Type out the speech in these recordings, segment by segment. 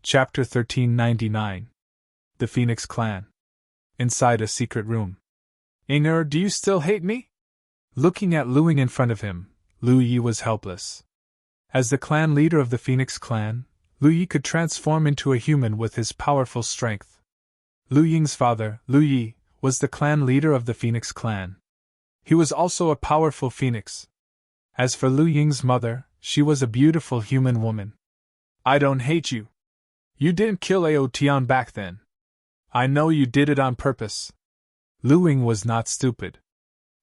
Chapter 1399. The Phoenix Clan. Inside a secret room. Inger, do you still hate me? Looking at Luing in front of him, Lu Yi was helpless. As the clan leader of the Phoenix Clan, Lu Yi could transform into a human with his powerful strength. Lu Ying's father, Lu Yi, was the clan leader of the Phoenix Clan. He was also a powerful phoenix. As for Lu Ying's mother, she was a beautiful human woman. I don't hate you. You didn't kill Ao Tian back then. I know you did it on purpose. Lu Ying was not stupid.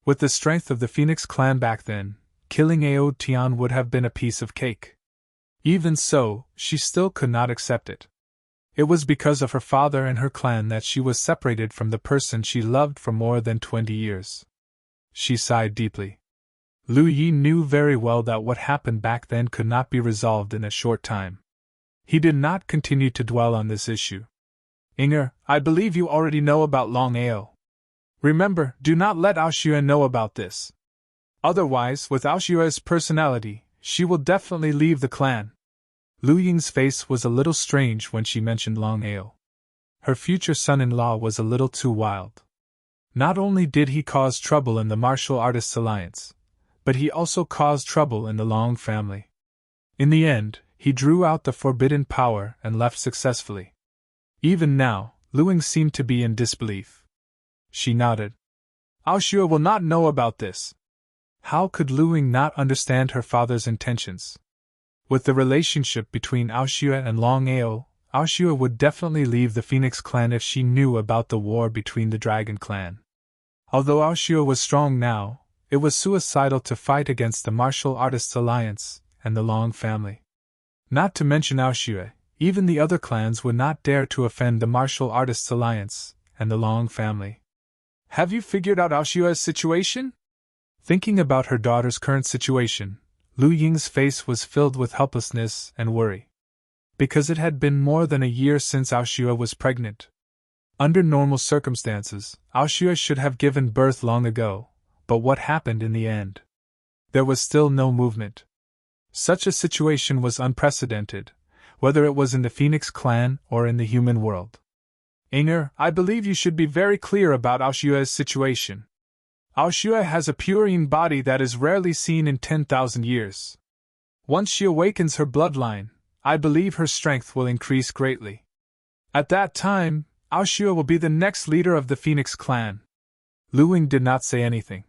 With the strength of the Phoenix Clan back then, killing Ao Tian would have been a piece of cake. Even so, she still could not accept it. It was because of her father and her clan that she was separated from the person she loved for more than 20 years. She sighed deeply. Lu Yi knew very well that what happened back then could not be resolved in a short time. He did not continue to dwell on this issue. Inger, I believe you already know about Longao. Remember, do not let Ao Xue know about this. Otherwise, with Ao Xue's personality, she will definitely leave the clan. Lu Ying's face was a little strange when she mentioned Longao. Her future son-in-law was a little too wild. Not only did he cause trouble in the Martial Artists Alliance, but he also caused trouble in the Long family. In the end, he drew out the forbidden power and left successfully. Even now, Lu Ying seemed to be in disbelief. She nodded. Ao Xue will not know about this. How could Lu Ying not understand her father's intentions? With the relationship between Ao Xue and Longao, Ao Xue would definitely leave the Phoenix Clan if she knew about the war between the Dragon Clan. Although Ao Xue was strong now, it was suicidal to fight against the Martial Artists Alliance and the Long family. Not to mention Ao Xue, even the other clans would not dare to offend the Martial Artists Alliance and the Long family. Have you figured out Ao Xue's situation? Thinking about her daughter's current situation, Lu Ying's face was filled with helplessness and worry. Because it had been more than a year since Ao Xue was pregnant. Under normal circumstances, Ao Xue should have given birth long ago, but what happened in the end? There was still no movement. Such a situation was unprecedented, whether it was in the Phoenix Clan or in the human world. Inger, I believe you should be very clear about Ao Xue's situation. Ao Xue has a purine body that is rarely seen in 10,000 years. Once she awakens her bloodline, I believe her strength will increase greatly. At that time, Ao Xue will be the next leader of the Phoenix Clan. Lu Ying did not say anything.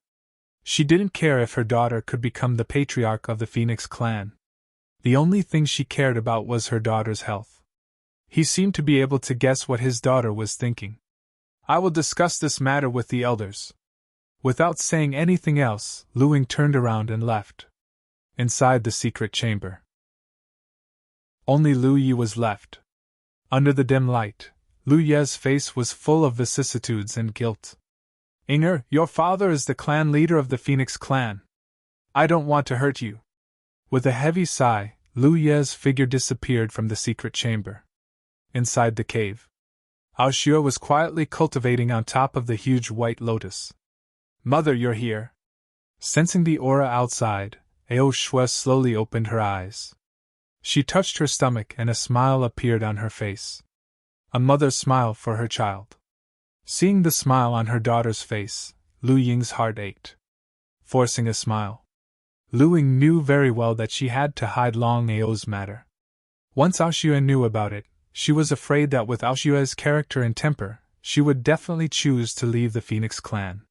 She didn't care if her daughter could become the patriarch of the Phoenix Clan. The only thing she cared about was her daughter's health. He seemed to be able to guess what his daughter was thinking. I will discuss this matter with the elders. Without saying anything else, Lu Ying turned around and left. Inside the secret chamber, only Lu Yi was left. Under the dim light, Lu Ye's face was full of vicissitudes and guilt. Inger, your father is the clan leader of the Phoenix Clan. I don't want to hurt you. With a heavy sigh, Lu Ye's figure disappeared from the secret chamber. Inside the cave, Ao Xue was quietly cultivating on top of the huge white lotus. Mother, you're here. Sensing the aura outside, Ao Xue slowly opened her eyes. She touched her stomach and a smile appeared on her face. A mother's smile for her child. Seeing the smile on her daughter's face, Lu Ying's heart ached. Forcing a smile, Lu Ying knew very well that she had to hide Longao's matter. Once Ao Xue knew about it, she was afraid that with Ao Xue's character and temper, she would definitely choose to leave the Phoenix Clan.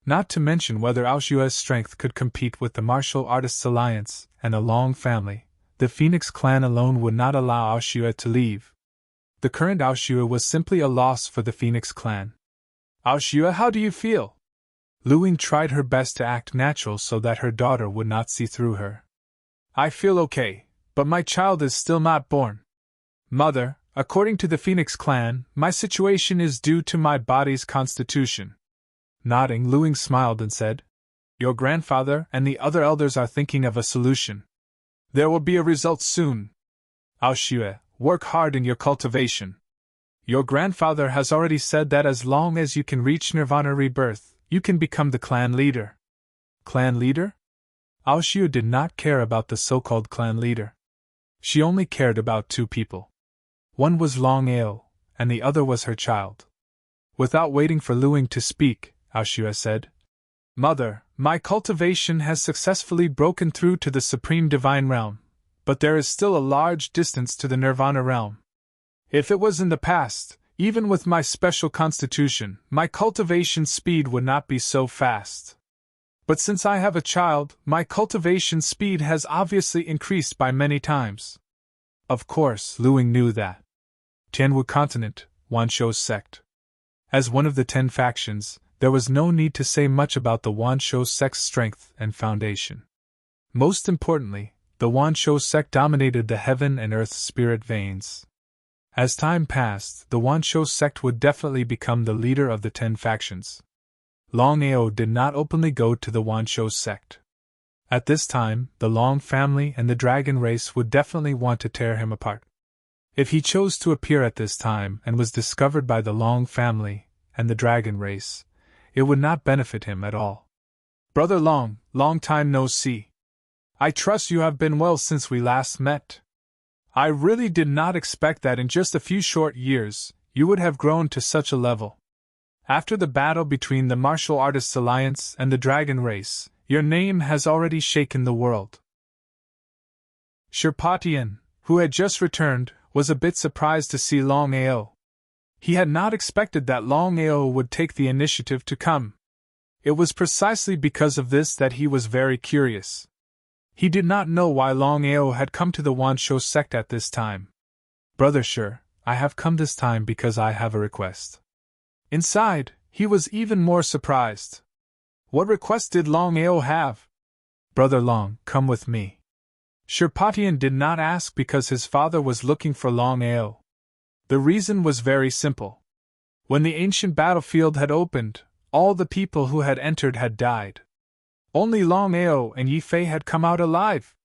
Not to mention whether Ao Xue's strength could compete with the Martial Artists Alliance and the Long family, the Phoenix Clan alone would not allow Ao Xue to leave. The current Ao Xue was simply a loss for the Phoenix Clan. Ao Xue, how do you feel? Lu Ying tried her best to act natural so that her daughter would not see through her. I feel okay, but my child is still not born. Mother, according to the Phoenix Clan, my situation is due to my body's constitution. Nodding, Lu Ying smiled and said, Your grandfather and the other elders are thinking of a solution. There will be a result soon. Ao Xue, work hard in your cultivation. Your grandfather has already said that as long as you can reach Nirvana rebirth, you can become the clan leader. Clan leader? Ao Xue did not care about the so-called clan leader. She only cared about two people. One was Longao, and the other was her child. Without waiting for Luing to speak, Aoshua said, "Mother, my cultivation has successfully broken through to the supreme divine realm, but there is still a large distance to the nirvana realm. If it was in the past, even with my special constitution, my cultivation speed would not be so fast. But since I have a child, my cultivation speed has obviously increased by many times." Of course, Luing knew that. Tianwu continent, Wanshou's sect. As one of the 10 factions, there was no need to say much about the Wanshou sect's strength and foundation. Most importantly, the Wanshou sect dominated the heaven and earth spirit veins. As time passed, the Wanshou sect would definitely become the leader of the 10 factions. Longao did not openly go to the Wanshou sect. At this time, the Long family and the dragon race would definitely want to tear him apart. If he chose to appear at this time and was discovered by the Long family and the dragon race, it would not benefit him at all. "Brother Long, long time no see. I trust you have been well since we last met. I really did not expect that in just a few short years, you would have grown to such a level. After the battle between the Martial Artists Alliance and the Dragon Race, your name has already shaken the world." Sherpatian, who had just returned, was a bit surprised to see Longao. He had not expected that Longao would take the initiative to come. It was precisely because of this that he was very curious. He did not know why Longao had come to the Wanshou sect at this time. "Brother Sher, I have come this time because I have a request." Inside, he was even more surprised. What request did Longao have? "Brother Long, come with me." Sherpatian did not ask because his father was looking for Longao. The reason was very simple. When the ancient battlefield had opened, all the people who had entered had died. Only Longao and Yi Fei had come out alive.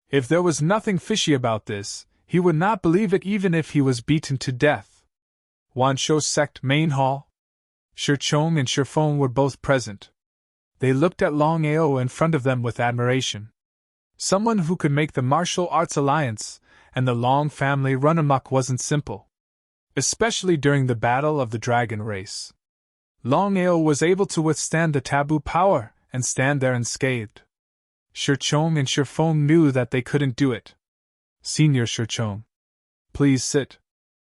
If there was nothing fishy about this, he would not believe it even if he was beaten to death. Wanshou sect main hall. Shirchong and Shifeng were both present. They looked at Longao in front of them with admiration. Someone who could make the Martial Arts Alliance and the Long family run amok wasn't simple. Especially during the battle of the Dragon Race. Longao was able to withstand the taboo power and stand there unscathed. Shirchong and Shifeng knew that they couldn't do it. "Senior Shirchong, please sit.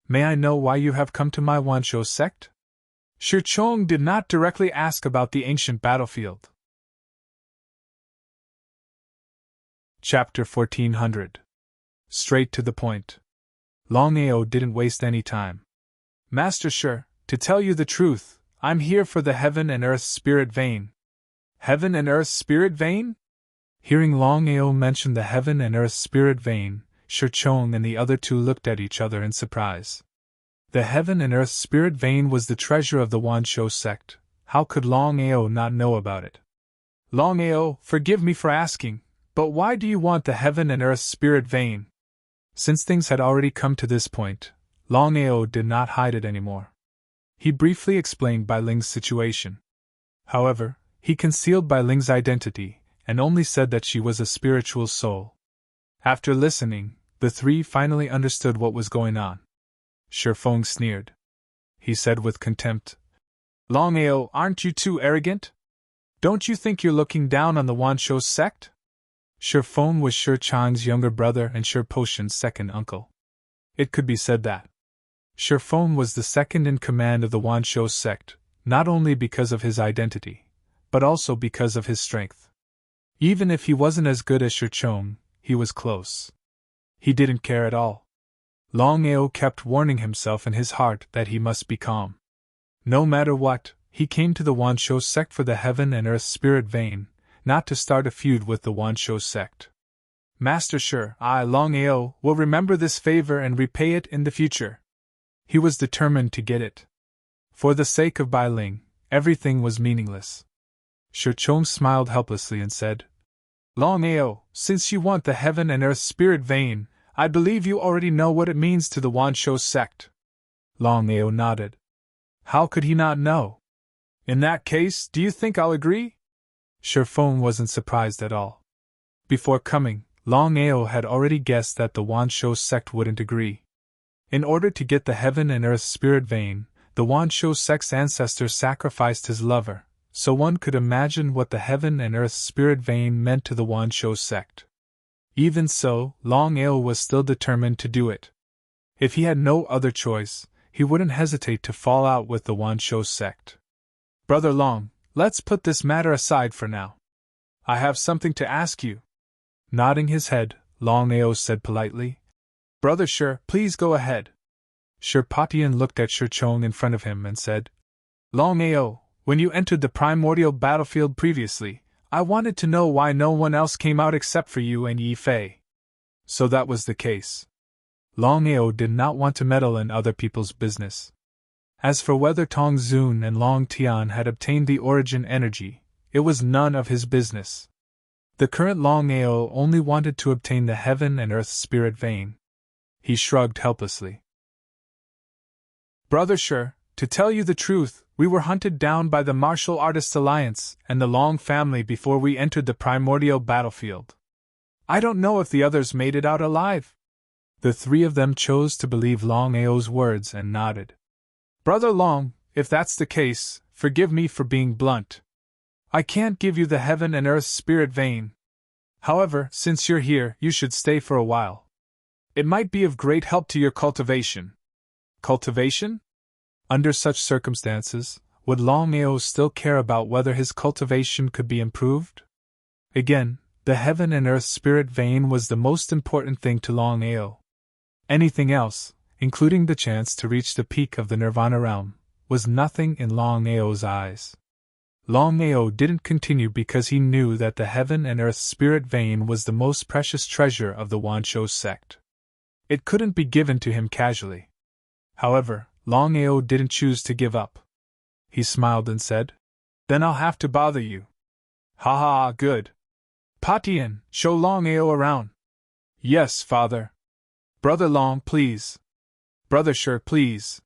May I know why you have come to my Wanshou sect?" Shirchong did not directly ask about the ancient battlefield. Chapter 1400. Straight to the point. Longao didn't waste any time. "Master Sher, to tell you the truth, I'm here for the Heaven and Earth Spirit Vein." "Heaven and Earth Spirit Vein?" Hearing Longao mention the Heaven and Earth Spirit Vein, Shirchong and the other two looked at each other in surprise. The Heaven and Earth Spirit Vein was the treasure of the Wanshou sect. How could Longao not know about it? "Longao, forgive me for asking, but why do you want the Heaven and Earth Spirit Vein?" Since things had already come to this point, Longao did not hide it anymore. He briefly explained Bai Ling's situation. However, he concealed Bai Ling's identity, and only said that she was a spiritual soul. After listening, the three finally understood what was going on. Shifeng sneered. He said with contempt, "Longao, aren't you too arrogant? Don't you think you're looking down on the Wanshou sect?" Shifeng was Shi Chang's younger brother and Shi Poshan's second uncle. It could be said that Shifeng was the second in command of the Wanshou sect, not only because of his identity, but also because of his strength. Even if he wasn't as good as Shirchong, he was close. He didn't care at all. Longao kept warning himself in his heart that he must be calm. No matter what, he came to the Wanshou sect for the Heaven and Earth Spirit Vein, not to start a feud with the Wanshou sect. "Master Sher, I, Longao, will remember this favor and repay it in the future." He was determined to get it. For the sake of Bai Ling, everything was meaningless. Shirchong smiled helplessly and said, "Longao, since you want the Heaven and Earth Spirit Vein, I believe you already know what it means to the Wanshou sect." Longao nodded. How could he not know? "In that case, do you think I'll agree?" Shifeng wasn't surprised at all. Before coming, Longao had already guessed that the Wanshou sect wouldn't agree. In order to get the heaven and earth spirit vein, the Wanshou sect's ancestor sacrificed his lover, so one could imagine what the heaven and earth spirit vein meant to the Wanshou sect. Even so, Longao was still determined to do it. If he had no other choice, he wouldn't hesitate to fall out with the Wanshou sect. Brother Long, let's put this matter aside for now. I have something to ask you. Nodding his head, Longao said politely. Brother Shi, please go ahead. Shi Patian looked at Shi Chong in front of him and said, Longao, when you entered the primordial battlefield previously, I wanted to know why no one else came out except for you and Yi Fei. So that was the case. Longao did not want to meddle in other people's business. As for whether Tong Zun and Long Tian had obtained the origin energy, it was none of his business. The current Longao only wanted to obtain the heaven and earth spirit vein. He shrugged helplessly. Brother Shi, to tell you the truth, we were hunted down by the Martial Artists Alliance and the Long family before we entered the primordial battlefield. I don't know if the others made it out alive. The three of them chose to believe Longao's words and nodded. Brother Long, if that's the case, forgive me for being blunt. I can't give you the heaven and earth spirit vein. However, since you're here, you should stay for a while. It might be of great help to your cultivation. Cultivation? Under such circumstances, would Longao still care about whether his cultivation could be improved? Again, the heaven and earth spirit vein was the most important thing to Longao. Anything else, including the chance to reach the peak of the Nirvana realm, was nothing in Longao's eyes. Longao didn't continue because he knew that the heaven and earth spirit vein was the most precious treasure of the Wanshou sect. It couldn't be given to him casually. However, Longao didn't choose to give up. He smiled and said, Then I'll have to bother you. Ha ha, good. Patian, show Longao around. Yes, father. Brother Long, please. Brother Shi, please.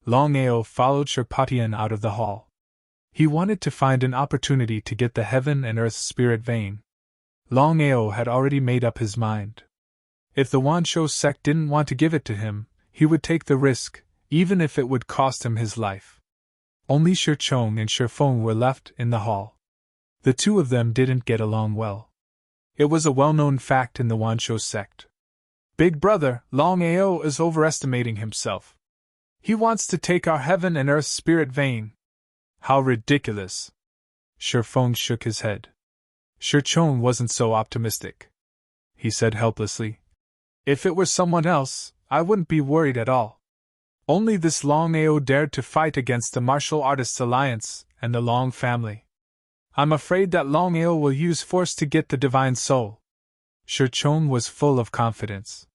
Longao followed Shi Patian out of the hall. He wanted to find an opportunity to get the heaven and earth spirit vein. Longao had already made up his mind. If the Wanshou sect didn't want to give it to him, he would take the risk, even if it would cost him his life. Only Shi Chong and Shi Feng were left in the hall. The two of them didn't get along well. It was a well-known fact in the Wanshou sect. Big brother, Longao is overestimating himself. He wants to take our heaven and earth spirit vein. How ridiculous! Shi Feng shook his head. Shi Chong wasn't so optimistic. He said helplessly, If it were someone else, I wouldn't be worried at all. Only this Longao dared to fight against the Martial Artists Alliance and the Long family. I'm afraid that Longao will use force to get the divine soul. Shi Chong was full of confidence.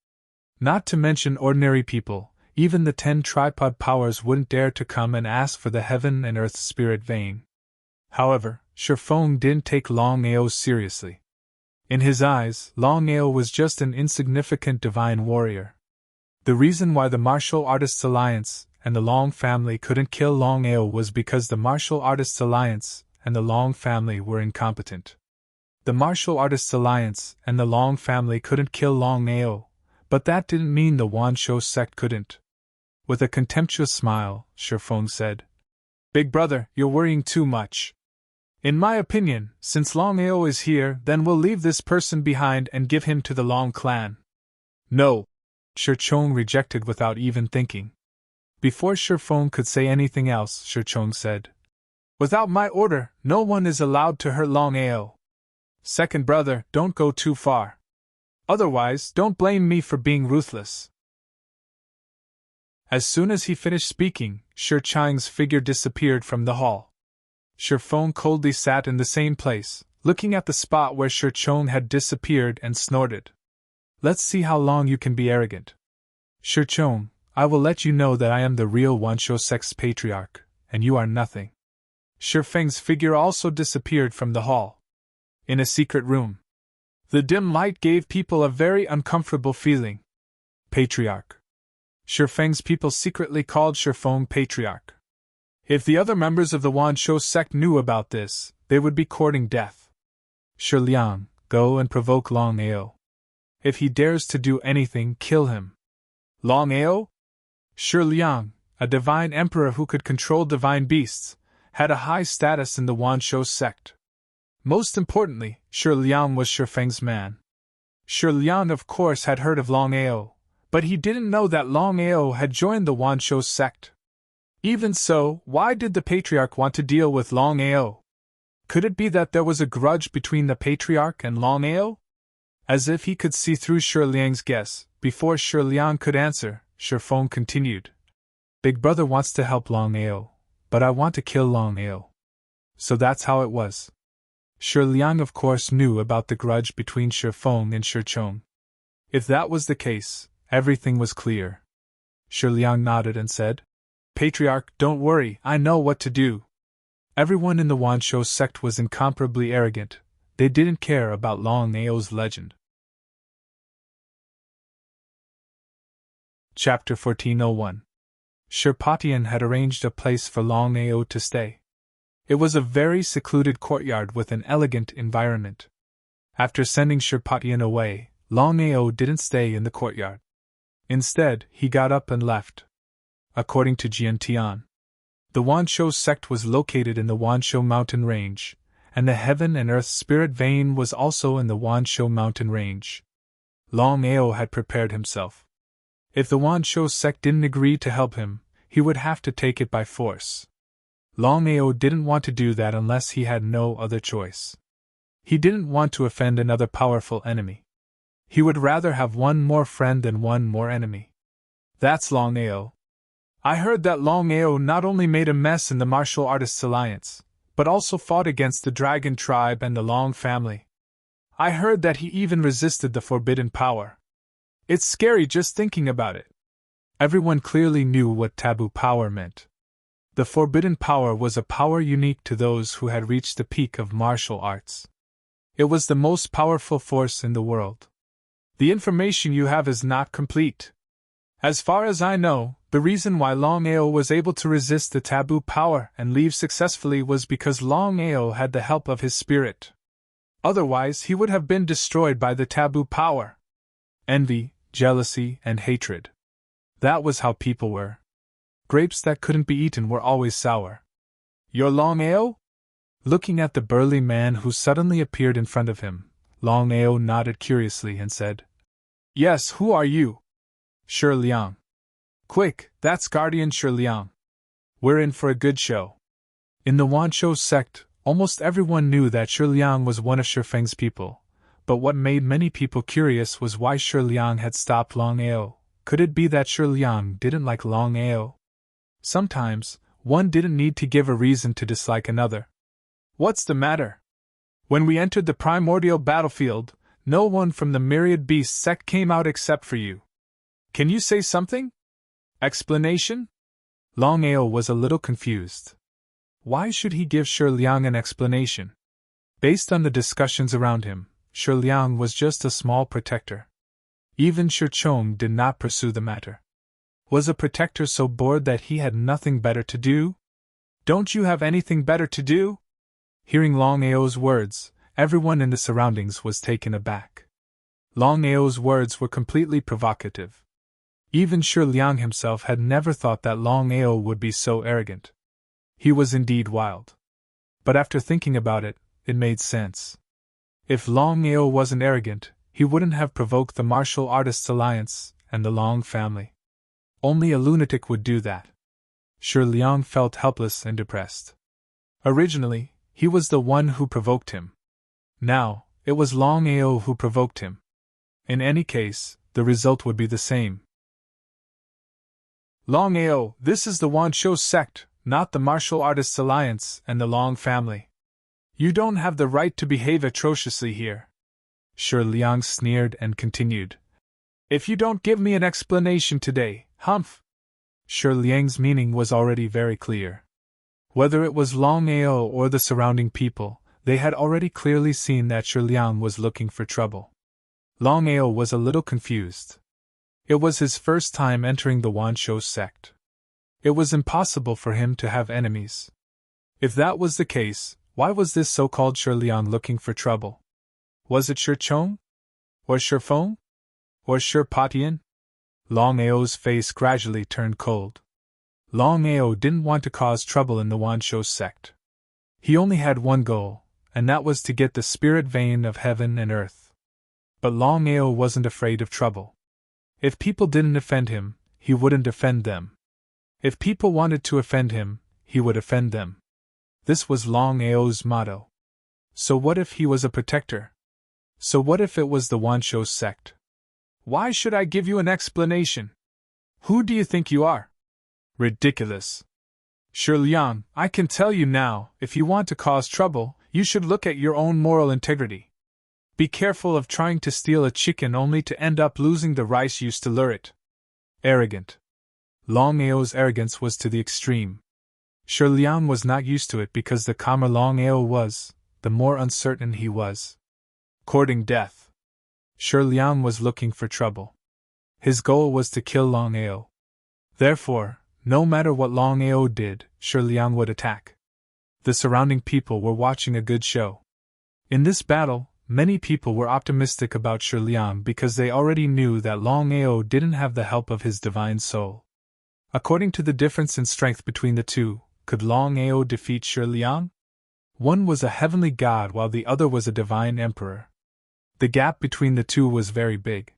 Not to mention ordinary people, even the 10 tripod powers wouldn't dare to come and ask for the heaven and earth spirit vein. However, Shi Feng didn't take Longao seriously. In his eyes, Longao was just an insignificant divine warrior. The reason why the Martial Artists Alliance and the Long family couldn't kill Longao was because the Martial Artists Alliance and the Long family were incompetent. The Martial Artists Alliance and the Long family couldn't kill Longao, but that didn't mean the Wanshou sect couldn't. With a contemptuous smile, Shi Feng said, Big brother, you're worrying too much. In my opinion, since Longao is here, then we'll leave this person behind and give him to the Long clan. No. Shi Chong rejected without even thinking. Before Shi Feng could say anything else, Shi Chong said, Without my order, no one is allowed to hurt Longao. Second brother, don't go too far. Otherwise, don't blame me for being ruthless. As soon as he finished speaking, Shi Chang's figure disappeared from the hall. Shi Feng coldly sat in the same place, looking at the spot where Shi Chong had disappeared and snorted. Let's see how long you can be arrogant. Shi Chong, I will let you know that I am the real Wanshou sect's patriarch, and you are nothing. Shi Feng's figure also disappeared from the hall. In a secret room. The dim light gave people a very uncomfortable feeling. Patriarch. Shi Feng's people secretly called Shi Feng Patriarch. If the other members of the Wanshou sect knew about this, they would be courting death. Shi Liang, go and provoke Longao. If he dares to do anything, kill him. Longao? Shi Liang, a divine emperor who could control divine beasts, had a high status in the Wanshou sect. Most importantly, Shi Liang was Shi Feng's man. Shi Liang of course had heard of Longao, but he didn't know that Longao had joined the Wanshou sect. Even so, why did the Patriarch want to deal with Longao? Could it be that there was a grudge between the Patriarch and Longao? As if he could see through Shi Liang's guess, before Shi Liang could answer, Shi Feng continued. Big brother wants to help Longao, but I want to kill Longao. So that's how it was. Shi Liang of course knew about the grudge between Shi Feng and Shi Chong. If that was the case, everything was clear. Shi Liang nodded and said, Patriarch, don't worry, I know what to do. Everyone in the Wanshou sect was incomparably arrogant. They didn't care about Longao's legend. Chapter 1401. Shi Patian had arranged a place for Longao to stay. It was a very secluded courtyard with an elegant environment. After sending Shi Patian away, Longao didn't stay in the courtyard. Instead, he got up and left. According to Jian Tian, the Wanshou sect was located in the Wanshou mountain range, and the heaven and earth spirit vein was also in the Wanshou mountain range. Longao had prepared himself. If the Wanshou sect didn't agree to help him, he would have to take it by force. Longao didn't want to do that unless he had no other choice. He didn't want to offend another powerful enemy. He would rather have one more friend than one more enemy. That's Longao. I heard that Longao not only made a mess in the Martial Artists Alliance, but also fought against the Dragon Tribe and the Long family. I heard that he even resisted the Forbidden Power. It's scary just thinking about it. Everyone clearly knew what taboo power meant. The Forbidden Power was a power unique to those who had reached the peak of martial arts. It was the most powerful force in the world. The information you have is not complete. As far as I know, the reason why Longao was able to resist the taboo power and leave successfully was because Longao had the help of his spirit. Otherwise, he would have been destroyed by the taboo power. Envy, jealousy, and hatred. That was how people were. Grapes that couldn't be eaten were always sour. You're Longao? Looking at the burly man who suddenly appeared in front of him, Longao nodded curiously and said, Yes, who are you? Shi Liang. Quick, that's Guardian Shi Liang. We're in for a good show. In the Wanshou sect, almost everyone knew that Shi Liang was one of Shi Feng's people, but what made many people curious was why Shi Liang had stopped Longao. Could it be that Shi Liang didn't like Longao? Sometimes, one didn't need to give a reason to dislike another. What's the matter? When we entered the primordial battlefield, no one from the Myriad Beast sect came out except for you. Can you say something? Explanation? Longao was a little confused. Why should he give Shi Liang an explanation? Based on the discussions around him, Shi Liang was just a small protector. Even Shi Chong did not pursue the matter. Was a protector so bored that he had nothing better to do? Don't you have anything better to do? Hearing Longao's words, everyone in the surroundings was taken aback. Longao's words were completely provocative. Even Shi Liang himself had never thought that Longao would be so arrogant. He was indeed wild. But after thinking about it, it made sense. If Longao wasn't arrogant, he wouldn't have provoked the Martial Artists Alliance and the Long family. Only a lunatic would do that. Shi Liang felt helpless and depressed. Originally, he was the one who provoked him. Now, it was Longao who provoked him. In any case, the result would be the same. Longao, this is the Wanshou sect, not the Martial Artists Alliance and the Long family. You don't have the right to behave atrociously here. Shi Liang sneered and continued. If you don't give me an explanation today, humph! Shi Liang's meaning was already very clear. Whether it was Longao or the surrounding people, they had already clearly seen that Shi Liang was looking for trouble. Longao was a little confused. It was his first time entering the Wanshou sect. It was impossible for him to have enemies. If that was the case, why was this so-called Shi Liang looking for trouble? Was it Shi Chong? Or Shi Feng? Or Shi Patian? Longao's face gradually turned cold. Longao didn't want to cause trouble in the Wanshou sect. He only had one goal, and that was to get the spirit vein of heaven and earth. But Longao wasn't afraid of trouble. If people didn't offend him, he wouldn't offend them. If people wanted to offend him, he would offend them. This was Longao's motto. So what if he was a protector? So what if it was the Wanshou sect? Why should I give you an explanation? Who do you think you are? Ridiculous. Shiliang, I can tell you now, if you want to cause trouble, you should look at your own moral integrity. Be careful of trying to steal a chicken only to end up losing the rice used to lure it. Arrogant. Longao's arrogance was to the extreme. Shiliang was not used to it because the calmer Longao was, the more uncertain he was. Courting death. Shiliang was looking for trouble. His goal was to kill Longao. Therefore, no matter what Longao did, Shiliang would attack. The surrounding people were watching a good show. In this battle, many people were optimistic about Shiliang because they already knew that Longao didn't have the help of his divine soul. According to the difference in strength between the two, could Longao defeat Shiliang? One was a heavenly god while the other was a divine emperor. The gap between the two was very big.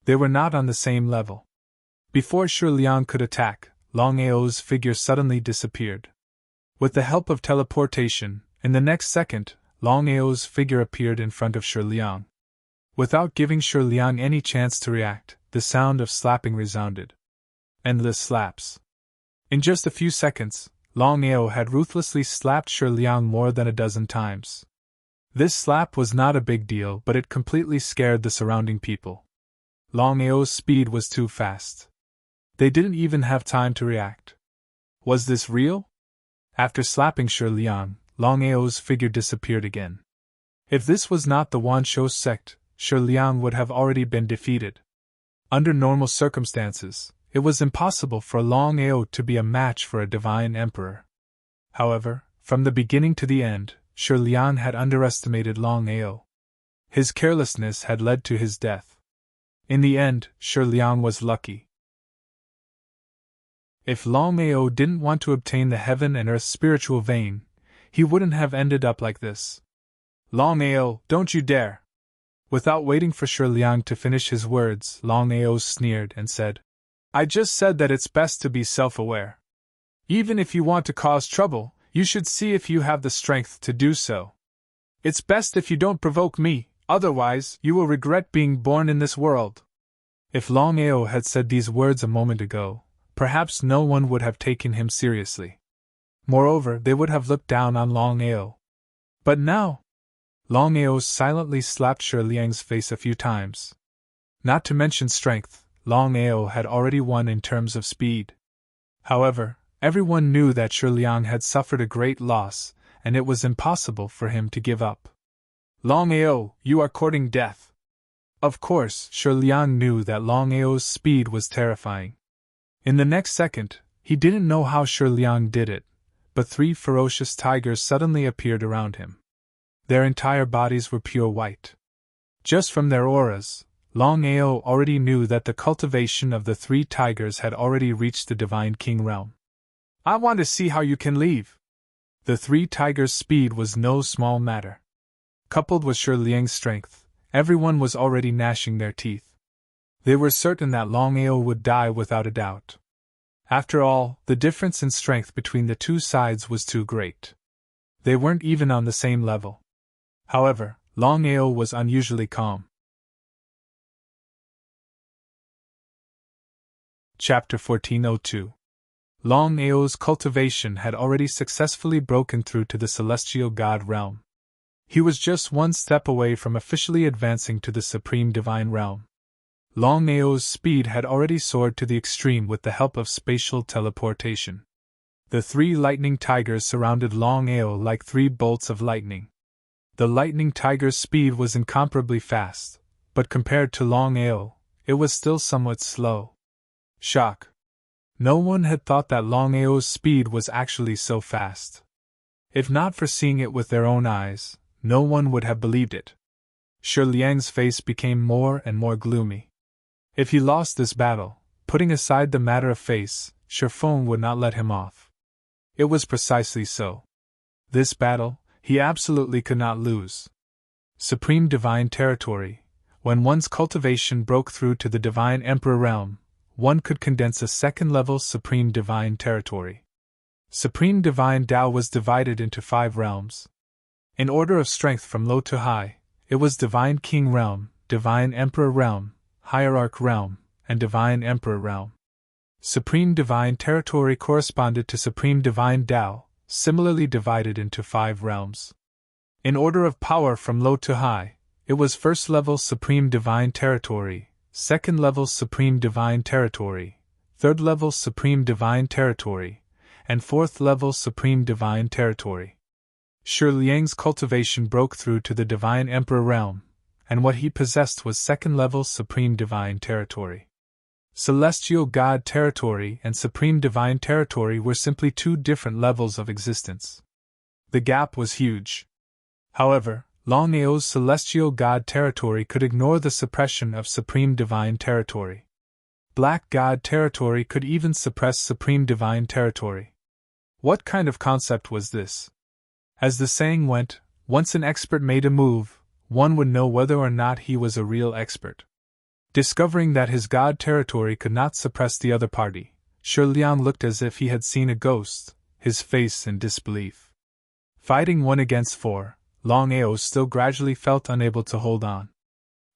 They were not on the same level. Before Shiliang could attack, Longao's figure suddenly disappeared. With the help of teleportation, in the next second, Longao's figure appeared in front of Shiliang. Without giving Shiliang any chance to react, the sound of slapping resounded. Endless slaps. In just a few seconds, Longao had ruthlessly slapped Shiliang more than a dozen times. This slap was not a big deal, but it completely scared the surrounding people. Longao's speed was too fast. They didn't even have time to react. Was this real? After slapping Shiliang, Longao's figure disappeared again. If this was not the Wanshou sect, Shiliang would have already been defeated. Under normal circumstances, it was impossible for Longao to be a match for a divine emperor. However, from the beginning to the end, Shiliang had underestimated Longao. His carelessness had led to his death. In the end, Shiliang was lucky. If Longao didn't want to obtain the heaven and earth spiritual vein, he wouldn't have ended up like this. Longao, don't you dare! Without waiting for Shiliang to finish his words, Longao sneered and said, I just said that it's best to be self-aware. Even if you want to cause trouble, you should see if you have the strength to do so. It's best if you don't provoke me, otherwise you will regret being born in this world. If Longao had said these words a moment ago, perhaps no one would have taken him seriously. Moreover, they would have looked down on Longao. But now, Longao silently slapped Shiliang's face a few times. Not to mention strength, Longao had already won in terms of speed. However, everyone knew that Shiliang had suffered a great loss, and it was impossible for him to give up. Longao, you are courting death. Of course, Shiliang knew that Longao's speed was terrifying. In the next second, he didn't know how Shiliang did it, but 3 ferocious tigers suddenly appeared around him. Their entire bodies were pure white. Just from their auras, Longao already knew that the cultivation of the 3 tigers had already reached the Divine King realm. I want to see how you can leave. The 3 tigers' speed was no small matter. Coupled with Shiliang's strength, everyone was already gnashing their teeth. They were certain that Longao would die without a doubt. After all, the difference in strength between the two sides was too great. They weren't even on the same level. However, Longao was unusually calm. Chapter 1402. Longao's cultivation had already successfully broken through to the celestial god realm. He was just one step away from officially advancing to the supreme divine realm. Longao's speed had already soared to the extreme with the help of spatial teleportation. The 3 lightning tigers surrounded Longao like 3 bolts of lightning. The lightning tiger's speed was incomparably fast, but compared to Longao, it was still somewhat slow. Shock. No one had thought that Longao's speed was actually so fast. If not for seeing it with their own eyes, no one would have believed it. Shiliang's face became more and more gloomy. If he lost this battle, putting aside the matter of face, Shifeng would not let him off. It was precisely so. This battle, he absolutely could not lose. Supreme Divine Territory. When one's cultivation broke through to the Divine Emperor realm, one could condense a second-level Supreme Divine Territory. Supreme Divine Tao was divided into 5 realms. In order of strength from low to high, it was Divine King Realm, Divine Emperor Realm, Hierarch Realm, and Divine Emperor Realm. Supreme Divine Territory corresponded to Supreme Divine Tao, similarly divided into 5 realms. In order of power from low to high, it was first level Supreme Divine Territory, second level Supreme Divine Territory, third level Supreme Divine Territory, and fourth level Supreme Divine Territory. Shi Liang's cultivation broke through to the Divine Emperor realm, and what he possessed was second level Supreme Divine Territory. Celestial God Territory and Supreme Divine Territory were simply 2 different levels of existence. The gap was huge. However, Longao's Celestial God Territory could ignore the suppression of Supreme Divine Territory. Black God Territory could even suppress Supreme Divine Territory. What kind of concept was this? As the saying went, once an expert made a move, one would know whether or not he was a real expert. Discovering that his God Territory could not suppress the other party, Shi Liang looked as if he had seen a ghost, his face in disbelief. Fighting 1 against 4, Longao still gradually felt unable to hold on.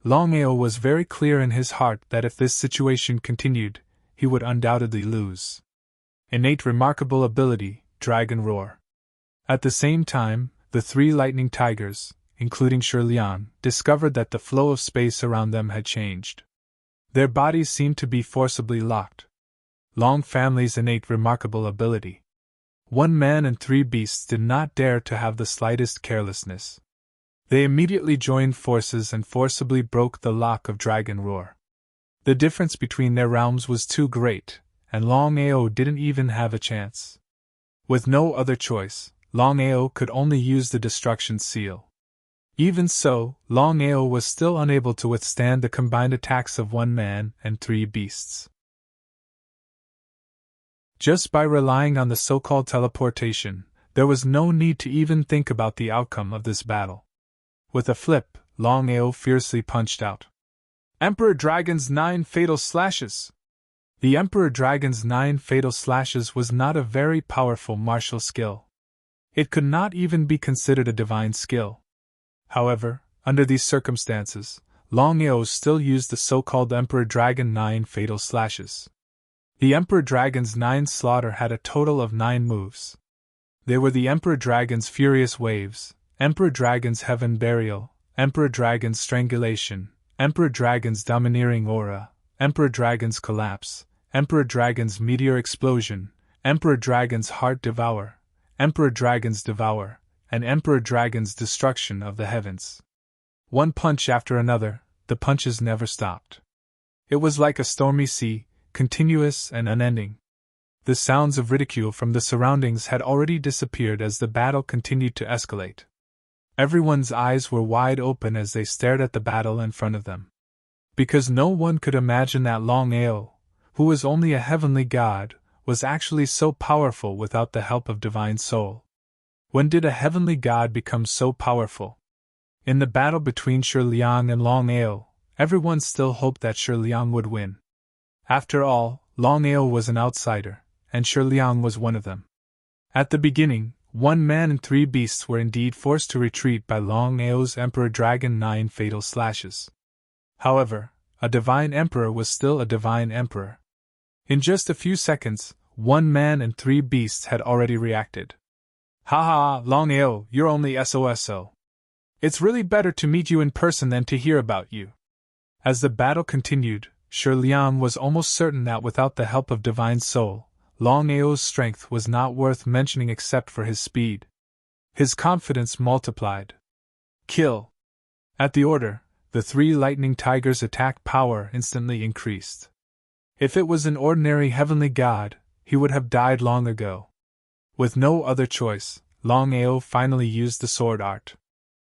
Longao was very clear in his heart that if this situation continued, he would undoubtedly lose. Innate remarkable ability, Dragon Roar. At the same time, the 3 lightning tigers, including Shi Liang, discovered that the flow of space around them had changed. Their bodies seemed to be forcibly locked. Long family's innate remarkable ability. 1 man and 3 beasts did not dare to have the slightest carelessness. They immediately joined forces and forcibly broke the lock of Dragon Roar. The difference between their realms was too great, and Longao didn't even have a chance. With no other choice, Longao could only use the destruction seal. Even so, Longao was still unable to withstand the combined attacks of 1 man and 3 beasts. Just by relying on the so-called teleportation, there was no need to even think about the outcome of this battle. With a flip, Longao fiercely punched out. Emperor Dragon's 9 fatal slashes! The Emperor Dragon's 9 fatal slashes was not a very powerful martial skill. It could not even be considered a divine skill. However, under these circumstances, Longao still used the so-called Emperor Dragon 9 fatal slashes. The Emperor Dragon's 9 slaughter had a total of 9 moves. They were the Emperor Dragon's Furious Waves, Emperor Dragon's Heaven Burial, Emperor Dragon's Strangulation, Emperor Dragon's Domineering Aura, Emperor Dragon's Collapse, Emperor Dragon's Meteor Explosion, Emperor Dragon's Heart Devour, Emperor Dragon's Devour, and Emperor Dragon's Destruction of the Heavens. 1 punch after another, the punches never stopped. It was like a stormy sea, continuous and unending. The sounds of ridicule from the surroundings had already disappeared as the battle continued to escalate. Everyone's eyes were wide open as they stared at the battle in front of them. Because no one could imagine that Longao, who was only a heavenly god, was actually so powerful without the help of divine soul. When did a heavenly god become so powerful? In the battle between Shi Liang and Longao, everyone still hoped that Shi Liang would win. After all, Longao was an outsider, and Shi Liang was one of them. At the beginning, 1 man and 3 beasts were indeed forced to retreat by Longao's Emperor Dragon 9 fatal slashes. However, a divine emperor was still a divine emperor. In just a few seconds, 1 man and 3 beasts had already reacted. Ha ha, Longao, you're only SOSO. It's really better to meet you in person than to hear about you. As the battle continued, Shi Liang was almost certain that without the help of divine soul, Longao's strength was not worth mentioning except for his speed. His confidence multiplied. Kill! At the order, the 3 lightning tigers' attack power instantly increased. If it was an ordinary heavenly god, he would have died long ago. With no other choice, Longao finally used the sword art.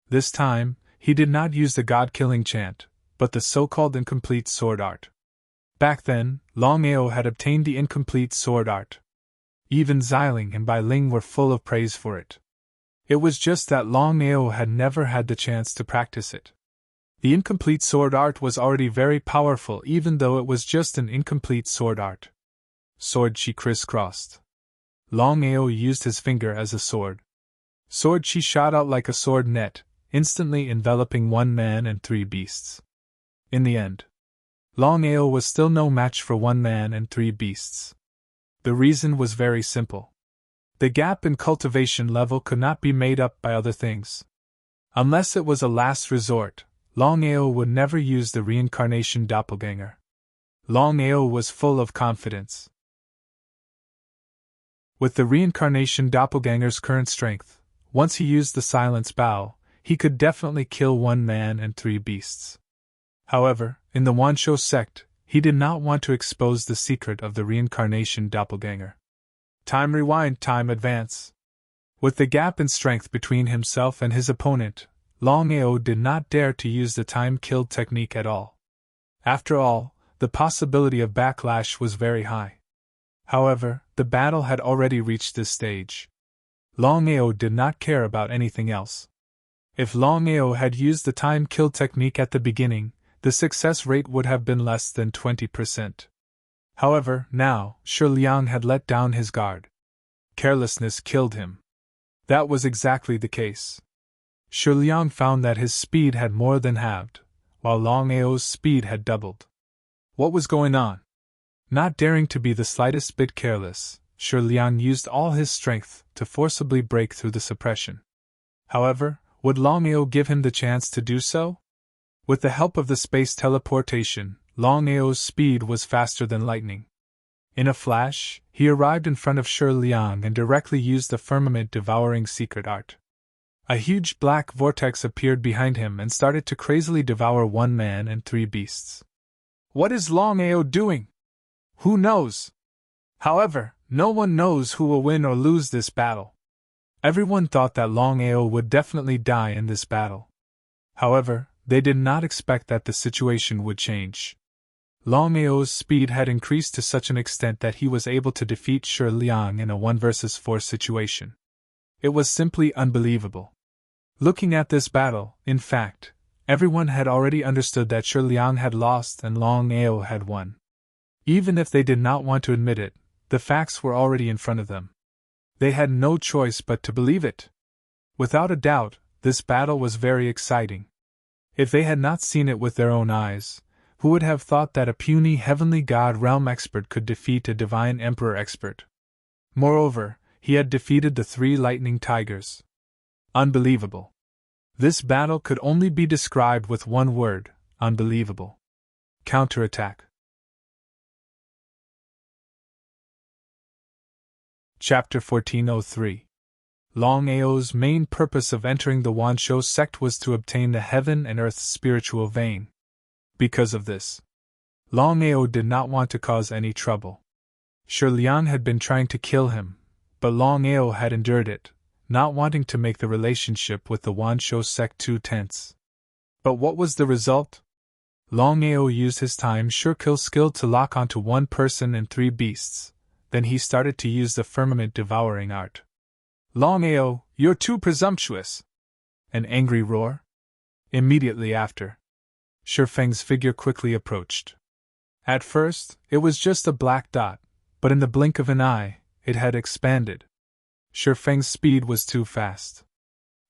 This time, he did not use the god-killing chant, but the so-called incomplete sword art. Back then, Longao had obtained the incomplete sword art. Even Xiling and Bai Ling were full of praise for it. It was just that Longao had never had the chance to practice it. The incomplete sword art was already very powerful even though it was just an incomplete sword art. Sword Chi crisscrossed. Longao used his finger as a sword. Sword Chi shot out like a sword net, instantly enveloping one man and 3 beasts. In the end, Longao was still no match for 1 man and 3 beasts. The reason was very simple. The gap in cultivation level could not be made up by other things. Unless it was a last resort, Longao would never use the reincarnation doppelganger. Longao was full of confidence. With the reincarnation doppelganger's current strength, once he used the silence bow, he could definitely kill 1 man and 3 beasts. However, in the Wanshou sect, he did not want to expose the secret of the reincarnation doppelganger. Time rewind, time advance. With the gap in strength between himself and his opponent, Longao did not dare to use the time-killed technique at all. After all, the possibility of backlash was very high. However, the battle had already reached this stage. Longao did not care about anything else. If Longao had used the time-killed technique at the beginning, the success rate would have been less than 20%. However, now, Shi Liang had let down his guard. Carelessness killed him. That was exactly the case. Shi Liang found that his speed had more than halved, while Longao's speed had doubled. What was going on? Not daring to be the slightest bit careless, Shi Liang used all his strength to forcibly break through the suppression. However, would Longao give him the chance to do so? With the help of the space teleportation, Longao's speed was faster than lightning. In a flash, he arrived in front of Shi Liang and directly used the firmament-devouring secret art. A huge black vortex appeared behind him and started to crazily devour 1 man and 3 beasts. What is Longao doing? Who knows? However, no one knows who will win or lose this battle. Everyone thought that Longao would definitely die in this battle. However, they did not expect that the situation would change. Longao's speed had increased to such an extent that he was able to defeat Shi Liang in a 1 versus 4 situation. It was simply unbelievable. Looking at this battle, in fact, everyone had already understood that Shi Liang had lost and Longao had won. Even if they did not want to admit it, the facts were already in front of them. They had no choice but to believe it. Without a doubt, this battle was very exciting. If they had not seen it with their own eyes, who would have thought that a puny heavenly god realm expert could defeat a divine emperor expert? Moreover, he had defeated the 3 lightning tigers. Unbelievable. This battle could only be described with 1 word: unbelievable. Counterattack. Chapter 1403. Longao's main purpose of entering the Wanshou sect was to obtain the heaven and earth spiritual vein. Because of this, Longao did not want to cause any trouble. Shi Liang had been trying to kill him, but Longao had endured it, not wanting to make the relationship with the Wanshou sect too tense. But what was the result? Longao used his time sure kill skill to lock onto 1 person and 3 beasts. Then he started to use the firmament-devouring art. Longao, you're too presumptuous! An angry roar. Immediately after, Shi Feng's figure quickly approached. At first, it was just a black dot, but in the blink of an eye, it had expanded. Shi Feng's speed was too fast.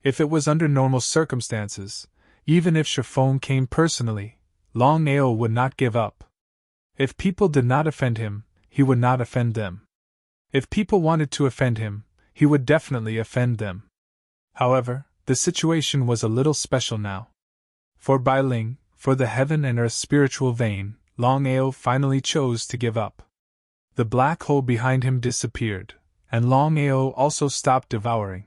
If it was under normal circumstances, even if Shi Feng came personally, Longao would not give up. If people did not offend him, he would not offend them. If people wanted to offend him, he would definitely offend them. However, the situation was a little special now. For Bai Ling, for the heaven and earth spiritual vein, Longao finally chose to give up. The black hole behind him disappeared, and Longao also stopped devouring.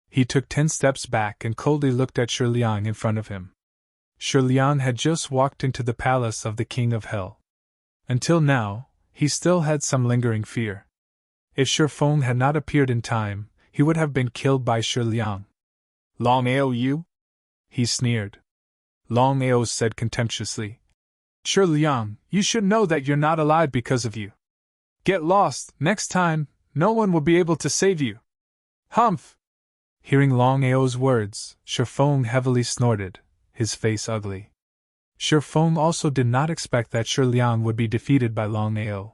He took 10 steps back and coldly looked at Shi Liang in front of him. Shi Liang had just walked into the palace of the King of Hell. Until now, he still had some lingering fear. If Shi Feng had not appeared in time, he would have been killed by Shi Liang. Longao, you? He sneered. Longao said contemptuously. Shi Liang, you should know that you're not alive because of you. Get lost, next time, no one will be able to save you. Humph! Hearing Longao's words, Shi Feng heavily snorted, his face ugly. Shi Feng also did not expect that Shi Liang would be defeated by Longao.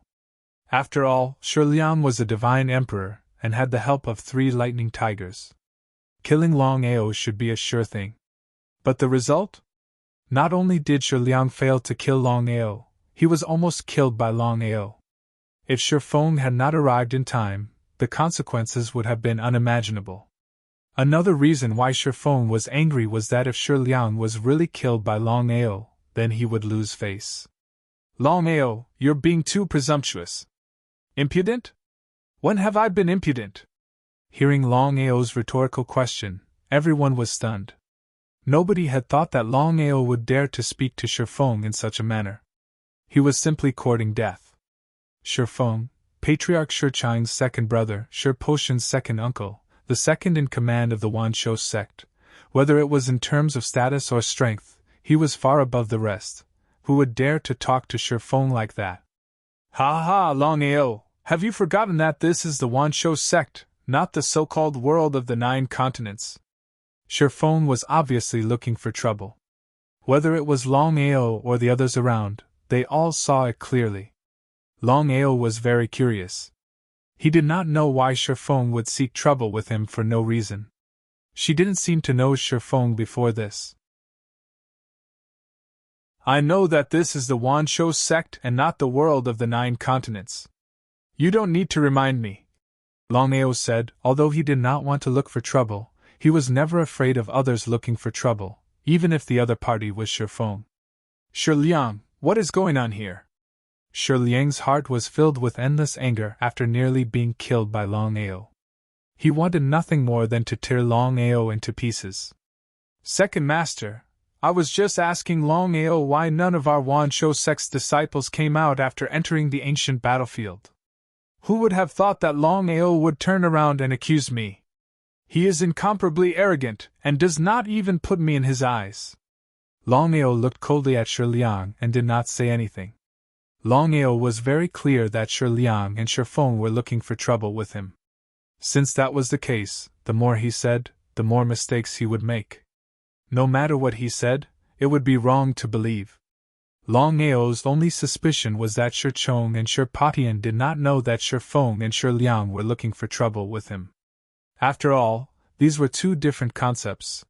After all, Shi Liang was a divine emperor, and had the help of 3 lightning tigers. Killing Longao should be a sure thing. But the result? Not only did Shi Liang fail to kill Longao, he was almost killed by Longao. If Shi Feng had not arrived in time, the consequences would have been unimaginable. Another reason why Shi Feng was angry was that if Shi Liang was really killed by Longao, then he would lose face. Longao, you're being too presumptuous. Impudent? When have I been impudent? Hearing Longao's rhetorical question, everyone was stunned. Nobody had thought that Longao would dare to speak to Shi Feng in such a manner. He was simply courting death. Shi Feng, Patriarch Shi Chang's second brother, Shi Poshan's second uncle, the second in command of the Wanshou sect, whether it was in terms of status or strength, he was far above the rest. Who would dare to talk to Shi Feng like that? Ha ha, Longao, have you forgotten that this is the Wanshou sect, not the so-called world of the 9 continents? Shi Feng was obviously looking for trouble. Whether it was Longao or the others around, they all saw it clearly. Longao was very curious. He did not know why Shi Feng would seek trouble with him for no reason. She didn't seem to know Shi Feng before this. I know that this is the Wanshou sect and not the world of the 9 continents. You don't need to remind me, Longao said. Although he did not want to look for trouble, he was never afraid of others looking for trouble, even if the other party was Shi Feng. Shi Liang, what is going on here? Shi Liang's heart was filled with endless anger after nearly being killed by Longao. He wanted nothing more than to tear Longao into pieces. Second Master, I was just asking Longao why none of our Wanshou sect's disciples came out after entering the ancient battlefield. Who would have thought that Longao would turn around and accuse me? He is incomparably arrogant, and does not even put me in his eyes. Longao looked coldly at Shi Liang and did not say anything. Longao was very clear that Shi Liang and Shi Feng were looking for trouble with him. Since that was the case, the more he said, the more mistakes he would make. No matter what he said, it would be wrong to believe. Longao's only suspicion was that Shi Chong and Shi Patian did not know that Shi Feng and Shi Liang were looking for trouble with him. After all, these were 2 different concepts.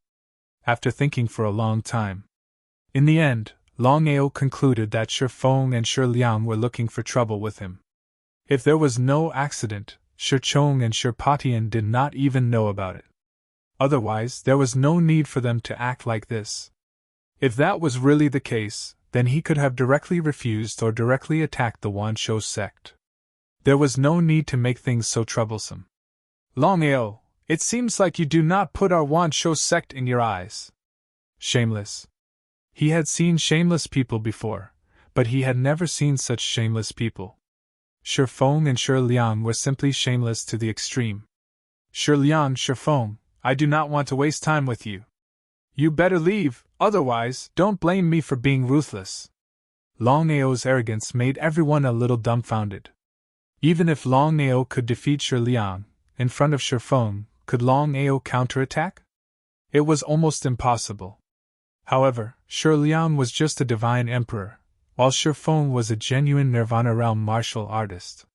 After thinking for a long time, in the end, Longao concluded that Shi Feng and Shi Liang were looking for trouble with him. If there was no accident, Shi Chong and Shi Patian did not even know about it. Otherwise, there was no need for them to act like this. If that was really the case, then he could have directly refused or directly attacked the Wanshou sect. There was no need to make things so troublesome. Longao, it seems like you do not put our Wanshou sect in your eyes. Shameless. He had seen shameless people before, but he had never seen such shameless people. Shi Feng and Shi Liang were simply shameless to the extreme. Shi Liang, Shi Feng, I do not want to waste time with you. You better leave, otherwise, don't blame me for being ruthless. Longao's arrogance made everyone a little dumbfounded. Even if Longao could defeat Shi Liang, in front of Shi Feng, could Longao counterattack? It was almost impossible. However, Shi Liang was just a divine emperor, while Shi Feng was a genuine Nirvana realm martial artist.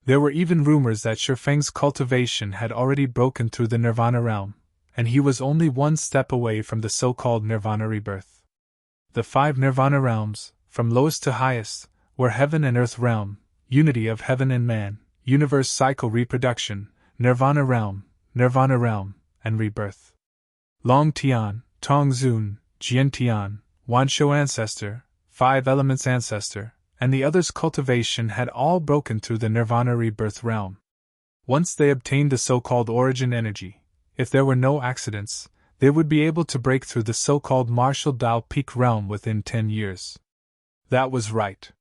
There were even rumors that Shi Feng's cultivation had already broken through the Nirvana realm, and he was only 1 step away from the so-called Nirvana rebirth. The 5 Nirvana realms, from lowest to highest, were Heaven and Earth realm, unity of heaven and man, universe cycle reproduction, Nirvana realm, and rebirth. Long Tian, Tong Zun, Jian Tian, Wanshou ancestor, 5 elements ancestor, and the others' cultivation had all broken through the Nirvana rebirth realm. Once they obtained the so-called origin energy, if there were no accidents, they would be able to break through the so-called martial Dao peak realm within 10 years. That was right.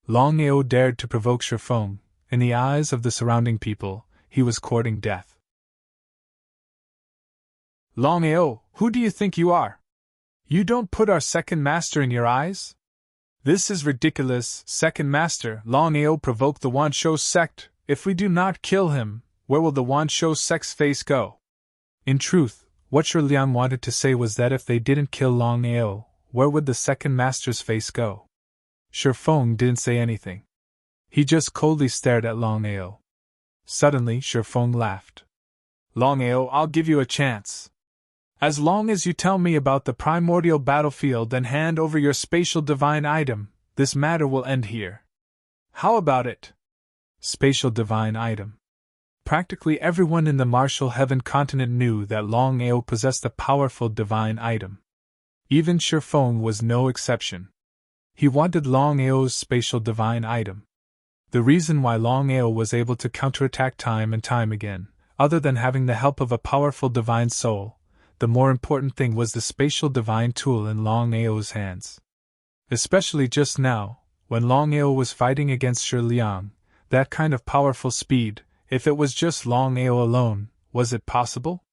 Longao dared to provoke Shi Feng. In the eyes of the surrounding people, he was courting death. Longao, who do you think you are? You don't put our second master in your eyes? This is ridiculous, Second Master. Longao provoked the Wanshou sect. If we do not kill him, where will the Wanshou sect's face go? In truth, what Shi Liang wanted to say was that if they didn't kill Longao, where would the Second Master's face go? Shi Feng didn't say anything. He just coldly stared at Longao. Suddenly, Shi Feng laughed. Longao, I'll give you a chance. As long as you tell me about the primordial battlefield and hand over your spatial divine item, this matter will end here. How about it? Spatial divine item. Practically everyone in the Martial Heaven continent knew that Longao possessed a powerful divine item. Even Shi Feng was no exception. He wanted Longao's spatial divine item. The reason why Longao was able to counterattack time and time again, other than having the help of a powerful divine soul, the more important thing was the spatial divine tool in Longao's hands. Especially just now, when Longao was fighting against Shi Liang, that kind of powerful speed, if it was just Longao alone, was it possible?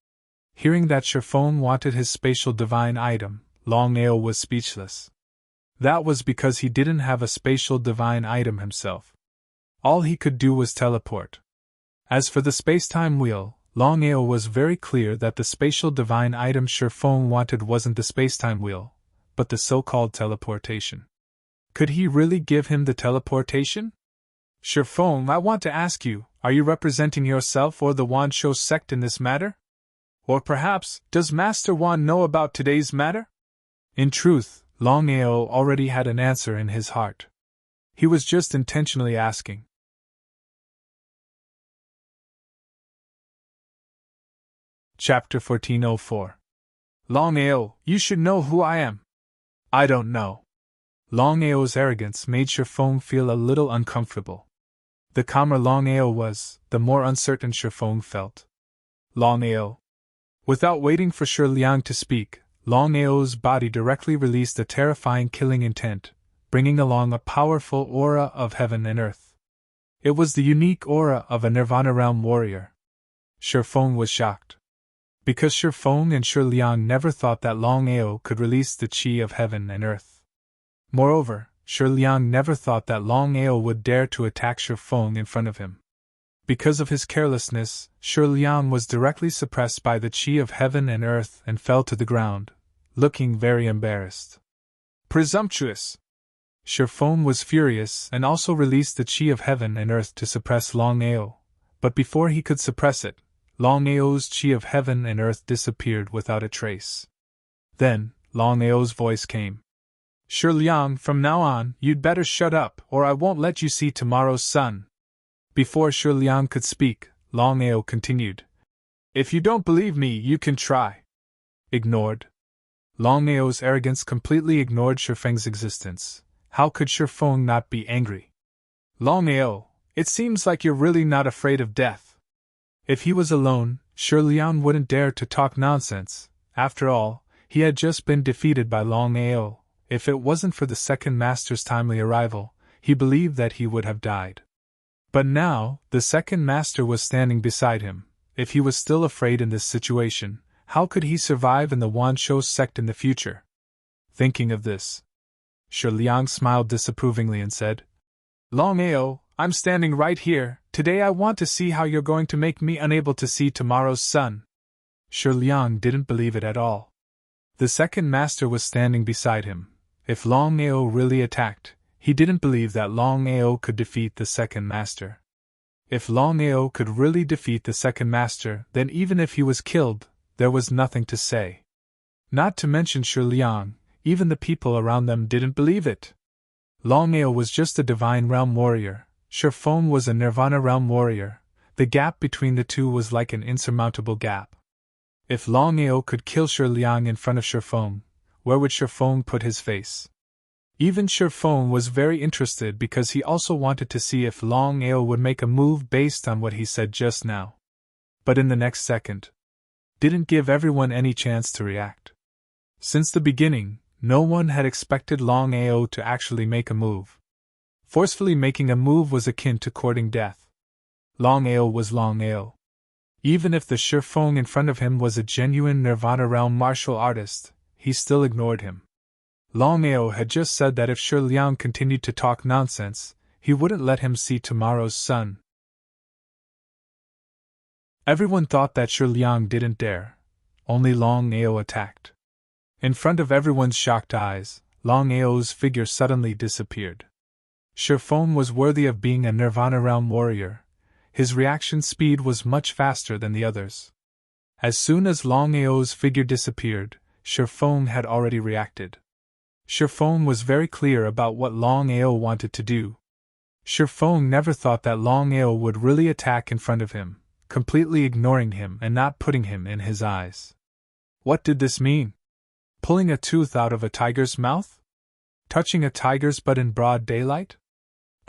Hearing that Shi Feng wanted his spatial divine item, Longao was speechless. That was because he didn't have a spatial divine item himself. All he could do was teleport. As for the space-time wheel, Longao was very clear that the spatial divine item Shi Feng wanted wasn't the space-time wheel, but the so-called teleportation. Could he really give him the teleportation? Shi Feng, I want to ask you, are you representing yourself or the Wanshou sect in this matter? Or perhaps, does Master Wan know about today's matter? In truth, Longao already had an answer in his heart. He was just intentionally asking. Chapter 1404. Longao, you should know who I am. I don't know. Longao's arrogance made Shi Feng feel a little uncomfortable. The calmer Longao was, the more uncertain Shi Feng felt. Longao. Without waiting for Shi Liang to speak, Longao's body directly released a terrifying killing intent, bringing along a powerful aura of heaven and earth. It was the unique aura of a Nirvana realm warrior. Shi Feng was shocked. Because Shi Feng and Shi Liang never thought that Longao could release the chi of heaven and earth. Moreover, Shi Liang never thought that Longao would dare to attack Shi Feng in front of him. Because of his carelessness, Shi Liang was directly suppressed by the chi of heaven and earth and fell to the ground, looking very embarrassed. Presumptuous! Shi Feng was furious and also released the chi of heaven and earth to suppress Longao, but before he could suppress it, Longao's chi of heaven and earth disappeared without a trace. Then, Longao's voice came. Shi Liang, from now on, you'd better shut up, or I won't let you see tomorrow's sun. Before Shi Liang could speak, Longao continued. If you don't believe me, you can try. Ignored. Longao's arrogance completely ignored Shi Feng's existence. How could Shi Feng not be angry? Longao, it seems like you're really not afraid of death. If he was alone, Shi Liang wouldn't dare to talk nonsense. After all, he had just been defeated by Longao. If it wasn't for the Second Master's timely arrival, he believed that he would have died. But now, the Second Master was standing beside him. If he was still afraid in this situation, how could he survive in the Wanshou sect in the future? Thinking of this, Shi Liang smiled disapprovingly and said, Longao, I'm standing right here. Today I want to see how you're going to make me unable to see tomorrow's sun. Shi Liang didn't believe it at all. The Second Master was standing beside him. If Longao really attacked, he didn't believe that Longao could defeat the Second Master. If Longao could really defeat the Second Master, then even if he was killed, there was nothing to say. Not to mention Shi Liang, even the people around them didn't believe it. Longao was just a divine realm warrior. Shi Feng was a Nirvana realm warrior. The gap between the two was like an insurmountable gap. If Longao could kill Shi Liang in front of Shi Feng, where would Shi Feng put his face? Even Shi Feng was very interested because he also wanted to see if Longao would make a move based on what he said just now. But in the next second, didn't give everyone any chance to react. Since the beginning, no one had expected Longao to actually make a move. Forcefully making a move was akin to courting death. Longao was Longao. Even if the Shi Feng in front of him was a genuine Nirvana realm martial artist, he still ignored him. Longao had just said that if Shi Liang continued to talk nonsense, he wouldn't let him see tomorrow's sun. Everyone thought that Shi Liang didn't dare. Only Longao attacked. In front of everyone's shocked eyes, Longao's figure suddenly disappeared. Shi Feng was worthy of being a Nirvana realm warrior. His reaction speed was much faster than the others. As soon as Longao's figure disappeared, Shi Feng had already reacted. Shi Feng was very clear about what Longao wanted to do. Shi Feng never thought that Longao would really attack in front of him, completely ignoring him and not putting him in his eyes. What did this mean? Pulling a tooth out of a tiger's mouth? Touching a tiger's butt in broad daylight?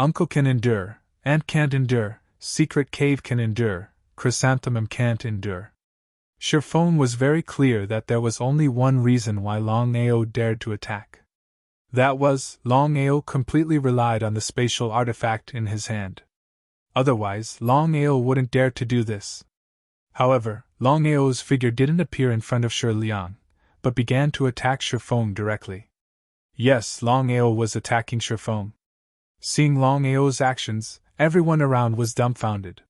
Uncle can endure, aunt can't endure, secret cave can endure, chrysanthemum can't endure. Shi Feng was very clear that there was only one reason why Longao dared to attack. That was, Longao completely relied on the spatial artifact in his hand. Otherwise, Longao wouldn't dare to do this. However, Longao's figure didn't appear in front of Shi Liang, but began to attack Shi Feng directly. Yes, Longao was attacking Shi Feng. Seeing Longao's actions, everyone around was dumbfounded.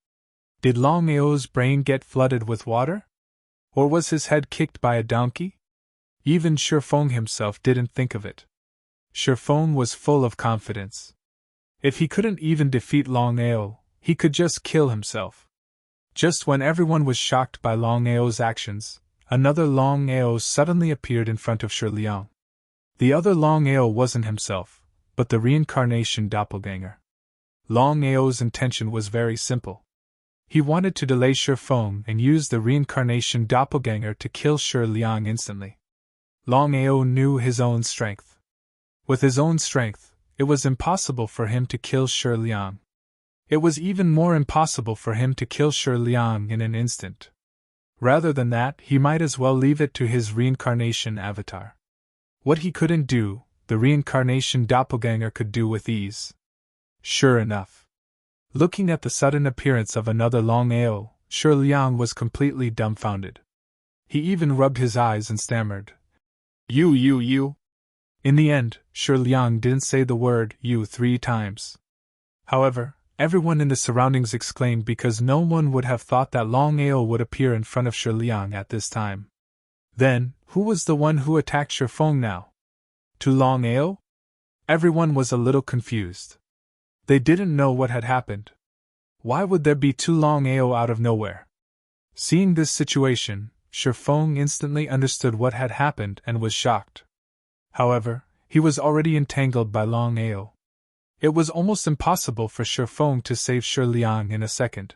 Did Longao's brain get flooded with water? Or was his head kicked by a donkey? Even Shi Feng himself didn't think of it. Shi Feng was full of confidence. If he couldn't even defeat Longao, he could just kill himself. Just when everyone was shocked by Longao's actions, another Longao suddenly appeared in front of Shi Liang. The other Longao wasn't himself, but the reincarnation doppelganger. Longao's intention was very simple. He wanted to delay Shi Feng and use the reincarnation doppelganger to kill Shi Liang instantly. Longao knew his own strength. With his own strength, it was impossible for him to kill Shi Liang. It was even more impossible for him to kill Shi Liang in an instant. Rather than that, he might as well leave it to his reincarnation avatar. What he couldn't do, the reincarnation doppelganger could do with ease. Sure enough. Looking at the sudden appearance of another Longao, Shi Liang was completely dumbfounded. He even rubbed his eyes and stammered, You. In the end, Shi Liang didn't say the word you 3 times. However, everyone in the surroundings exclaimed because no one would have thought that Longao would appear in front of Shi Liang at this time. Then, who was the one who attacked Shi Feng now? To Longao? Everyone was a little confused. They didn't know what had happened. Why would there be 2 Longao out of nowhere? Seeing this situation, Shi Feng instantly understood what had happened and was shocked. However, he was already entangled by Longao. It was almost impossible for Shi Feng to save Shi Liang in a second.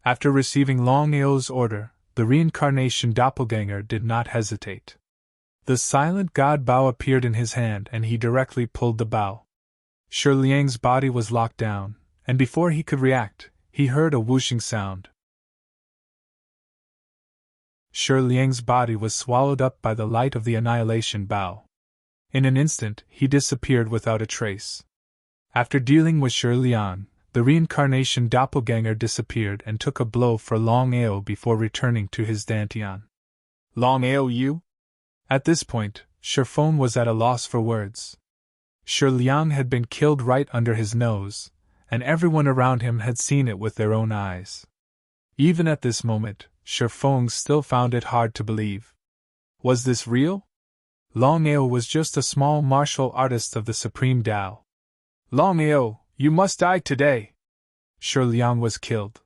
After receiving Longao's order, the reincarnation doppelganger did not hesitate. The silent god bow appeared in his hand and he directly pulled the bow. Shi Liang's body was locked down, and before he could react, he heard a whooshing sound. Shi Liang's body was swallowed up by the light of the annihilation bow. In an instant, he disappeared without a trace. After dealing with Shi Liang, the reincarnation doppelganger disappeared and took a blow for Longao before returning to his dantian. Longao, you? At this point, Shi Feng was at a loss for words. Shi Liang had been killed right under his nose, and everyone around him had seen it with their own eyes. Even at this moment, Shi Feng still found it hard to believe. Was this real? Longao was just a small martial artist of the Supreme Tao. Longao, you must die today! Shi Liang was killed.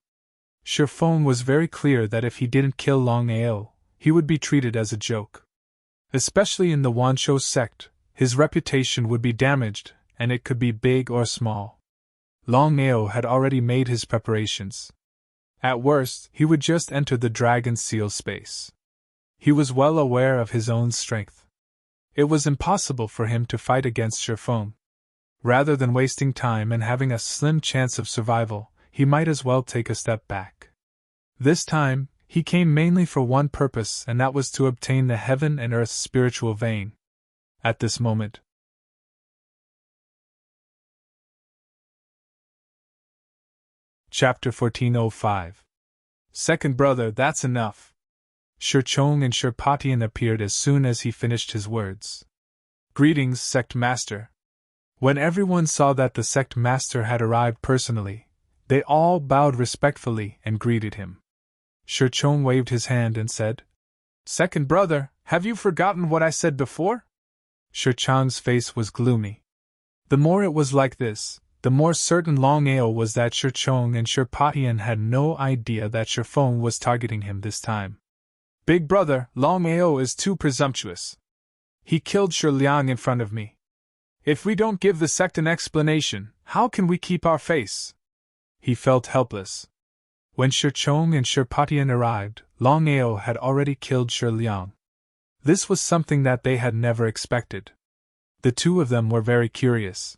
Shi Feng was very clear that if he didn't kill Longao, he would be treated as a joke. Especially in the Wanshou sect, his reputation would be damaged, and it could be big or small. Longao had already made his preparations. At worst, he would just enter the Dragon Seal space. He was well aware of his own strength. It was impossible for him to fight against Shi Feng. Rather than wasting time and having a slim chance of survival, he might as well take a step back. This time, he came mainly for one purpose, and that was to obtain the heaven and earth spiritual vein. At this moment, Chapter 1405. Second brother, that's enough. Shi Chong and Shi Patian appeared as soon as he finished his words. Greetings, sect master. When everyone saw that the sect master had arrived personally, they all bowed respectfully and greeted him. Shirchong waved his hand and said, Second brother, have you forgotten what I said before? Shirchong's face was gloomy. The more it was like this, the more certain Longao was that Shirchong and Shirpatian had no idea that Shirfeng was targeting him this time. Big brother, Longao is too presumptuous. He killed Shirliang in front of me. If we don't give the sect an explanation, how can we keep our face? He felt helpless. When Shirchong and Shirpatian arrived, Longao had already killed Shirliang. This was something that they had never expected. The two of them were very curious.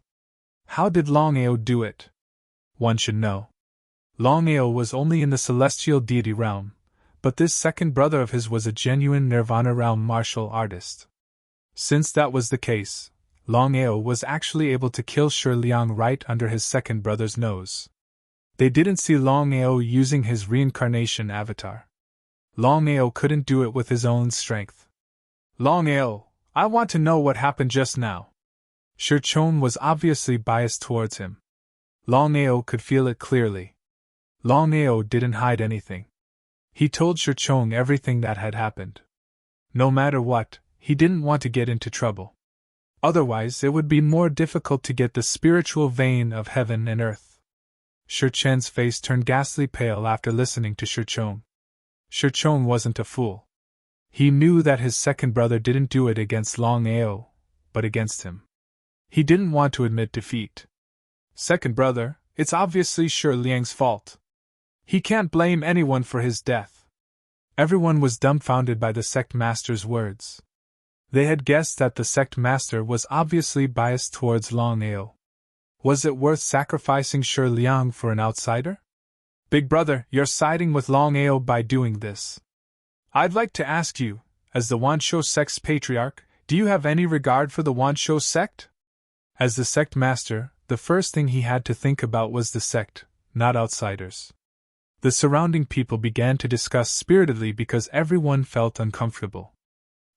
How did Longao do it? One should know. Longao was only in the celestial deity realm, but this second brother of his was a genuine Nirvana realm martial artist. Since that was the case, Longao was actually able to kill Shirliang right under his second brother's nose. They didn't see Longao using his reincarnation avatar. Longao couldn't do it with his own strength. Longao, I want to know what happened just now. Shirchong was obviously biased towards him. Longao could feel it clearly. Longao didn't hide anything. He told Shirchong everything that had happened. No matter what, he didn't want to get into trouble. Otherwise, it would be more difficult to get the spiritual vein of heaven and earth. Shirchen's face turned ghastly pale after listening to Shirchong. Shirchong wasn't a fool. He knew that his second brother didn't do it against Longao, but against him. He didn't want to admit defeat. Second brother, it's obviously Shirliang's fault. He can't blame anyone for his death. Everyone was dumbfounded by the sect master's words. They had guessed that the sect master was obviously biased towards Longao. Was it worth sacrificing Shirliang for an outsider? Big brother, you're siding with Longao by doing this. I'd like to ask you, as the Wanshou sect's patriarch, do you have any regard for the Wanshou sect? As the sect master, the first thing he had to think about was the sect, not outsiders. The surrounding people began to discuss spiritedly because everyone felt uncomfortable.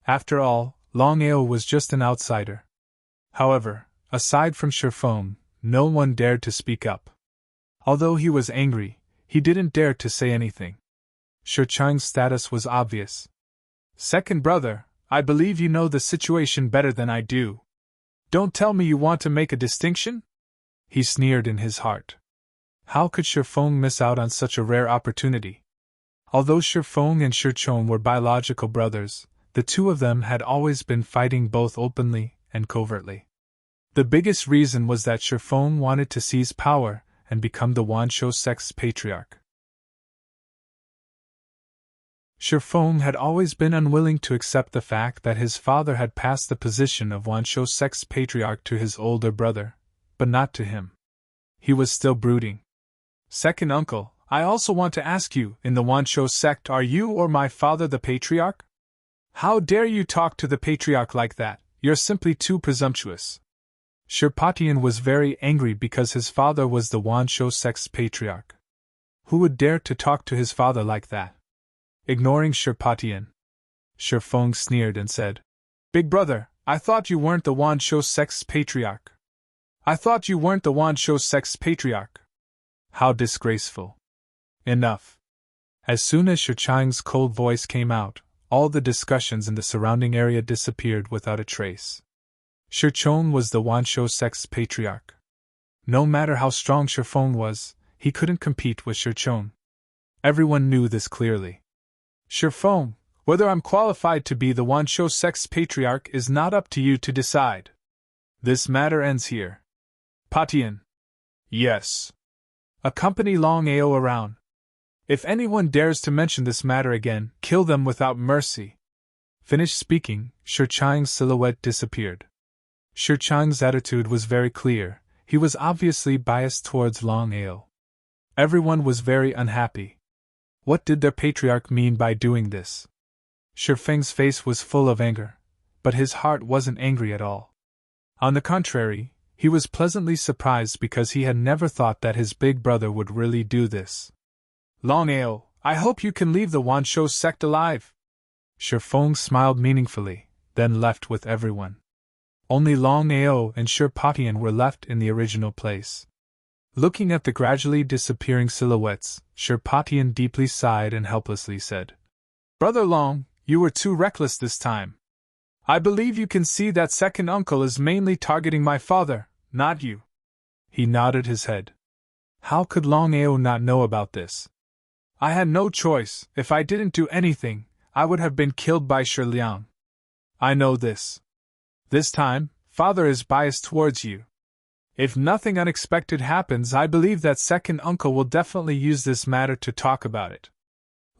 After all, Longao was just an outsider. However, aside from Shirfeng, no one dared to speak up. Although he was angry, he didn't dare to say anything. Shirchang's status was obvious. Second brother, I believe you know the situation better than I do. Don't tell me you want to make a distinction? He sneered in his heart. How could Shirfeng miss out on such a rare opportunity? Although Shirfeng and Shirchong were biological brothers, the two of them had always been fighting both openly and covertly. The biggest reason was that Shirfeng wanted to seize power and become the Wanshou sect's patriarch. Shirfeng had always been unwilling to accept the fact that his father had passed the position of Wanshou sect's patriarch to his older brother, but not to him. He was still brooding. Second uncle, I also want to ask you, in the Wanshou sect, are you or my father the patriarch? How dare you talk to the patriarch like that? You're simply too presumptuous. Shirpatian was very angry because his father was the Wanshou sect's patriarch. Who would dare to talk to his father like that? Ignoring Shirpatian, Shirfeng sneered and said, Big brother, I thought you weren't the Wanshou sect's patriarch. I thought you weren't the Wanshou sect's patriarch. How disgraceful. Enough. As soon as Shirchang's cold voice came out, all the discussions in the surrounding area disappeared without a trace. Shirchong was the Wanshou sect's patriarch. No matter how strong Shirfeng was, he couldn't compete with Shirchong. Everyone knew this clearly. Shirfeng, whether I'm qualified to be the Wanshou sect's patriarch is not up to you to decide. This matter ends here. Patian. Yes. Accompany Longao around. If anyone dares to mention this matter again, kill them without mercy. Finished speaking, Shirchang's silhouette disappeared. Shirchang's attitude was very clear. He was obviously biased towards Longao. Everyone was very unhappy. What did their patriarch mean by doing this? Shirfeng's face was full of anger, but his heart wasn't angry at all. On the contrary, he was pleasantly surprised because he had never thought that his big brother would really do this. Longao, I hope you can leave the Wanshou sect alive. Shirfeng smiled meaningfully, then left with everyone. Only Longao and Sherpatian were left in the original place. Looking at the gradually disappearing silhouettes, Sherpatian deeply sighed and helplessly said, "Brother Long, you were too reckless this time. I believe you can see that second uncle is mainly targeting my father, not you." He nodded his head. How could Longao not know about this? "I had no choice. If I didn't do anything, I would have been killed by Shiliang. I know this. This time, father is biased towards you. If nothing unexpected happens, I believe that second uncle will definitely use this matter to talk about it.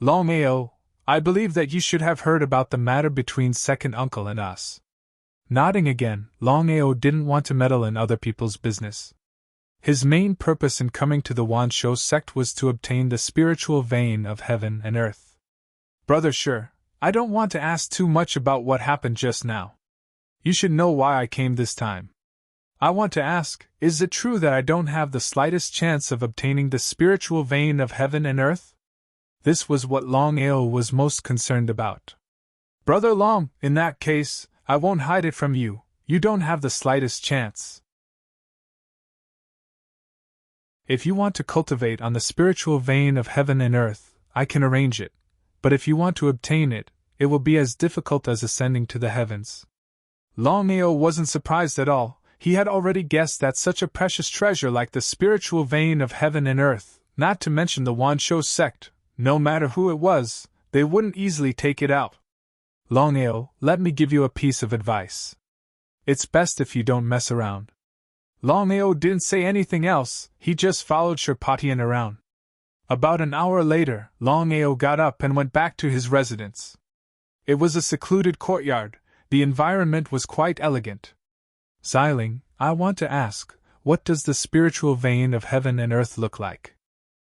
Longao, I believe that you should have heard about the matter between second uncle and us." Nodding again, Longao didn't want to meddle in other people's business. His main purpose in coming to the Wanshou sect was to obtain the spiritual vein of heaven and earth. "Brother Sure, I don't want to ask too much about what happened just now. You should know why I came this time. I want to ask, is it true that I don't have the slightest chance of obtaining the spiritual vein of heaven and earth?" This was what Longao was most concerned about. "Brother Long, in that case, I won't hide it from you, you don't have the slightest chance. If you want to cultivate on the spiritual vein of heaven and earth, I can arrange it, but if you want to obtain it, it will be as difficult as ascending to the heavens." Longao wasn't surprised at all. He had already guessed that such a precious treasure like the spiritual vein of heaven and earth, not to mention the Wanshou sect, no matter who it was, they wouldn't easily take it out. "Longao, let me give you a piece of advice. It's best if you don't mess around." Longao didn't say anything else, he just followed Sherpatian around. About an hour later, Longao got up and went back to his residence. It was a secluded courtyard, the environment was quite elegant. "Xiling, I want to ask, what does the spiritual vein of heaven and earth look like?"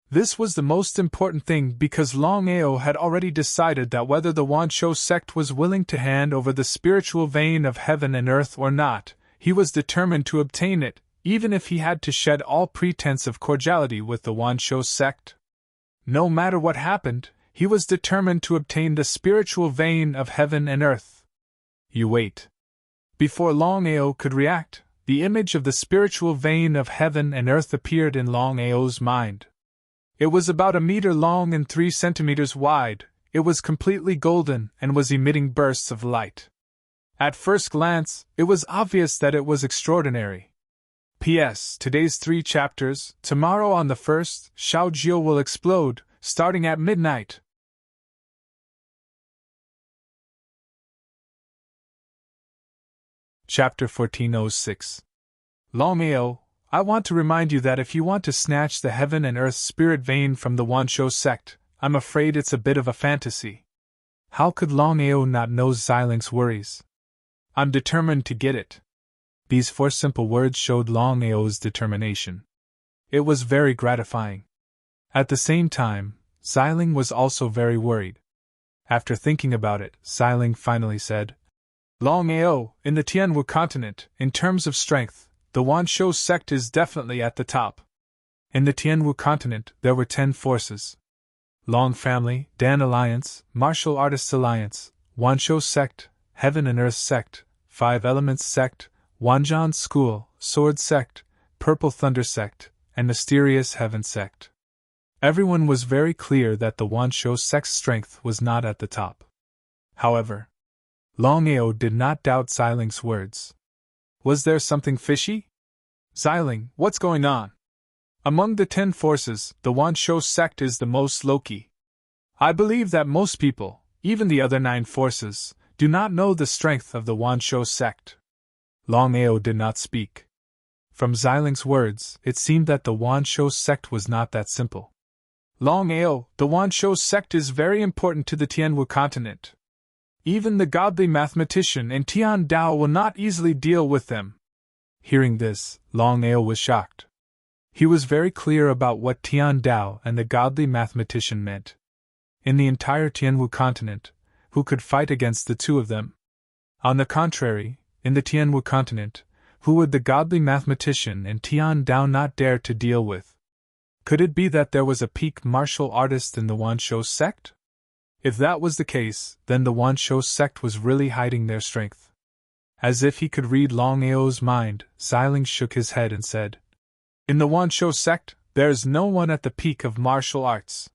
This was the most important thing because Longao had already decided that whether the Wanshou sect was willing to hand over the spiritual vein of heaven and earth or not, he was determined to obtain it, even if he had to shed all pretense of cordiality with the Wanshou sect. No matter what happened, he was determined to obtain the spiritual vein of heaven and earth. "You wait." Before Longao could react, the image of the spiritual vein of heaven and earth appeared in Longao's mind. It was about 1 meter long and 3 centimeters wide, it was completely golden and was emitting bursts of light. At first glance, it was obvious that it was extraordinary. P.S. Today's 3 chapters, tomorrow on the 1st, Shaojiu will explode, starting at midnight. Chapter 1406. Longao, I want to remind you that if you want to snatch the heaven and earth spirit vein from the Wanshou sect, I'm afraid it's a bit of a fantasy. How could Longao not know Xiling's worries? "I'm determined to get it." These 4 simple words showed Longao's determination. It was very gratifying. At the same time, Xiling was also very worried. After thinking about it, Xiling finally said, "Longao, in the Tianwu continent, in terms of strength, the Wanshou sect is definitely at the top. In the Tianwu continent, there were 10 forces. Long Family, Dan Alliance, Martial Artists Alliance, Wanshou sect, Heaven and Earth sect, 5 Elements sect, Wanzhan School, Sword sect, Purple Thunder sect, and Mysterious Heaven sect. Everyone was very clear that the Wanshou sect's strength was not at the top. However, Longao did not doubt Xiling's words. Was there something fishy? "Xiling, what's going on? Among the 10 forces, the Wanshou sect is the most low-key. I believe that most people, even the other 9 forces, do not know the strength of the Wanshou sect." Longao did not speak. From Xiling's words, it seemed that the Wanshou sect was not that simple. "Longao, the Wanshou sect is very important to the Tianwu continent. Even the godly mathematician and Tian Dao will not easily deal with them." Hearing this, Longao was shocked. He was very clear about what Tian Dao and the godly mathematician meant. In the entire Tianwu continent, who could fight against the 2 of them? On the contrary, in the Tianwu continent, who would the godly mathematician and Tian Dao not dare to deal with? Could it be that there was a peak martial artist in the Wanshou sect? If that was the case, then the Wanshou sect was really hiding their strength. As if he could read Longao's mind, Xiling shook his head and said, "In the Wanshou sect, there's no one at the peak of martial arts."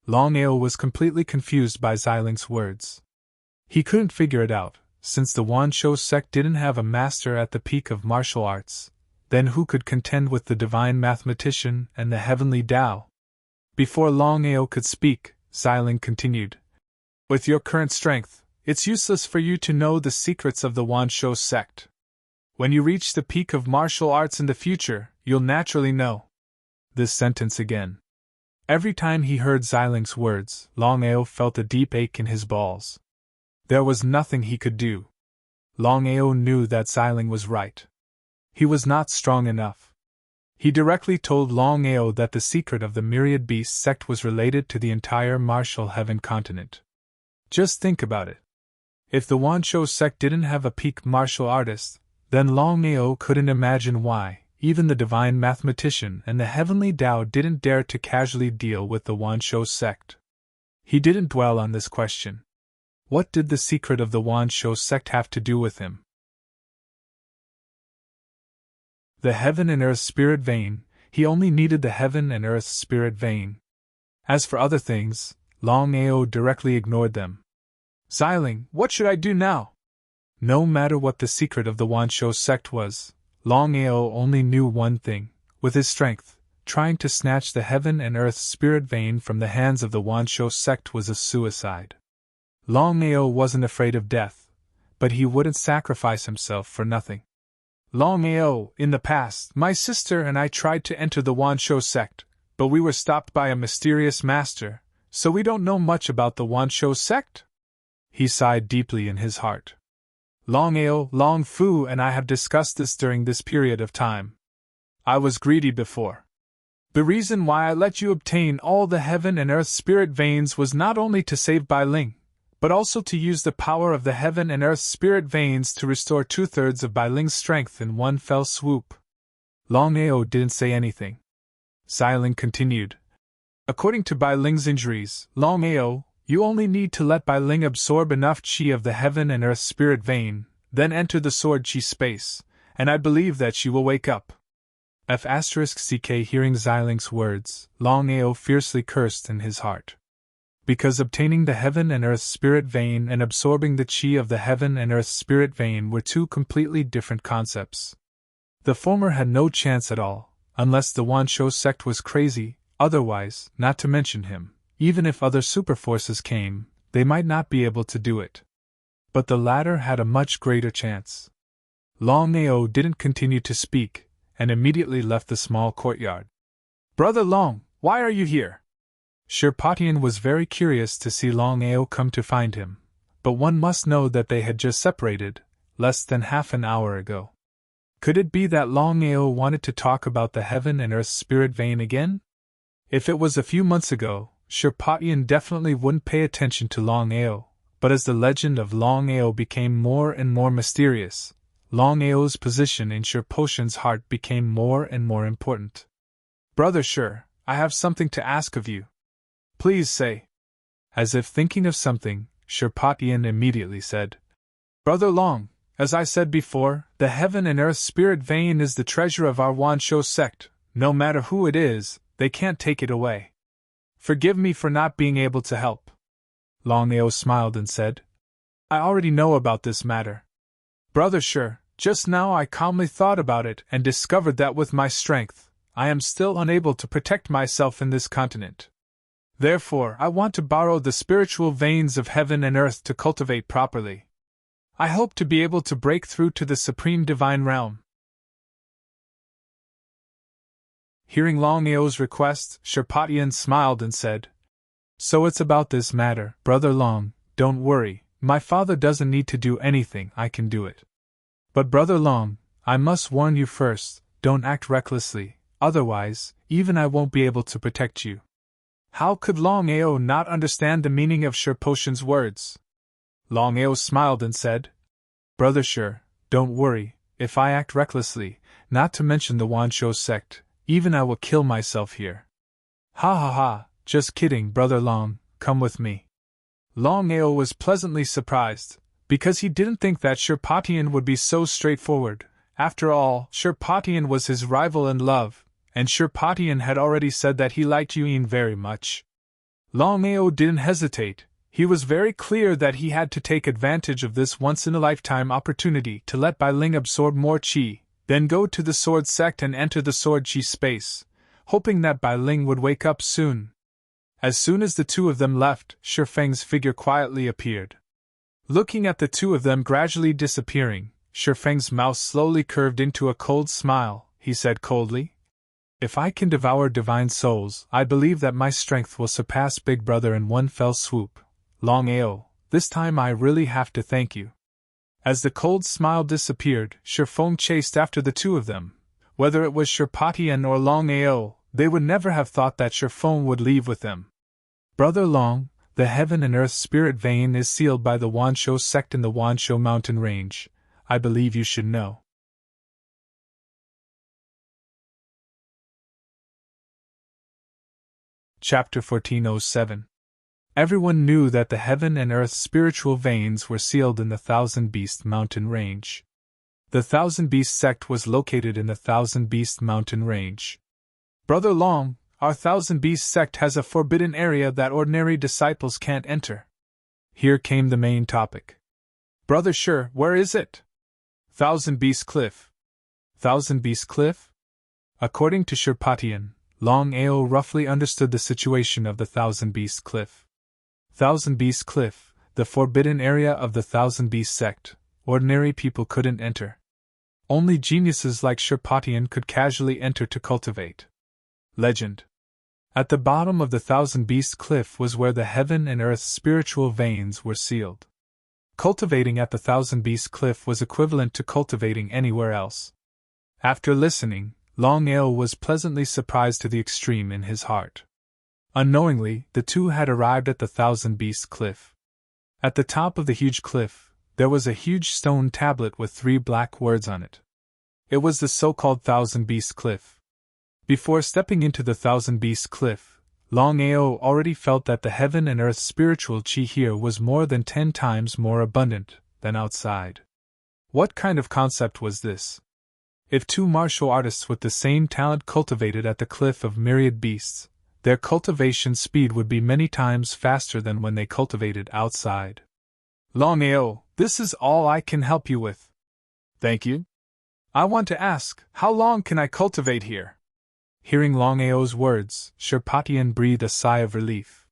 Longao was completely confused by Xiling's words. He couldn't figure it out, since the Wanshou sect didn't have a master at the peak of martial arts. Then who could contend with the divine mathematician and the heavenly Tao? Before Longao could speak, Xiling continued, "With your current strength, it's useless for you to know the secrets of the Wanshou sect. When you reach the peak of martial arts in the future, you'll naturally know." This sentence again. Every time he heard Xiling's words, Longao felt a deep ache in his balls. There was nothing he could do. Longao knew that Xiling was right. He was not strong enough. He directly told Longao that the secret of the Myriad Beast sect was related to the entire martial heaven continent. Just think about it. If the Wanshou sect didn't have a peak martial artist, then Longao couldn't imagine why even the divine mathematician and the heavenly Tao didn't dare to casually deal with the Wanshou sect. He didn't dwell on this question. What did the secret of the Wanshou sect have to do with him? The heaven and earth spirit vein, he only needed the heaven and earth spirit vein. As for other things, Longao directly ignored them. "Xiling, what should I do now?" No matter what the secret of the Wanshou sect was, Longao only knew one thing: with his strength, trying to snatch the heaven and earth spirit vein from the hands of the Wanshou sect was a suicide. Longao wasn't afraid of death, but he wouldn't sacrifice himself for nothing. "Longao, in the past, my sister and I tried to enter the Wanshou sect, but we were stopped by a mysterious master, so we don't know much about the Wanshou sect?" He sighed deeply in his heart. "Longao, Long Fu and I have discussed this during this period of time. I was greedy before. The reason why I let you obtain all the heaven and earth spirit veins was not only to save Bai Ling, but also to use the power of the heaven and earth spirit veins to restore 2/3 of Bai Ling's strength in one fell swoop." Longao didn't say anything. Xiling continued, "According to Bai Ling's injuries, Longao, you only need to let Bai Ling absorb enough qi of the heaven and earth spirit vein, then enter the sword qi space, and I believe that she will wake up." F***ck hearing Xiling's words, Longao fiercely cursed in his heart. Because obtaining the heaven and earth spirit vein and absorbing the qi of the heaven and earth spirit vein were two completely different concepts. The former had no chance at all, unless the Wanshou sect was crazy, otherwise, not to mention him. Even if other superforces came, they might not be able to do it. But the latter had a much greater chance. Longao didn't continue to speak, and immediately left the small courtyard. "Brother Long, why are you here?" Shirpatian was very curious to see Longao come to find him, but one must know that they had just separated, less than half an hour ago. Could it be that Longao wanted to talk about the heaven and earth spirit vein again? If it was a few months ago, Shirpatian definitely wouldn't pay attention to Longao, but as the legend of Longao became more and more mysterious, Longao's position in Shirpotian's heart became more and more important. "Brother Shir, I have something to ask of you. Please say." As if thinking of something, Shirpatian immediately said, "Brother Long, as I said before, the heaven and earth spirit vein is the treasure of our Wanshou sect. No matter who it is, they can't take it away. Forgive me for not being able to help." Longao smiled and said, "I already know about this matter. Brother Shir, just now I calmly thought about it and discovered that with my strength, I am still unable to protect myself in this continent. Therefore, I want to borrow the spiritual veins of heaven and earth to cultivate properly. I hope to be able to break through to the supreme divine realm." Hearing Longao's request, Shirpatian smiled and said, "So it's about this matter, Brother Long, don't worry, my father doesn't need to do anything, I can do it. But Brother Long, I must warn you first, don't act recklessly, otherwise, even I won't be able to protect you." How could Longao not understand the meaning of Shirpotian's words? Longao smiled and said, "Brother Shir, don't worry, if I act recklessly, not to mention the Wanshou sect, even I will kill myself here." "Ha ha ha, just kidding, Brother Long, come with me." Longao was pleasantly surprised. because he didn't think that Sherpatian would be so straightforward. After all, Sherpatian was his rival in love, and Sherpatian had already said that he liked Yuan very much. Longao didn't hesitate. He was very clear that he had to take advantage of this once-in-a-lifetime opportunity to let Bai Ling absorb more qi, then go to the sword sect and enter the sword qi space, hoping that Bai Ling would wake up soon. As soon as the two of them left, Shifeng's figure quietly appeared. Looking at the two of them gradually disappearing, Shifeng's mouth slowly curved into a cold smile. He said coldly, "If I can devour divine souls, I believe that my strength will surpass Big Brother in one fell swoop. Longao, this time I really have to thank you." As the cold smile disappeared, Shifeng chased after the two of them. Whether it was Sherpatian or Longao, they would never have thought that Shifeng would leave with them. "Brother Long, the heaven and earth spirit vein is sealed by the Wanshou sect in the Wanshou mountain range. I believe you should know." Chapter 1407. Everyone knew that the heaven and earth spiritual veins were sealed in the Thousand Beast mountain range. The Thousand Beast sect was located in the Thousand Beast mountain range. "Brother Long, our Thousand Beast sect has a forbidden area that ordinary disciples can't enter." Here came the main topic. "Brother Sure, where is it?" "Thousand Beast Cliff." "Thousand Beast Cliff?" According to Sherpatian, Longao roughly understood the situation of the Thousand Beast Cliff. Thousand Beast Cliff, the forbidden area of the Thousand Beast sect, ordinary people couldn't enter. Only geniuses like Sherpatian could casually enter to cultivate. Legend. At the bottom of the Thousand Beast Cliff was where the heaven and earth spiritual veins were sealed. Cultivating at the Thousand Beast Cliff was equivalent to cultivating anywhere else. After listening, Longao was pleasantly surprised to the extreme in his heart. Unknowingly, the two had arrived at the Thousand Beast Cliff. At the top of the huge cliff, there was a huge stone tablet with 3 black words on it. It was the so-called Thousand Beast Cliff. Before stepping into the Thousand Beast Cliff, Longao already felt that the heaven and earth spiritual qi here was more than 10 times more abundant than outside. What kind of concept was this? If 2 martial artists with the same talent cultivated at the Cliff of Myriad Beasts, their cultivation speed would be many times faster than when they cultivated outside. "Longao, this is all I can help you with." "Thank you. I want to ask, how long can I cultivate here?" Hearing Longao's words, Sherpatian breathed a sigh of relief.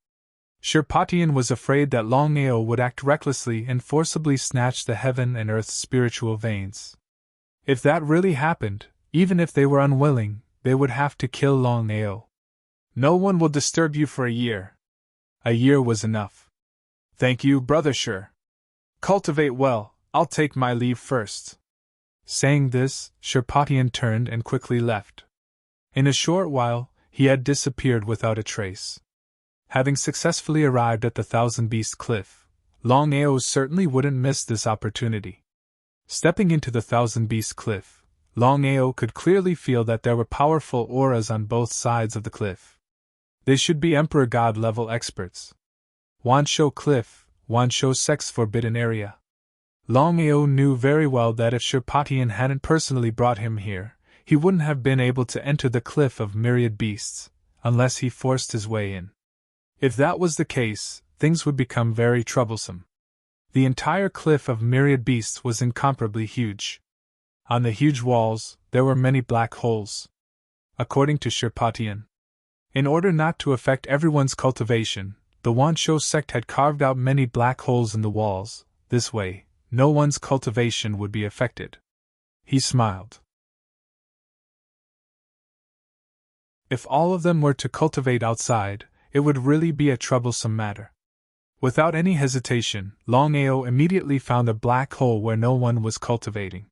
Sherpatian was afraid that Longao would act recklessly and forcibly snatch the heaven and earth spiritual veins. If that really happened, even if they were unwilling, they would have to kill Longao. "No one will disturb you for a year." A year was enough. "Thank you, Brother Sure. Cultivate well, I'll take my leave first." Saying this, Sherpatian turned and quickly left. In a short while, he had disappeared without a trace. Having successfully arrived at the Thousand Beast Cliff, Longao certainly wouldn't miss this opportunity. Stepping into the Thousand Beast Cliff, Longao could clearly feel that there were powerful auras on both sides of the cliff. They should be Emperor God level experts. Wanshou Cliff, Wanshou Sect's forbidden area. Longao knew very well that if Sherpatian hadn't personally brought him here, he wouldn't have been able to enter the Cliff of Myriad Beasts, unless he forced his way in. If that was the case, things would become very troublesome. The entire Cliff of Myriad Beasts was incomparably huge. On the huge walls, there were many black holes. According to Sherpatian, in order not to affect everyone's cultivation, the Wanshou sect had carved out many black holes in the walls. This way, no one's cultivation would be affected. He smiled. If all of them were to cultivate outside, it would really be a troublesome matter. Without any hesitation, Longao immediately found a black hole where no one was cultivating.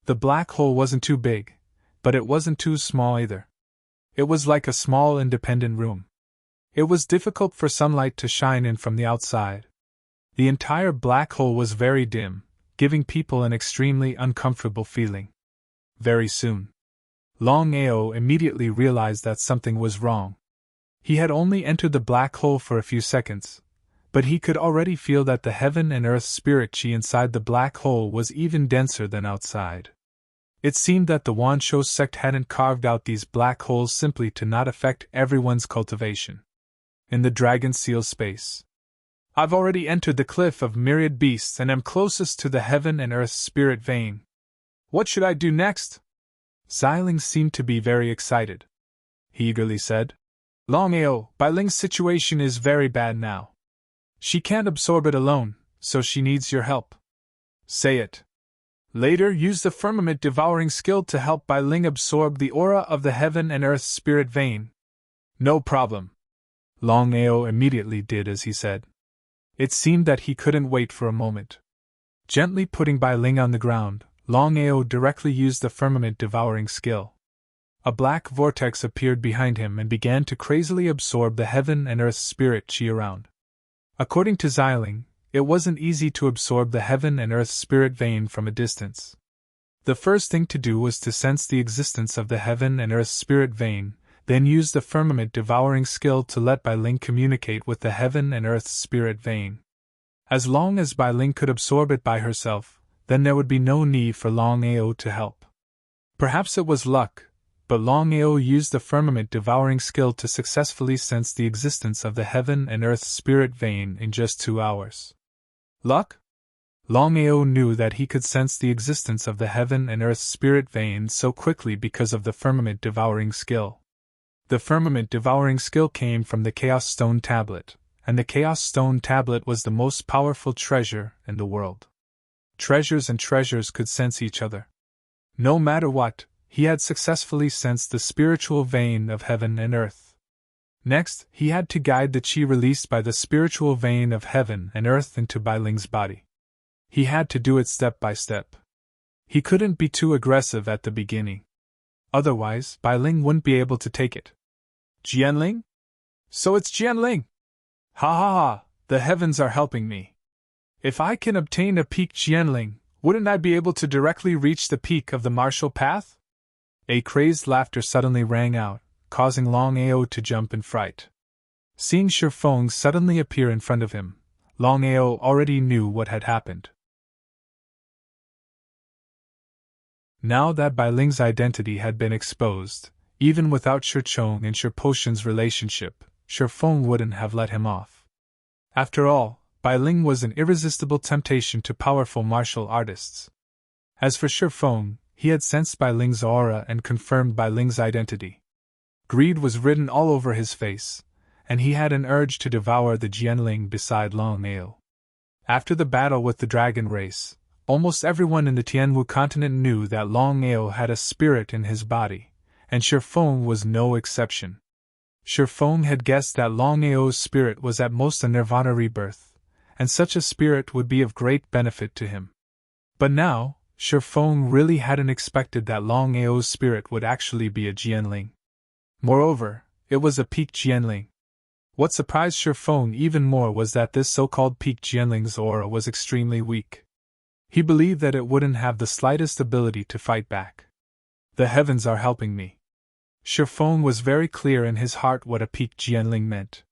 The black hole wasn't too big, but it wasn't too small either. It was like a small independent room. It was difficult for sunlight to shine in from the outside. The entire black hole was very dim, giving people an extremely uncomfortable feeling. Very soon, Longao immediately realized that something was wrong. He had only entered the black hole for a few seconds, but he could already feel that the heaven and earth spirit chi inside the black hole was even denser than outside. It seemed that the Wansho sect hadn't carved out these black holes simply to not affect everyone's cultivation. In the dragon seal space, I've already entered the cliff of myriad beasts and am closest to the heaven and earth spirit vein. What should I do next? Xiling seemed to be very excited. He eagerly said, Longao, Bai Ling's situation is very bad now. She can't absorb it alone, so she needs your help. Say it. Later, use the firmament devouring skill to help Bai Ling absorb the aura of the heaven and earth spirit vein. No problem. Longao immediately did as he said. It seemed that he couldn't wait for a moment. Gently putting Bai Ling on the ground, Longao directly used the firmament devouring skill. A black vortex appeared behind him and began to crazily absorb the heaven and earth spirit chi around. According to Xiling, it wasn't easy to absorb the heaven and earth spirit vein from a distance. The first thing to do was to sense the existence of the heaven and earth spirit vein, then use the firmament devouring skill to let Bai Ling communicate with the heaven and earth spirit vein. As long as Bai Ling could absorb it by herself, then there would be no need for Longao to help. Perhaps it was luck, but Longao used the firmament devouring skill to successfully sense the existence of the heaven and earth spirit vein in just 2 hours. Luck? Longao knew that he could sense the existence of the heaven and earth spirit vein so quickly because of the firmament devouring skill. The firmament devouring skill came from the Chaos Stone Tablet, and the Chaos Stone Tablet was the most powerful treasure in the world. Treasures and treasures could sense each other. No matter what, he had successfully sensed the spiritual vein of heaven and earth. Next, he had to guide the chi released by the spiritual vein of heaven and earth into Bai Ling's body. He had to do it step by step. He couldn't be too aggressive at the beginning. Otherwise, Bai Ling wouldn't be able to take it. Jianling? So it's Jianling! Ha ha ha, the heavens are helping me. If I can obtain a peak Jianling, wouldn't I be able to directly reach the peak of the martial path? A crazed laughter suddenly rang out, causing Longao to jump in fright. Seeing Shifeng suddenly appear in front of him, Longao already knew what had happened. Now that Bai Ling's identity had been exposed, even without Shirchong and Shirposhen's relationship, Shifeng wouldn't have let him off. After all, Bai Ling was an irresistible temptation to powerful martial artists. As for Shifeng, he had sensed Bai Ling's aura and confirmed Bai Ling's identity. Greed was written all over his face, and he had an urge to devour the Jianling beside Longao. After the battle with the dragon race, almost everyone in the Tianwu continent knew that Longao had a spirit in his body, and Shifeng was no exception. Shifeng had guessed that Longao's spirit was at most a nirvana rebirth, and such a spirit would be of great benefit to him. But now, Shifeng really hadn't expected that Longao's spirit would actually be a Jianling. Moreover, it was a peak Jianling. What surprised Shifeng even more was that this so-called peak Jianling's aura was extremely weak. He believed that it wouldn't have the slightest ability to fight back. The heavens are helping me. Shifeng was very clear in his heart what a peak Jianling meant.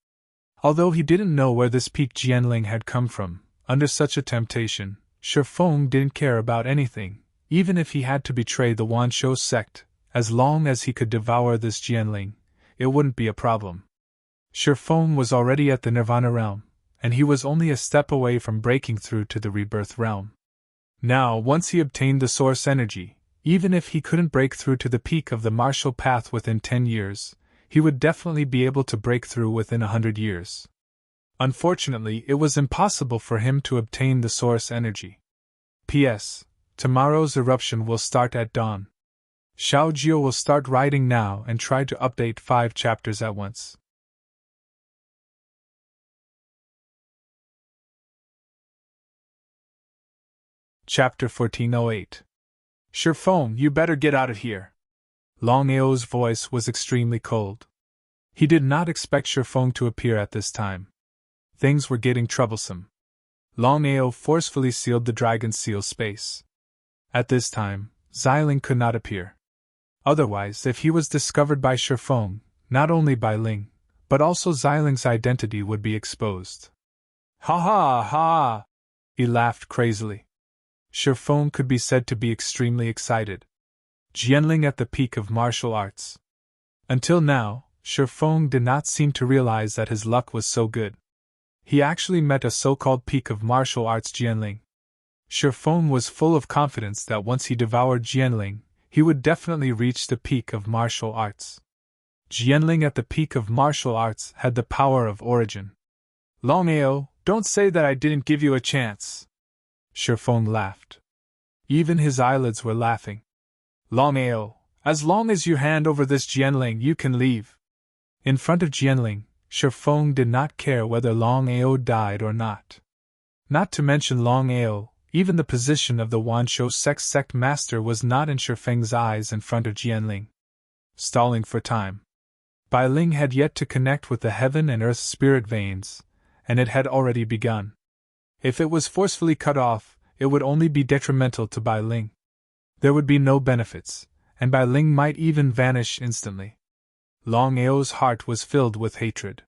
Although he didn't know where this peak Jianling had come from, under such a temptation, Shifeng didn't care about anything, even if he had to betray the Wansho sect. As long as he could devour this Jianling, it wouldn't be a problem. Shifeng was already at the Nirvana realm, and he was only a step away from breaking through to the rebirth realm. Now, once he obtained the source energy, even if he couldn't break through to the peak of the martial path within 10 years, he would definitely be able to break through within 100 years. Unfortunately, it was impossible for him to obtain the source energy. P.S. Tomorrow's eruption will start at dawn. Xiao Jiao will start writing now and try to update 5 chapters at once. Chapter 1408. Shifeng, you better get out of here. Longao's voice was extremely cold. He did not expect Shifeng to appear at this time. Things were getting troublesome. Longao forcefully sealed the dragon seal space. At this time, Xiling could not appear. Otherwise, if he was discovered by Shifeng, not only Bai Ling, but also Xiling's identity would be exposed. Ha ha ha! He laughed crazily. Shifeng could be said to be extremely excited. Jianling at the peak of martial arts. Until now, Shifeng did not seem to realize that his luck was so good. He actually met a so-called peak of martial arts Jianling. Shifeng was full of confidence that once he devoured Jianling, he would definitely reach the peak of martial arts. Jianling at the peak of martial arts had the power of origin. Longao, don't say that I didn't give you a chance. Shifeng laughed. Even his eyelids were laughing. Longao, as long as you hand over this Jianling, you can leave. In front of Jianling, Shifeng did not care whether Longao died or not. Not to mention Longao, even the position of the Wanshou sect master was not in Shifeng's eyes in front of Jianling. Stalling for time. Bai Ling had yet to connect with the heaven and earth spirit veins, and it had already begun. If it was forcefully cut off, it would only be detrimental to Bai Ling. There would be no benefits, and Bai Ling might even vanish instantly. Longao's heart was filled with hatred.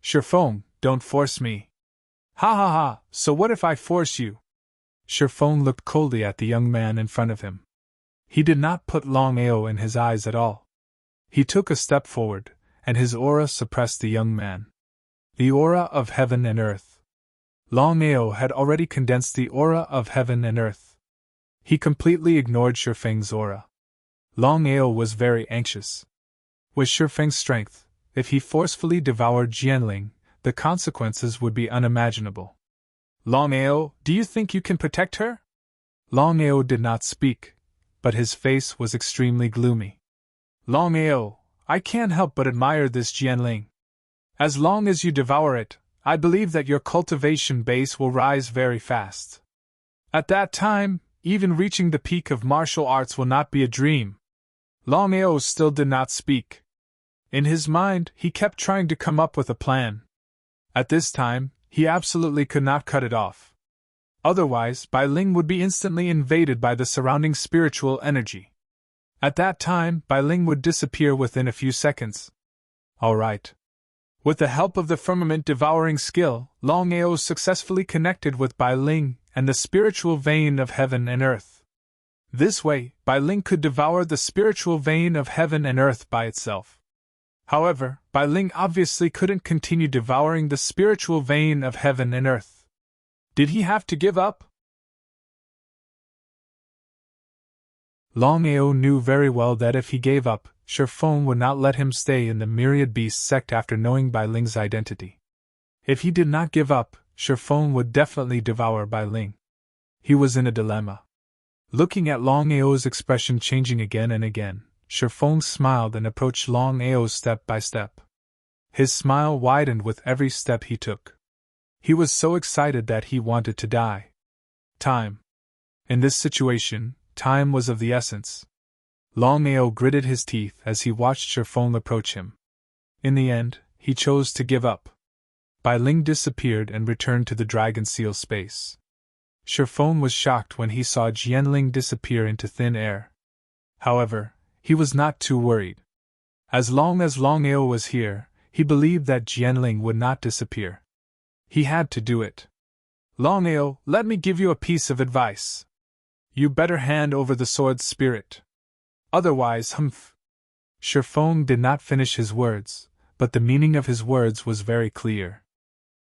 Shifeng, don't force me. Ha ha ha, so what if I force you? Shifeng looked coldly at the young man in front of him. He did not put Longao in his eyes at all. He took a step forward, and his aura suppressed the young man. The aura of heaven and earth. Longao had already condensed the aura of heaven and earth. He completely ignored Shifeng's aura. Longao was very anxious. With Shifeng's strength, if he forcefully devoured Jianling, the consequences would be unimaginable. Longao, do you think you can protect her? Longao did not speak, but his face was extremely gloomy. Longao, I can't help but admire this Jianling. As long as you devour it, I believe that your cultivation base will rise very fast. At that time, even reaching the peak of martial arts will not be a dream. Longao still did not speak. In his mind, he kept trying to come up with a plan. At this time, he absolutely could not cut it off. Otherwise, Bai Ling would be instantly invaded by the surrounding spiritual energy. At that time, Bai Ling would disappear within a few seconds. Alright. With the help of the firmament-devouring skill, Longao successfully connected with Bai Ling and the spiritual vein of heaven and earth. This way, Bai Ling could devour the spiritual vein of heaven and earth by itself. However, Bai Ling obviously couldn't continue devouring the spiritual vein of heaven and earth. Did he have to give up? Longao knew very well that if he gave up, Shifeng would not let him stay in the Myriad Beast sect after knowing Bai Ling's identity. If he did not give up, Shifeng would definitely devour Bai Ling. He was in a dilemma. Looking at Longao's expression changing again and again, Shifeng smiled and approached Longao step by step. His smile widened with every step he took. He was so excited that he wanted to die. Time. In this situation, time was of the essence. Longao gritted his teeth as he watched Shifeng approach him. In the end, he chose to give up. Bai Ling disappeared and returned to the Dragon Seal space. Shifeng was shocked when he saw Jianling disappear into thin air. However, he was not too worried. As long as Longao was here, he believed that Jianling would not disappear. He had to do it. Longao, let me give you a piece of advice. You better hand over the sword's spirit. Otherwise, humph. Shifeng did not finish his words, but the meaning of his words was very clear.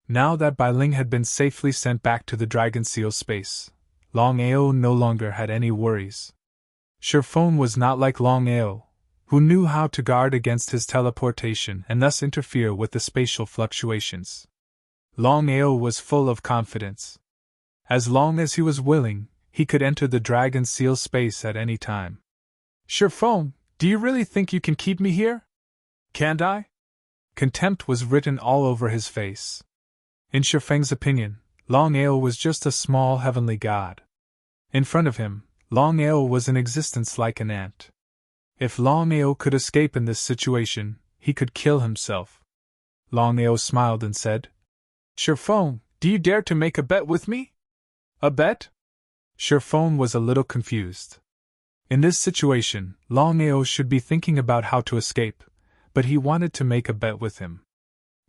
Now that Bai Ling had been safely sent back to the Dragon Seal space, Longao no longer had any worries. Shifeng was not like Longao, who knew how to guard against his teleportation and thus interfere with the spatial fluctuations. Longao was full of confidence. As long as he was willing, he could enter the Dragon Seal space at any time. Shifeng, do you really think you can keep me here? Can't I? Contempt was written all over his face. In Shifeng's opinion, Longao was just a small heavenly god. In front of him, Longao was in existence like an ant. If Longao could escape in this situation, he could kill himself. Longao smiled and said, Shifeng, do you dare to make a bet with me? A bet? Shifeng was a little confused. In this situation, Longao should be thinking about how to escape, but he wanted to make a bet with him.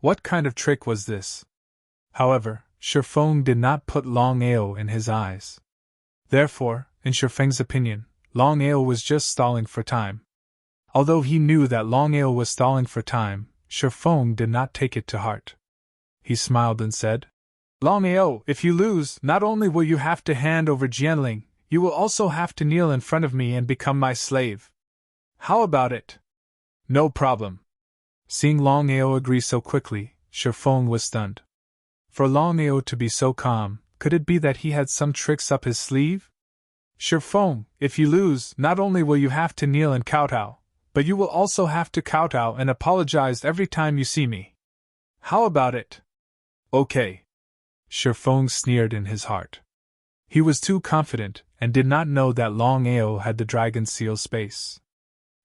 What kind of trick was this? However, Shifeng did not put Longao in his eyes. Therefore, in Shifeng's opinion, Longao was just stalling for time. Although he knew that Longao was stalling for time, Shifeng did not take it to heart. He smiled and said, Longao, if you lose, not only will you have to hand over Jianling, you will also have to kneel in front of me and become my slave. How about it? No problem. Seeing Longao agree so quickly, Shifeng was stunned. For Longao to be so calm, could it be that he had some tricks up his sleeve? Shifeng, if you lose, not only will you have to kneel and kowtow, but you will also have to kowtow and apologize every time you see me. How about it? Okay. Shifeng sneered in his heart. He was too confident and did not know that Longao had the dragon seal space.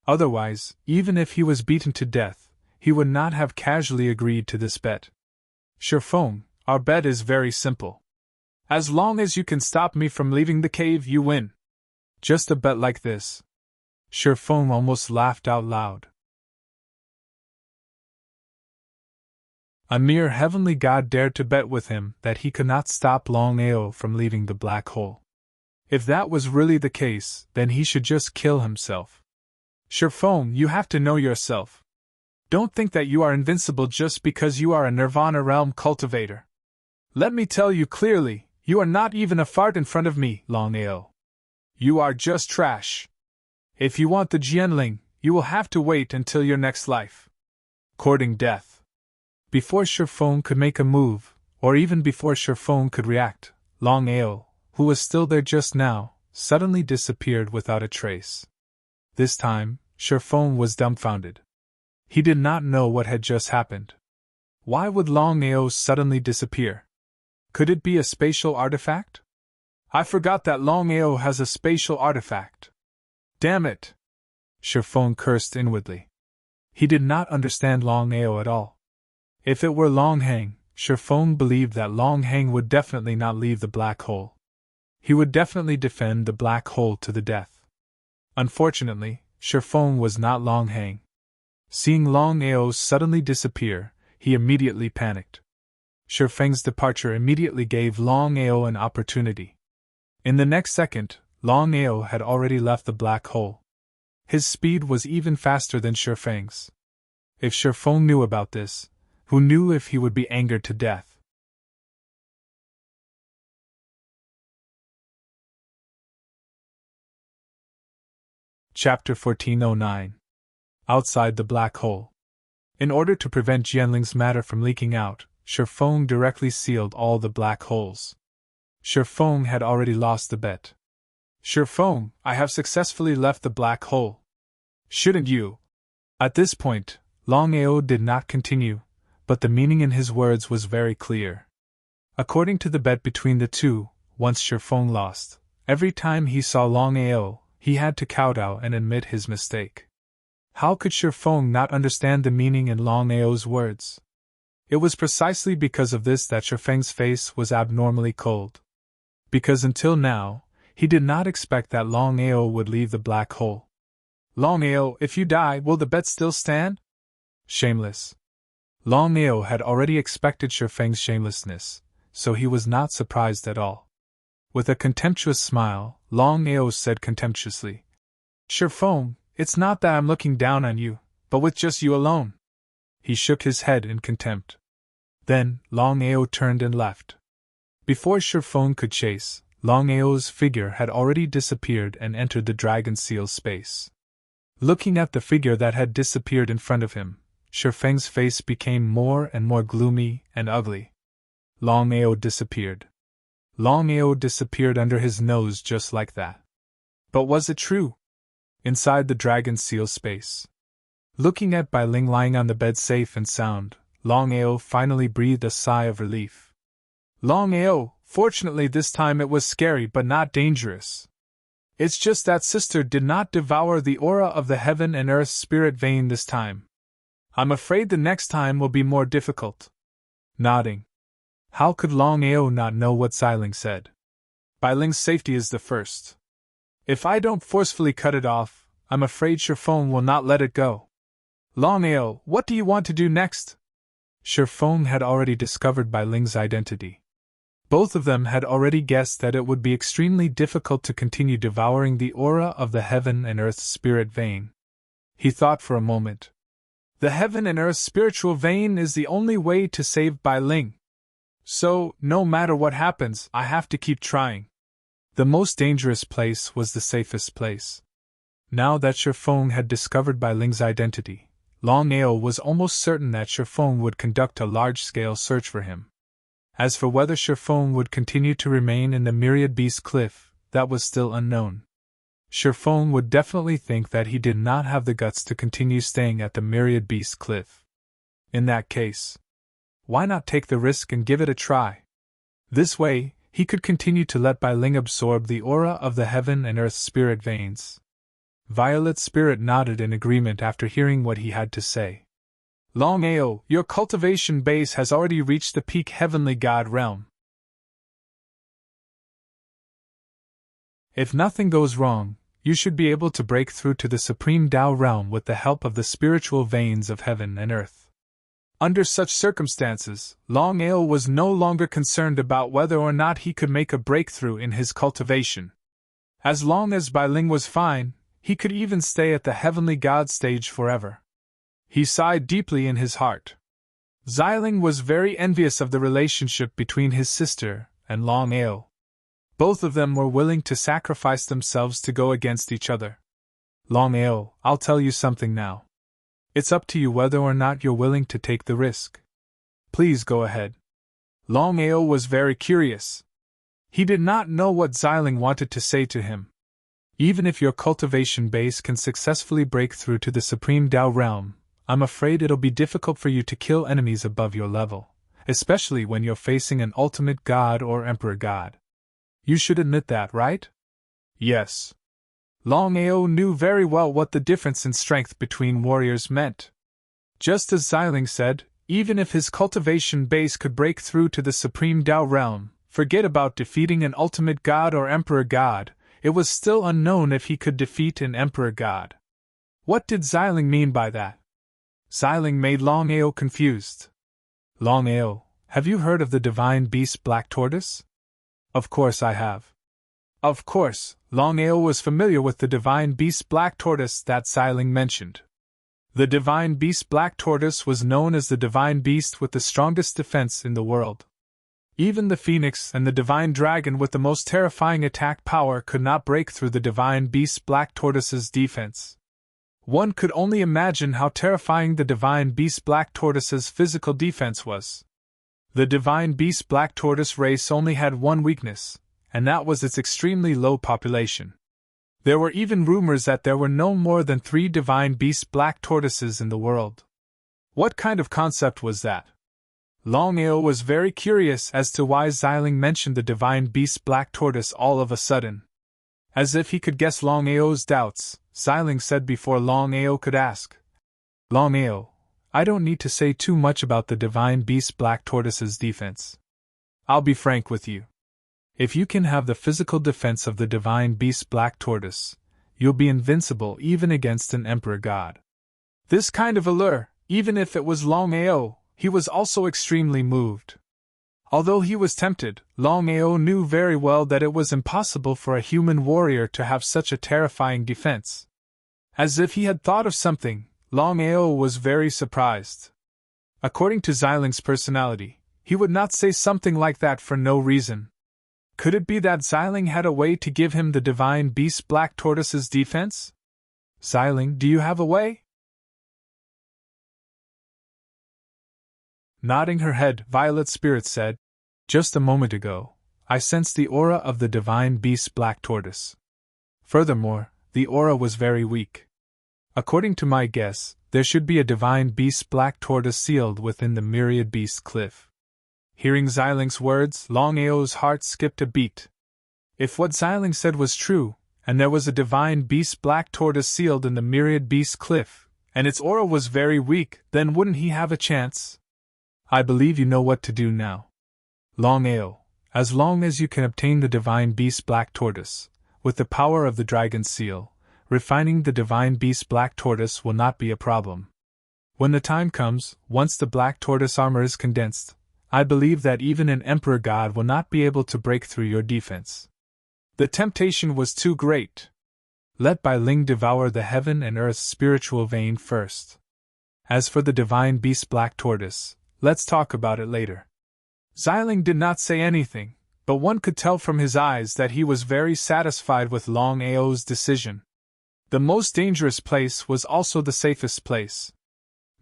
Otherwise, even if he was beaten to death, he would not have casually agreed to this bet. Shifeng, our bet is very simple. As long as you can stop me from leaving the cave, you win. Just a bet like this. Shifeng almost laughed out loud. A mere heavenly god dared to bet with him that he could not stop Longao from leaving the black hole. If that was really the case, then he should just kill himself. Shifeng, you have to know yourself. Don't think that you are invincible just because you are a Nirvana realm cultivator. Let me tell you clearly, you are not even a fart in front of me, Longao. You are just trash. If you want the Jianling, you will have to wait until your next life. Courting death. Before Shifeng could make a move, or even before Shifeng could react, Longao, who was still there just now, suddenly disappeared without a trace. This time, Shifeng was dumbfounded. He did not know what had just happened. Why would Longao suddenly disappear? Could it be a spatial artifact? I forgot that Longao has a spatial artifact. Damn it! Shifeng cursed inwardly. He did not understand Longao at all. If it were Longhang, Shifeng believed that Longhang would definitely not leave the black hole. He would definitely defend the black hole to the death. Unfortunately, Shifeng was not Longhang. Seeing Longao suddenly disappear, he immediately panicked. Shifeng's departure immediately gave Longao an opportunity. In the next second, Longao had already left the black hole. His speed was even faster than Shifeng's. If Shifeng knew about this, who knew if he would be angered to death? Chapter 1409. Outside the black hole. In order to prevent Jianling's matter from leaking out, Shifeng directly sealed all the black holes. Shifeng had already lost the bet. Shifeng, I have successfully left the black hole. Shouldn't you? At this point, Longao did not continue, but the meaning in his words was very clear. According to the bet between the two, once Shifeng lost, every time he saw Longao, he had to kowtow and admit his mistake. How could Shifeng not understand the meaning in Longao's words? It was precisely because of this that Shifeng's face was abnormally cold. Because until now, he did not expect that Longao would leave the black hole. Longao, if you die, will the bet still stand? Shameless. Longao had already expected Shifeng's shamelessness, so he was not surprised at all. With a contemptuous smile, Longao said contemptuously, Shifeng, it's not that I'm looking down on you, but with just you alone. He shook his head in contempt. Then, Longao turned and left. Before Shifeng could chase, Longao's figure had already disappeared and entered the dragon seal space. Looking at the figure that had disappeared in front of him, Shifeng's face became more and more gloomy and ugly. Longao disappeared. Longao disappeared under his nose just like that. But was it true? Inside the dragon seal space. Looking at Bai Ling lying on the bed safe and sound, Longao finally breathed a sigh of relief. Longao, fortunately this time it was scary but not dangerous. It's just that sister did not devour the aura of the heaven and earth spirit vein this time. I'm afraid the next time will be more difficult. Nodding. How could Longao not know what Xiling said? Bai Ling's safety is the first. If I don't forcefully cut it off, I'm afraid Shifeng will not let it go. Longao, what do you want to do next? Shifeng had already discovered Bai Ling's identity. Both of them had already guessed that it would be extremely difficult to continue devouring the aura of the heaven and earth spirit vein. He thought for a moment. The heaven and earth spiritual vein is the only way to save Bai Ling. So, no matter what happens, I have to keep trying. The most dangerous place was the safest place. Now that Shifeng had discovered Bai Ling's identity, Longao was almost certain that Shifeng would conduct a large-scale search for him. As for whether Shifeng would continue to remain in the Myriad Beast Cliff, that was still unknown. Shifeng would definitely think that he did not have the guts to continue staying at the Myriad Beast Cliff. In that case, why not take the risk and give it a try? This way, he could continue to let Bai Ling absorb the aura of the heaven and earth spirit veins. Violet Spirit nodded in agreement after hearing what he had to say. Longao, your cultivation base has already reached the peak heavenly god realm. If nothing goes wrong, you should be able to break through to the supreme Tao realm with the help of the spiritual veins of heaven and earth. Under such circumstances, Longao was no longer concerned about whether or not he could make a breakthrough in his cultivation. As long as Bai Ling was fine, he could even stay at the heavenly god stage forever. He sighed deeply in his heart. Xiling was very envious of the relationship between his sister and Longao. Both of them were willing to sacrifice themselves to go against each other. Longao, I'll tell you something now. It's up to you whether or not you're willing to take the risk. Please go ahead. Longao was very curious. He did not know what Xiling wanted to say to him. Even if your cultivation base can successfully break through to the supreme Tao realm, I'm afraid it'll be difficult for you to kill enemies above your level, especially when you're facing an ultimate god or emperor god. You should admit that, right? Yes. Longao knew very well what the difference in strength between warriors meant. Just as Xiling said, even if his cultivation base could break through to the supreme Tao realm, forget about defeating an ultimate god or emperor god, it was still unknown if he could defeat an emperor god. What did Xiling mean by that? Xiling made Longao confused. Longao, have you heard of the divine beast Black Tortoise? Of course I have. Of course, Longao was familiar with the divine beast Black Tortoise that Xiling mentioned. The divine beast Black Tortoise was known as the divine beast with the strongest defense in the world. Even the phoenix and the divine dragon with the most terrifying attack power could not break through the divine beast Black Tortoise's defense. One could only imagine how terrifying the divine beast Black Tortoise's physical defense was. The divine beast Black Tortoise race only had one weakness, and that was its extremely low population. There were even rumors that there were no more than 3 divine beast Black Tortoises in the world. What kind of concept was that? Longao was very curious as to why Xiling mentioned the divine beast Black Tortoise all of a sudden. As if he could guess Longao's doubts, Xiling said before Longao could ask. Longao, I don't need to say too much about the divine beast Black Tortoise's defense. I'll be frank with you. If you can have the physical defense of the divine beast Black Tortoise, you'll be invincible even against an emperor god. This kind of allure, even if it was Longao, he was also extremely moved. Although he was tempted, Longao knew very well that it was impossible for a human warrior to have such a terrifying defense. As if he had thought of something, Longao was very surprised. According to Xiling's personality, he would not say something like that for no reason. Could it be that Xiling had a way to give him the divine beast Black Tortoise's defense? Xiling, do you have a way? Nodding her head, Violet Spirit said, Just a moment ago, I sensed the aura of the divine beast Black Tortoise. Furthermore, the aura was very weak. According to my guess, there should be a divine beast Black Tortoise sealed within the Myriad Beast Cliff. Hearing Xiling's words, Longao's heart skipped a beat. If what Xiling said was true, and there was a divine beast Black Tortoise sealed in the Myriad Beast Cliff, and its aura was very weak, then wouldn't he have a chance? I believe you know what to do now. Longao, as long as you can obtain the divine beast Black Tortoise, with the power of the dragon seal, refining the divine beast Black Tortoise will not be a problem. When the time comes, once the Black Tortoise armor is condensed, I believe that even an emperor god will not be able to break through your defense. The temptation was too great. Let Bai Ling devour the heaven and earth's spiritual vein first. As for the divine beast Black Tortoise, let's talk about it later. Xiling did not say anything, but one could tell from his eyes that he was very satisfied with Longao's decision. The most dangerous place was also the safest place.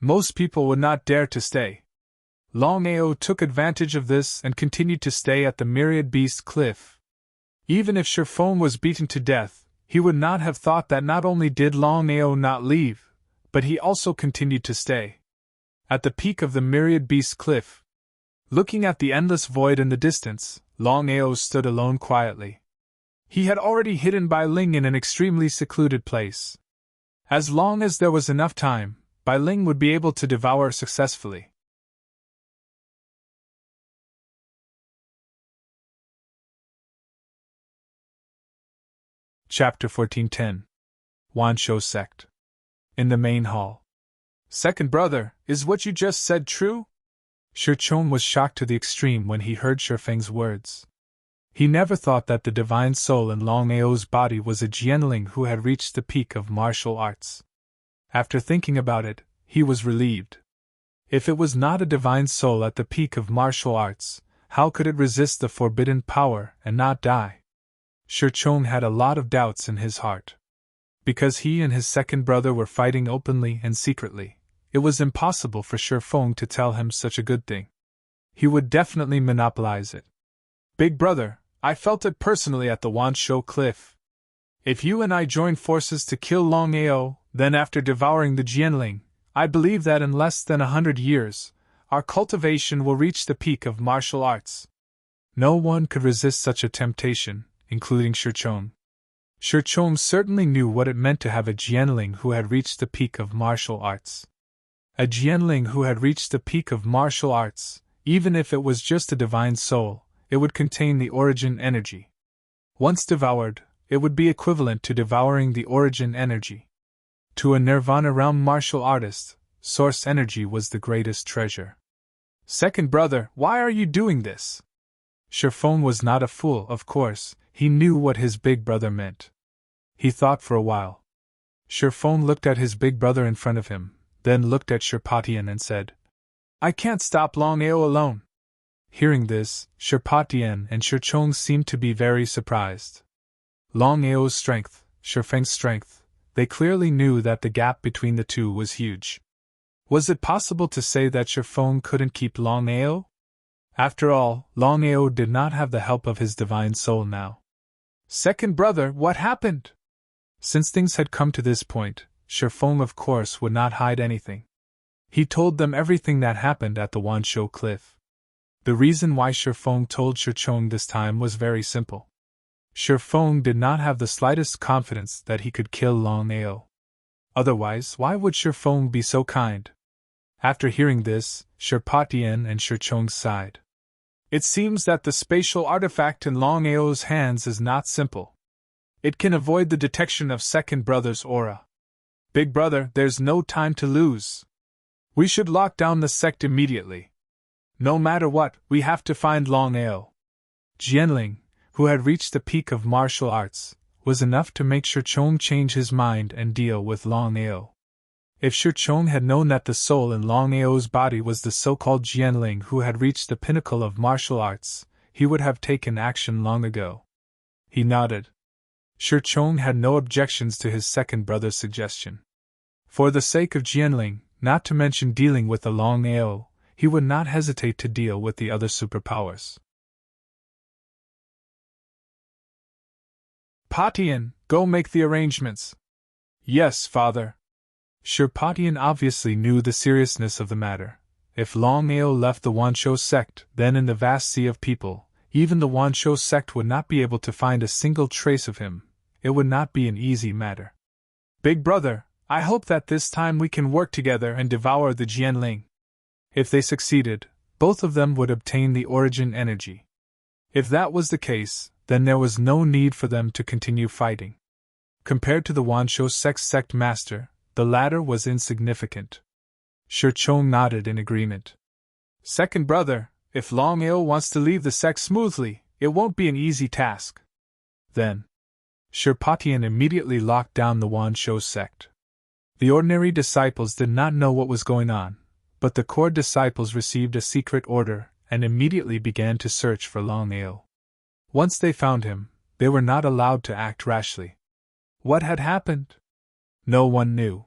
Most people would not dare to stay. Longao took advantage of this and continued to stay at the Myriad Beast Cliff. Even if Shifeng was beaten to death, he would not have thought that not only did Longao not leave, but he also continued to stay. At the peak of the Myriad Beast Cliff, looking at the endless void in the distance, Longao stood alone quietly. He had already hidden Bai Ling in an extremely secluded place. As long as there was enough time, Bai Ling would be able to devour successfully. Chapter 1410. Wanshou Sect. In the main hall. Second brother, is what you just said true? Shizhong was shocked to the extreme when he heard Shifeng's words. He never thought that the divine soul in Longao's body was a Jianling who had reached the peak of martial arts. After thinking about it, he was relieved. If it was not a divine soul at the peak of martial arts, how could it resist the forbidden power and not die? Shizhong had a lot of doubts in his heart. Because he and his second brother were fighting openly and secretly, it was impossible for Shifeng to tell him such a good thing. He would definitely monopolize it. Big brother, I felt it personally at the Wanshou Cliff. If you and I join forces to kill Longao, then after devouring the Jianling, I believe that in less than 100 years, our cultivation will reach the peak of martial arts. No one could resist such a temptation, including Shizhong. Shizhong certainly knew what it meant to have a Jianling who had reached the peak of martial arts. A Jianling who had reached the peak of martial arts, even if it was just a divine soul, it would contain the origin energy. Once devoured, it would be equivalent to devouring the origin energy. To a nirvana-realm martial artist, source energy was the greatest treasure. Second brother, why are you doing this? Shifeng was not a fool, of course. He knew what his big brother meant. He thought for a while. Shifeng looked at his big brother in front of him, then looked at Shirpatian and said, I can't stop Longao alone. Hearing this, Shirpatian and Shizhong seemed to be very surprised. Longao's strength, Shifeng's strength, they clearly knew that the gap between the two was huge. Was it possible to say that Shifeng couldn't keep Longao? After all, Longao did not have the help of his divine soul now. Second brother, what happened? Since things had come to this point, Shifeng of course would not hide anything. He told them everything that happened at the Wanshou Cliff. The reason why Shifeng told Shizhong this time was very simple. Shifeng did not have the slightest confidence that he could kill Longao. Otherwise, why would Shifeng be so kind? After hearing this, Shirpatian and Shizhong sighed. It seems that the spatial artifact in Longao's hands is not simple. It can avoid the detection of second brother's aura. Big brother, there's no time to lose. We should lock down the sect immediately. No matter what, we have to find Longao. Jianling, who had reached the peak of martial arts, was enough to make Shizhong change his mind and deal with Longao. If Shizhong had known that the soul in Longao's body was the so-called Jianling who had reached the pinnacle of martial arts, he would have taken action long ago. He nodded. Shizhong had no objections to his second brother's suggestion. For the sake of Jianling, not to mention dealing with the Longao, he would not hesitate to deal with the other superpowers. Patian, go make the arrangements. Yes, father. Shirpatian obviously knew the seriousness of the matter. If Longao left the Wanshou sect, then in the vast sea of people, even the Wanshou sect would not be able to find a single trace of him. It would not be an easy matter. Big brother, I hope that this time we can work together and devour the Jianling. If they succeeded, both of them would obtain the origin energy. If that was the case, then there was no need for them to continue fighting. Compared to the Wanshou sect master, the latter was insignificant. Shizhong nodded in agreement. Second brother, if Longao wants to leave the sect smoothly, it won't be an easy task. Then, Shirpatian immediately locked down the Wansho sect. The ordinary disciples did not know what was going on, but the core disciples received a secret order and immediately began to search for Longao. Once they found him, they were not allowed to act rashly. What had happened? No one knew.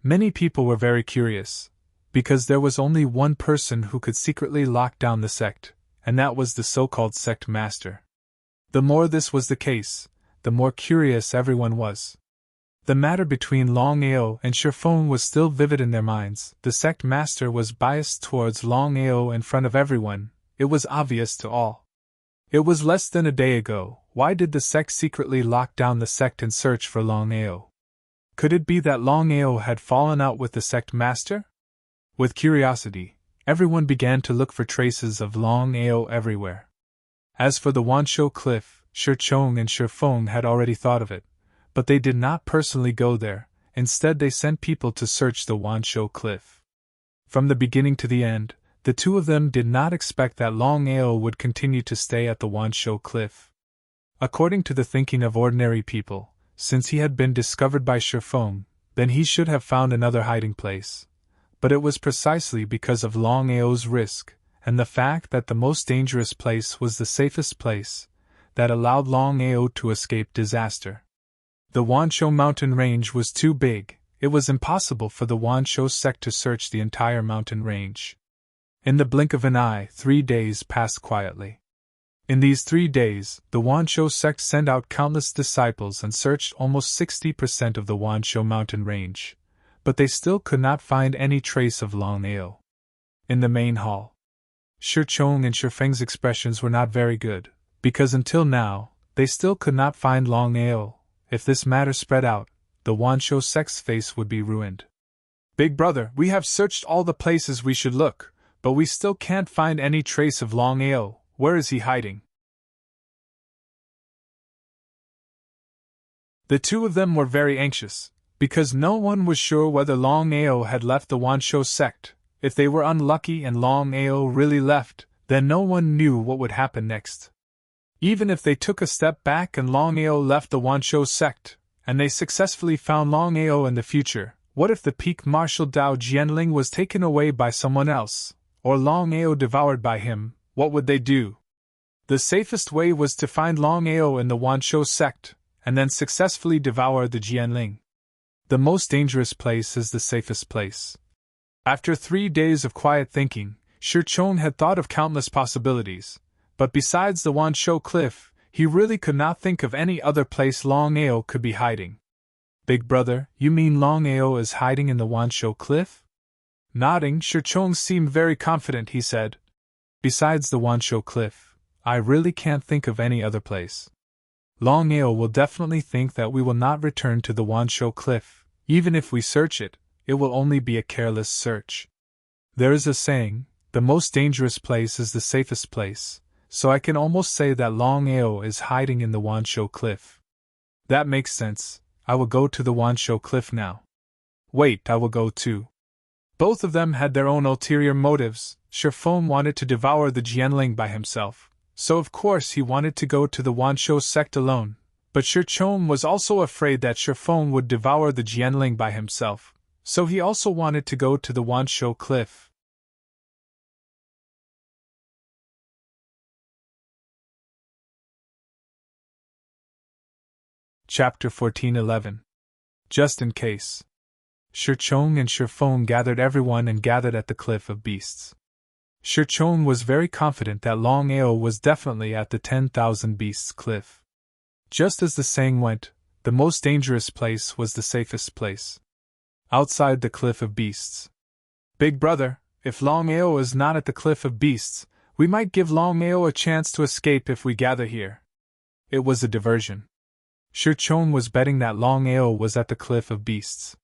Many people were very curious, because there was only one person who could secretly lock down the sect, and that was the so-called sect master. The more this was the case, the more curious everyone was. The matter between Longao and Shifeng was still vivid in their minds. The sect master was biased towards Longao in front of everyone. It was obvious to all. It was less than a day ago. Why did the sect secretly lock down the sect and search for Longao? Could it be that Longao had fallen out with the sect master? With curiosity, everyone began to look for traces of Longao everywhere. As for the Wansho cliff, Shirchong and Shifeng had already thought of it, but they did not personally go there. Instead, they sent people to search the Wansho cliff. From the beginning to the end, the two of them did not expect that Longao would continue to stay at the Wansho cliff. According to the thinking of ordinary people, since he had been discovered by Shifeng, then he should have found another hiding place. But it was precisely because of Longao's risk, and the fact that the most dangerous place was the safest place, that allowed Longao to escape disaster. The Wansho mountain range was too big. It was impossible for the Wansho sect to search the entire mountain range. In the blink of an eye, 3 days passed quietly. In these 3 days, the Wansho sect sent out countless disciples and searched almost 60% of the Wansho mountain range, but they still could not find any trace of Longao. In the main hall, Shirchong and Shifeng's expressions were not very good, because until now, they still could not find Longao. If this matter spread out, the Wansho sect's face would be ruined. Big brother, we have searched all the places we should look, but we still can't find any trace of Longao. Where is he hiding? The two of them were very anxious, because no one was sure whether Longao had left the Wansho sect. If they were unlucky and Longao really left, then no one knew what would happen next. Even if they took a step back and Longao left the Wansho sect, and they successfully found Longao in the future, what if the peak martial Dao Jianling was taken away by someone else, or Longao devoured by him? What would they do? The safest way was to find Longao in the Wansho sect, and then successfully devour the Jianling. The most dangerous place is the safest place. After 3 days of quiet thinking, Shirchong had thought of countless possibilities, but besides the Wansho cliff, he really could not think of any other place Longao could be hiding. Big brother, you mean Longao is hiding in the Wansho cliff? Nodding, Shirchong seemed very confident. He said, besides the Wansho cliff, I really can't think of any other place. Longao will definitely think that we will not return to the Wansho cliff. Even if we search it, it will only be a careless search. There is a saying, the most dangerous place is the safest place, so I can almost say that Longao is hiding in the Wansho cliff. That makes sense. I will go to the Wansho cliff now. Wait, I will go too. Both of them had their own ulterior motives. Shifeng wanted to devour the Jianling by himself, so of course he wanted to go to the Wansho sect alone. But Shirchong was also afraid that Shifeng would devour the Jianling by himself, so he also wanted to go to the Wansho cliff. Chapter 14:11. Just in case. Shirchong and Shifeng gathered everyone and gathered at the Cliff of Beasts. Shirchong was very confident that Longao was definitely at the 10,000 Beasts cliff. Just as the saying went, the most dangerous place was the safest place. Outside the Cliff of Beasts. Big brother, if Longao is not at the Cliff of Beasts, we might give Longao a chance to escape if we gather here. It was a diversion. Shirchong was betting that Longao was at the Cliff of Beasts.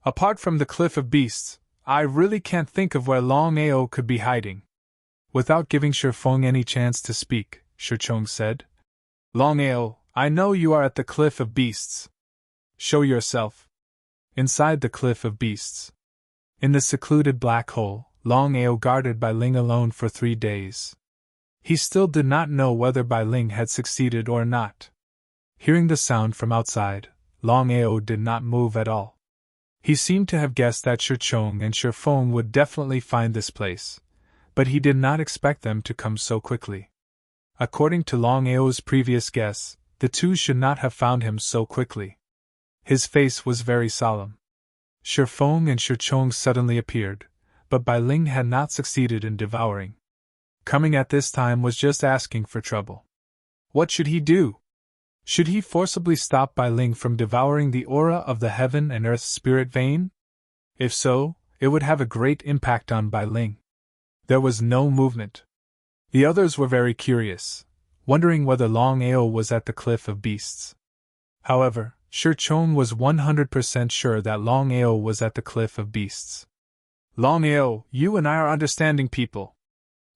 Apart from the Cliff of Beasts, I really can't think of where Longao could be hiding. Without giving Shifeng any chance to speak, Shirchong said, Longao, I know you are at the Cliff of Beasts. Show yourself. Inside the Cliff of Beasts. In the secluded black hole, Longao guarded Bai Ling alone for 3 days. He still did not know whether Bai Ling had succeeded or not. Hearing the sound from outside, Longao did not move at all. He seemed to have guessed that Shi Chong and Shi Feng would definitely find this place, but he did not expect them to come so quickly. According to Longao's previous guess, the two should not have found him so quickly. His face was very solemn. Shi Feng and Shi Chong suddenly appeared, but Bai Ling had not succeeded in devouring. Coming at this time was just asking for trouble. What should he do? Should he forcibly stop Bai Ling from devouring the aura of the heaven and earth spirit vein? If so, it would have a great impact on Bai Ling. There was no movement. The others were very curious, wondering whether Longao was at the Cliff of Beasts. However, Shi Chong was 100% sure that Longao was at the Cliff of Beasts. Longao, you and I are understanding people.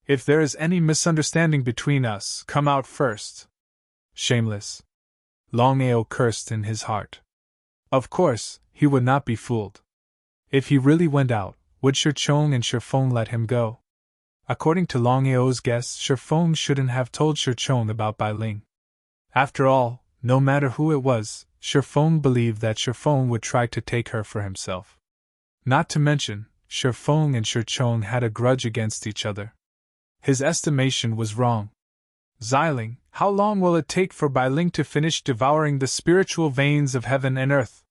If there is any misunderstanding between us, come out first. Shameless. Longao cursed in his heart. Of course, he would not be fooled. If he really went out, would Shi Chong and Shi Feng let him go? According to Longao's guess, Shi Feng shouldn't have told Shi Chong about Bai Ling. After all, no matter who it was, Shi Feng believed that Shi Feng would try to take her for himself. Not to mention, Shi Feng and Shi Chong had a grudge against each other. His estimation was wrong. Xiling, how long will it take for Bai Ling to finish devouring the spiritual veins of heaven and earth?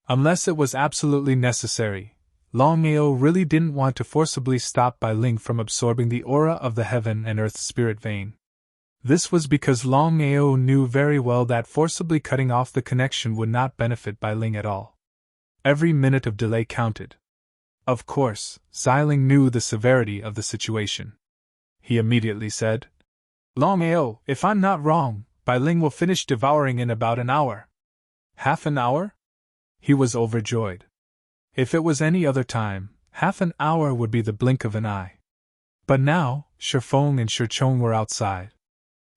Unless it was absolutely necessary, Longao really didn't want to forcibly stop Bai Ling from absorbing the aura of the heaven and earth spirit vein. This was because Longao knew very well that forcibly cutting off the connection would not benefit Bai Ling at all. Every minute of delay counted. Of course, Xiling knew the severity of the situation. He immediately said, Longao, if I'm not wrong, Bai Ling will finish devouring in about an hour. Half an hour? He was overjoyed. If it was any other time, half an hour would be the blink of an eye. But now, Shi Feng and Shi Chong were outside.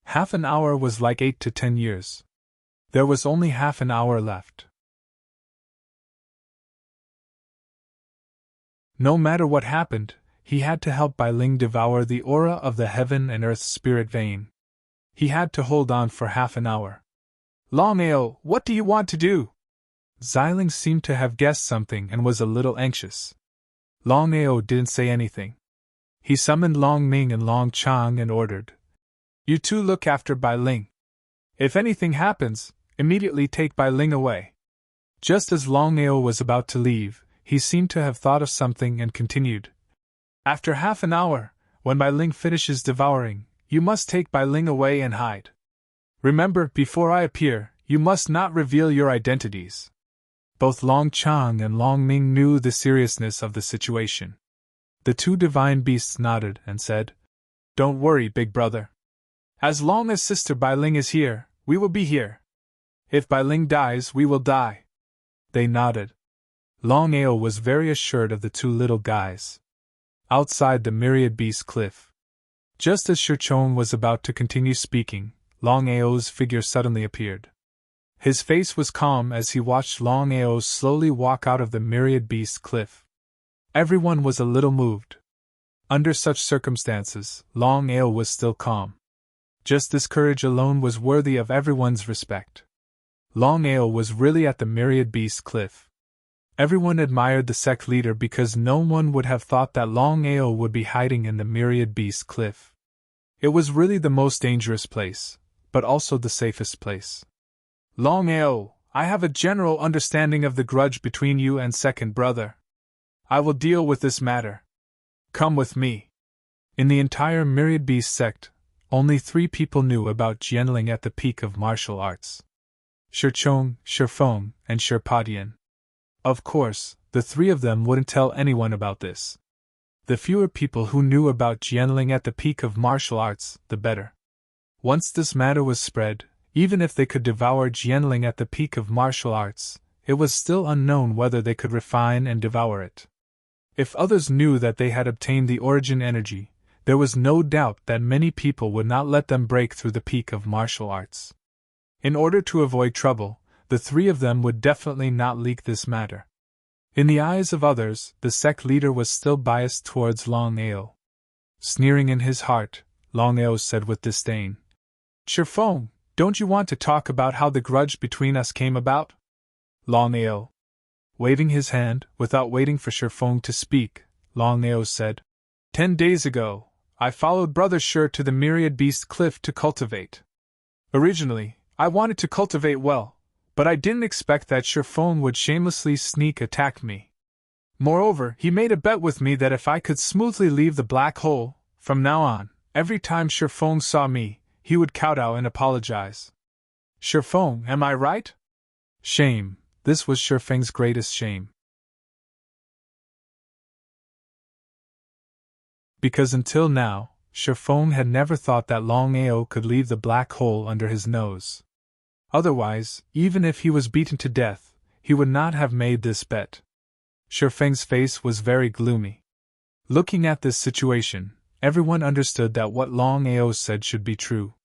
Half an hour was like 8 to 10 years. There was only half an hour left. No matter what happened, he had to help Bai Ling devour the aura of the heaven and earth spirit vein. He had to hold on for half an hour. Longao, what do you want to do? Xiling seemed to have guessed something and was a little anxious. Longao didn't say anything. He summoned Long Ming and Long Chang and ordered, You two look after Bai Ling. If anything happens, immediately take Bai Ling away. Just as Longao was about to leave, he seemed to have thought of something and continued, After half an hour, when Bai Ling finishes devouring, you must take Bai Ling away and hide. Remember, before I appear, you must not reveal your identities. Both Long Chang and Long Ming knew the seriousness of the situation. The two divine beasts nodded and said, Don't worry, big brother. As long as Sister Bai Ling is here, we will be here. If Bai Ling dies, we will die. They nodded. Longao was very assured of the two little guys. Outside the Myriad Beast Cliff. Just as Shi Chong was about to continue speaking, Longao's figure suddenly appeared. His face was calm as he watched Longao slowly walk out of the Myriad Beast Cliff. Everyone was a little moved. Under such circumstances, Longao was still calm. Just this courage alone was worthy of everyone's respect. Longao was really at the Myriad Beast Cliff. Everyone admired the sect leader because no one would have thought that Longao would be hiding in the Myriad Beast Cliff. It was really the most dangerous place, but also the safest place. Longao, I have a general understanding of the grudge between you and second brother. I will deal with this matter. Come with me. In the entire Myriad Beast sect, only 3 people knew about Jianling at the peak of martial arts. Shi Chong, Shi Feng, and Shi Padian. Of course, the 3 of them wouldn't tell anyone about this. The fewer people who knew about Jianling at the peak of martial arts, the better. Once this matter was spread, even if they could devour Jianling at the peak of martial arts, it was still unknown whether they could refine and devour it. If others knew that they had obtained the origin energy, there was no doubt that many people would not let them break through the peak of martial arts. In order to avoid trouble, the 3 of them would definitely not leak this matter. In the eyes of others, the sect leader was still biased towards Longao. Sneering in his heart, Longao said with disdain, "Shifeng, don't you want to talk about how the grudge between us came about?" Longao. Waving his hand, without waiting for Shifeng to speak, Longao said, 10 days ago, I followed Brother Shi to the Myriad Beast Cliff to cultivate. Originally, I wanted to cultivate well, but I didn't expect that Shifeng would shamelessly sneak attack me. Moreover, he made a bet with me that if I could smoothly leave the black hole, from now on, every time Shifeng saw me, he would kowtow and apologize. Shifeng, am I right? Shame. This was Shifeng's greatest shame. Because until now, Shifeng had never thought that Longao could leave the black hole under his nose. Otherwise, even if he was beaten to death, he would not have made this bet. Shifeng's face was very gloomy. Looking at this situation, everyone understood that what Longao said should be true.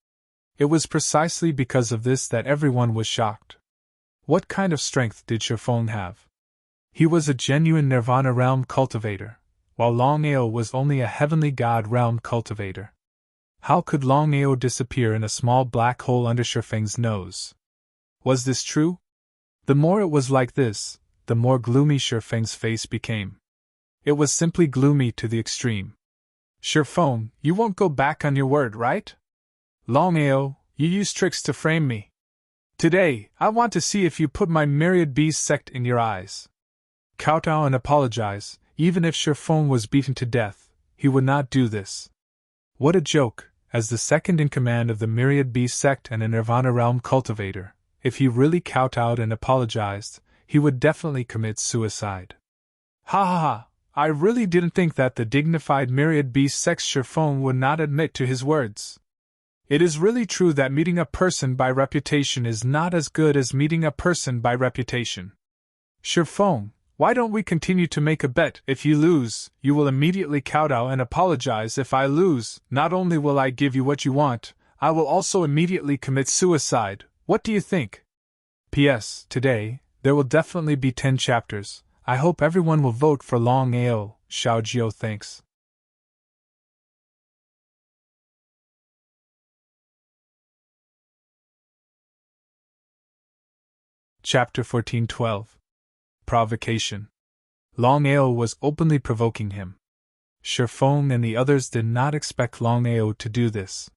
It was precisely because of this that everyone was shocked. What kind of strength did Shifeng have? He was a genuine Nirvana realm cultivator, while Longao was only a heavenly god realm cultivator. How could Longao disappear in a small black hole under Shifeng's nose? Was this true? The more it was like this, the more gloomy Shifeng's face became. It was simply gloomy to the extreme. Shifeng, you won't go back on your word, right? Longao, you use tricks to frame me. Today, I want to see if you put my Myriad Beast sect in your eyes. Kowtow and apologize. Even if Shifeng was beaten to death, he would not do this. What a joke, as the second in command of the Myriad Beast sect and a Nirvana realm cultivator. If he really kowtowed and apologized, he would definitely commit suicide. Ha ha ha, I really didn't think that the dignified Myriad Beast sect's Shifeng would not admit to his words. It is really true that meeting a person by reputation is not as good as meeting a person by reputation. Shifeng, why don't we continue to make a bet? If you lose, you will immediately kowtow and apologize. If I lose, not only will I give you what you want, I will also immediately commit suicide. What do you think? P.S. Today, there will definitely be 10 chapters. I hope everyone will vote for Longao. Xiaojiu thanks. Chapter 14:12. Provocation. Longao was openly provoking him. Shifeng and the others did not expect Longao to do this.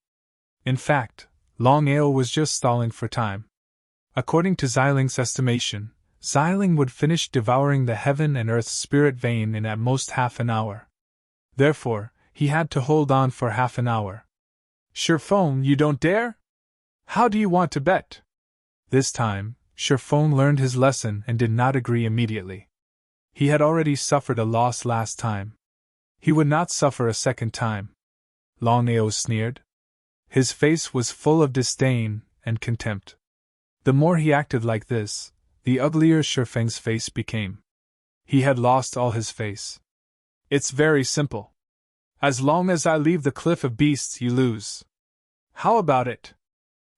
In fact, Longao was just stalling for time. According to Xiling's estimation, Xiling would finish devouring the heaven and earth spirit vein in at most half an hour. Therefore, he had to hold on for half an hour. Shifeng, you don't dare? How do you want to bet? This time, Shifeng learned his lesson and did not agree immediately. He had already suffered a loss last time. He would not suffer a second time. Longao sneered. His face was full of disdain and contempt. The more he acted like this, the uglier Shifeng's face became. He had lost all his face. It's very simple. As long as I leave the Cliff of Beasts, you lose. How about it?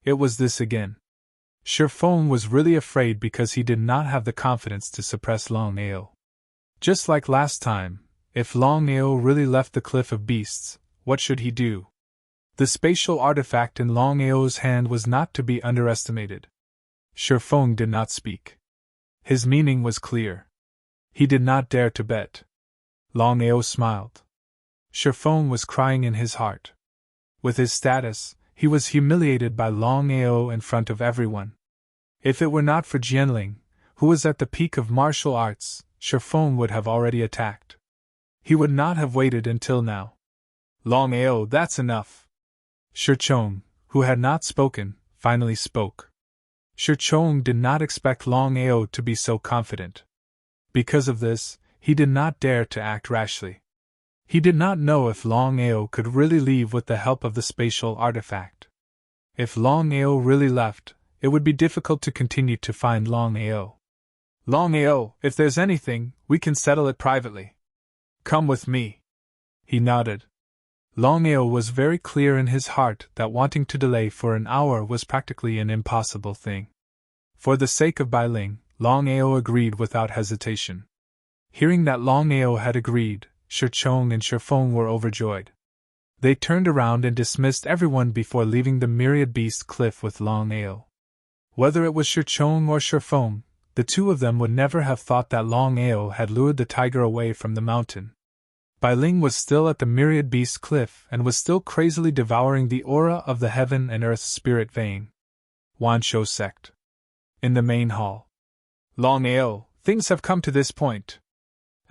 It was this again. Shifeng was really afraid because he did not have the confidence to suppress Longao. Just like last time, if Longao really left the Cliff of Beasts, what should he do? The spatial artifact in Longao's hand was not to be underestimated. Shifeng did not speak. His meaning was clear. He did not dare to bet. Longao smiled. Shifeng was crying in his heart. With his status, he was humiliated by Longao in front of everyone. If it were not for Jianling, who was at the peak of martial arts, Shifeng would have already attacked. He would not have waited until now. Longao, that's enough. Shichong, who had not spoken, finally spoke. Shichong did not expect Longao to be so confident. Because of this, he did not dare to act rashly. He did not know if Longao could really leave with the help of the spatial artifact. If Longao really left, it would be difficult to continue to find Longao. Longao, if there's anything, we can settle it privately. Come with me. He nodded. Longao was very clear in his heart that wanting to delay for an hour was practically an impossible thing. For the sake of Bailing, Longao agreed without hesitation. Hearing that Longao had agreed, Shirchong and Shifeng were overjoyed. They turned around and dismissed everyone before leaving the myriad beast cliff with Longao. Whether it was Shirchong or Shifeng, the two of them would never have thought that Longao had lured the tiger away from the mountain. Bai Ling was still at the myriad beast cliff and was still crazily devouring the aura of the heaven and earth spirit vein. Wanshou sect. In the main hall. Longao, things have come to this point.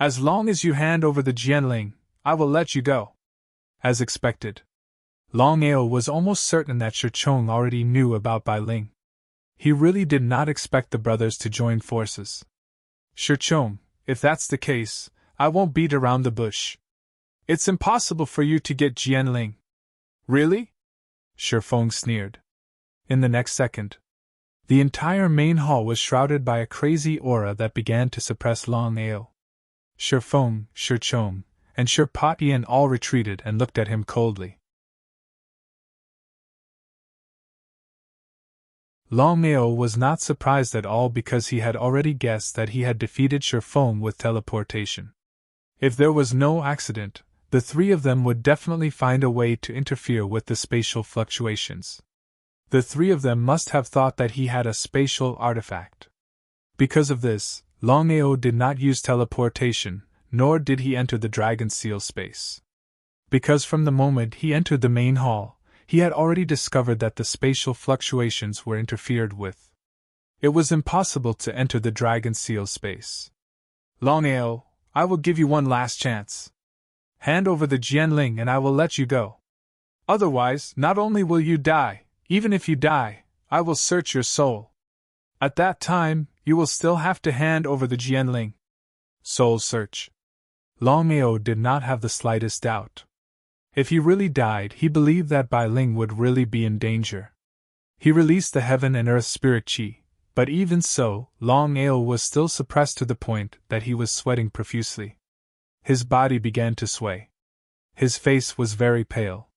As long as you hand over the Jianling, I will let you go. As expected. Longao was almost certain that Shirchong already knew about Bai Ling. He really did not expect the brothers to join forces. Shirchong, if that's the case, I won't beat around the bush. It's impossible for you to get Jianling. Really? Shifeng sneered. In the next second, the entire main hall was shrouded by a crazy aura that began to suppress Longao. Shifeng, Shirchong, and Shirpatian all retreated and looked at him coldly. Longao was not surprised at all because he had already guessed that he had defeated Shifeng with teleportation. If there was no accident, the three of them would definitely find a way to interfere with the spatial fluctuations. The three of them must have thought that he had a spatial artifact. Because of this, Longao did not use teleportation, nor did he enter the dragon seal space. Because from the moment he entered the main hall, he had already discovered that the spatial fluctuations were interfered with. It was impossible to enter the dragon seal space. Longao, I will give you one last chance. Hand over the Jianling and I will let you go. Otherwise, not only will you die, even if you die, I will search your soul. At that time, you will still have to hand over the Jianling. Soul search. Longao did not have the slightest doubt. If he really died, he believed that Bai Ling would really be in danger. He released the heaven and earth spirit qi, but even so, Longao was still suppressed to the point that he was sweating profusely. His body began to sway. His face was very pale.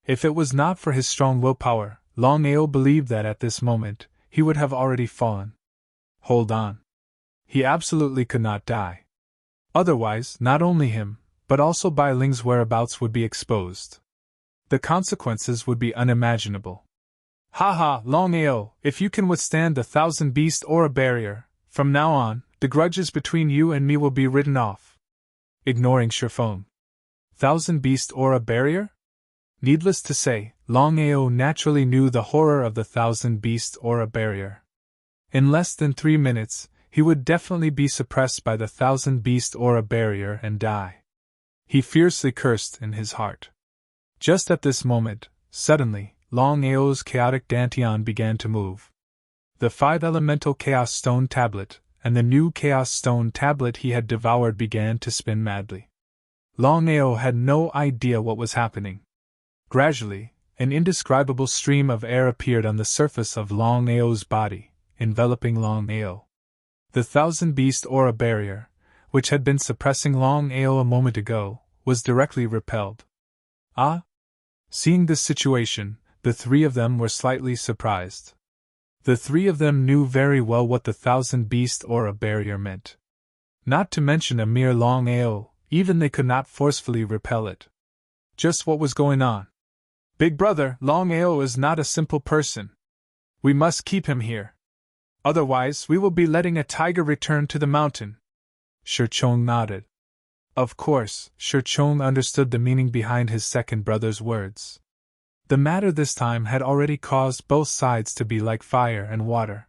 If it was not for his strong willpower, Longao believed that at this moment, he would have already fallen. Hold on. He absolutely could not die. Otherwise, not only him, but also Bai Ling's whereabouts would be exposed. The consequences would be unimaginable. Ha, Longao, if you can withstand the 1,000 beast aura barrier, from now on, the grudges between you and me will be written off. Ignoring Shifeng. 1,000 beast aura barrier? Needless to say, Longao naturally knew the horror of the 1,000 beast aura barrier. In less than 3 minutes, he would definitely be suppressed by the 1,000 beast aura barrier and die. He fiercely cursed in his heart. Just at this moment, suddenly, Longao's chaotic dantian began to move. The 5-elemental chaos stone tablet, and the new chaos stone tablet he had devoured began to spin madly. Longao had no idea what was happening. Gradually, an indescribable stream of air appeared on the surface of Longao's body, enveloping Longao. The 1,000 beast aura barrier, which had been suppressing Longao a moment ago, was directly repelled. Ah! Seeing this situation, the three of them were slightly surprised. The three of them knew very well what the 1,000 beast aura barrier meant. Not to mention a mere Longao, even they could not forcefully repel it. Just what was going on? Big brother, Longao is not a simple person. We must keep him here. Otherwise, we will be letting a tiger return to the mountain. Shirchong nodded. Of course, Shirchong understood the meaning behind his second brother's words. The matter this time had already caused both sides to be like fire and water.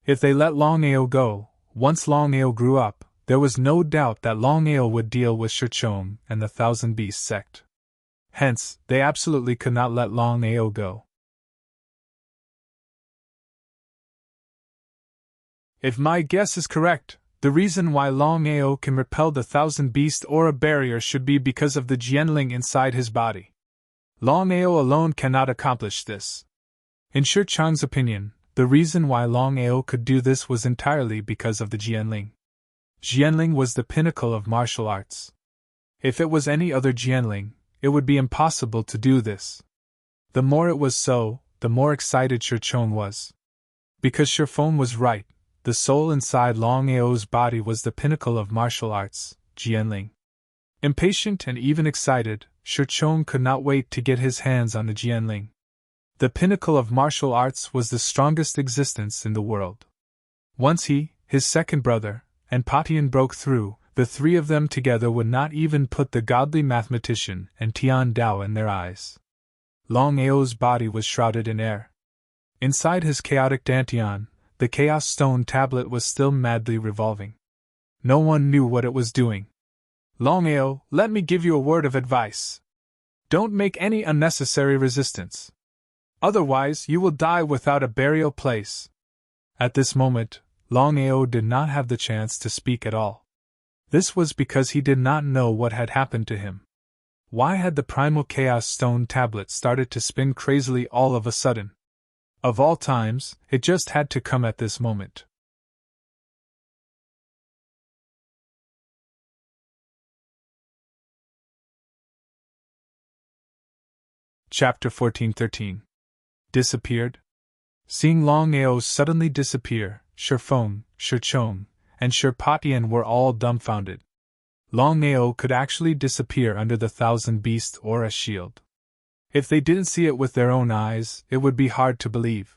If they let Longao go, once Longao grew up, there was no doubt that Longao would deal with Shirchong and the 1,000 Beast sect. Hence, they absolutely could not let Longao go. If my guess is correct, the reason why Longao can repel the 1,000 Beast aura barrier should be because of the Jianling inside his body. Longao alone cannot accomplish this. In Shirchong's opinion, the reason why Longao could do this was entirely because of the Jianling. Jianling was the pinnacle of martial arts. If it was any other Jianling, it would be impossible to do this. The more it was so, the more excited Shirchong was. Because Shifeng was right, The soul inside Longao's body was the pinnacle of martial arts, Jianling. Impatient and even excited, Shirchong could not wait to get his hands on the Jianling. The pinnacle of martial arts was the strongest existence in the world. Once he, his second brother, and Patian broke through, the three of them together would not even put the godly mathematician and Tian Dao in their eyes. Longao's body was shrouded in air. Inside his chaotic dantian, the Chaos Stone tablet was still madly revolving. No one knew what it was doing. Longao, let me give you a word of advice. Don't make any unnecessary resistance. Otherwise, you will die without a burial place. At this moment, Longao did not have the chance to speak at all. This was because he did not know what had happened to him. Why had the primal Chaos Stone tablet started to spin crazily all of a sudden? Of all times, it just had to come at this moment. Chapter 1413. Disappeared? Seeing Longao suddenly disappear, Shifeng, Shirchong, and Shirpatian were all dumbfounded. Longao could actually disappear under the Thousand Beast Aura shield. If they didn't see it with their own eyes, it would be hard to believe.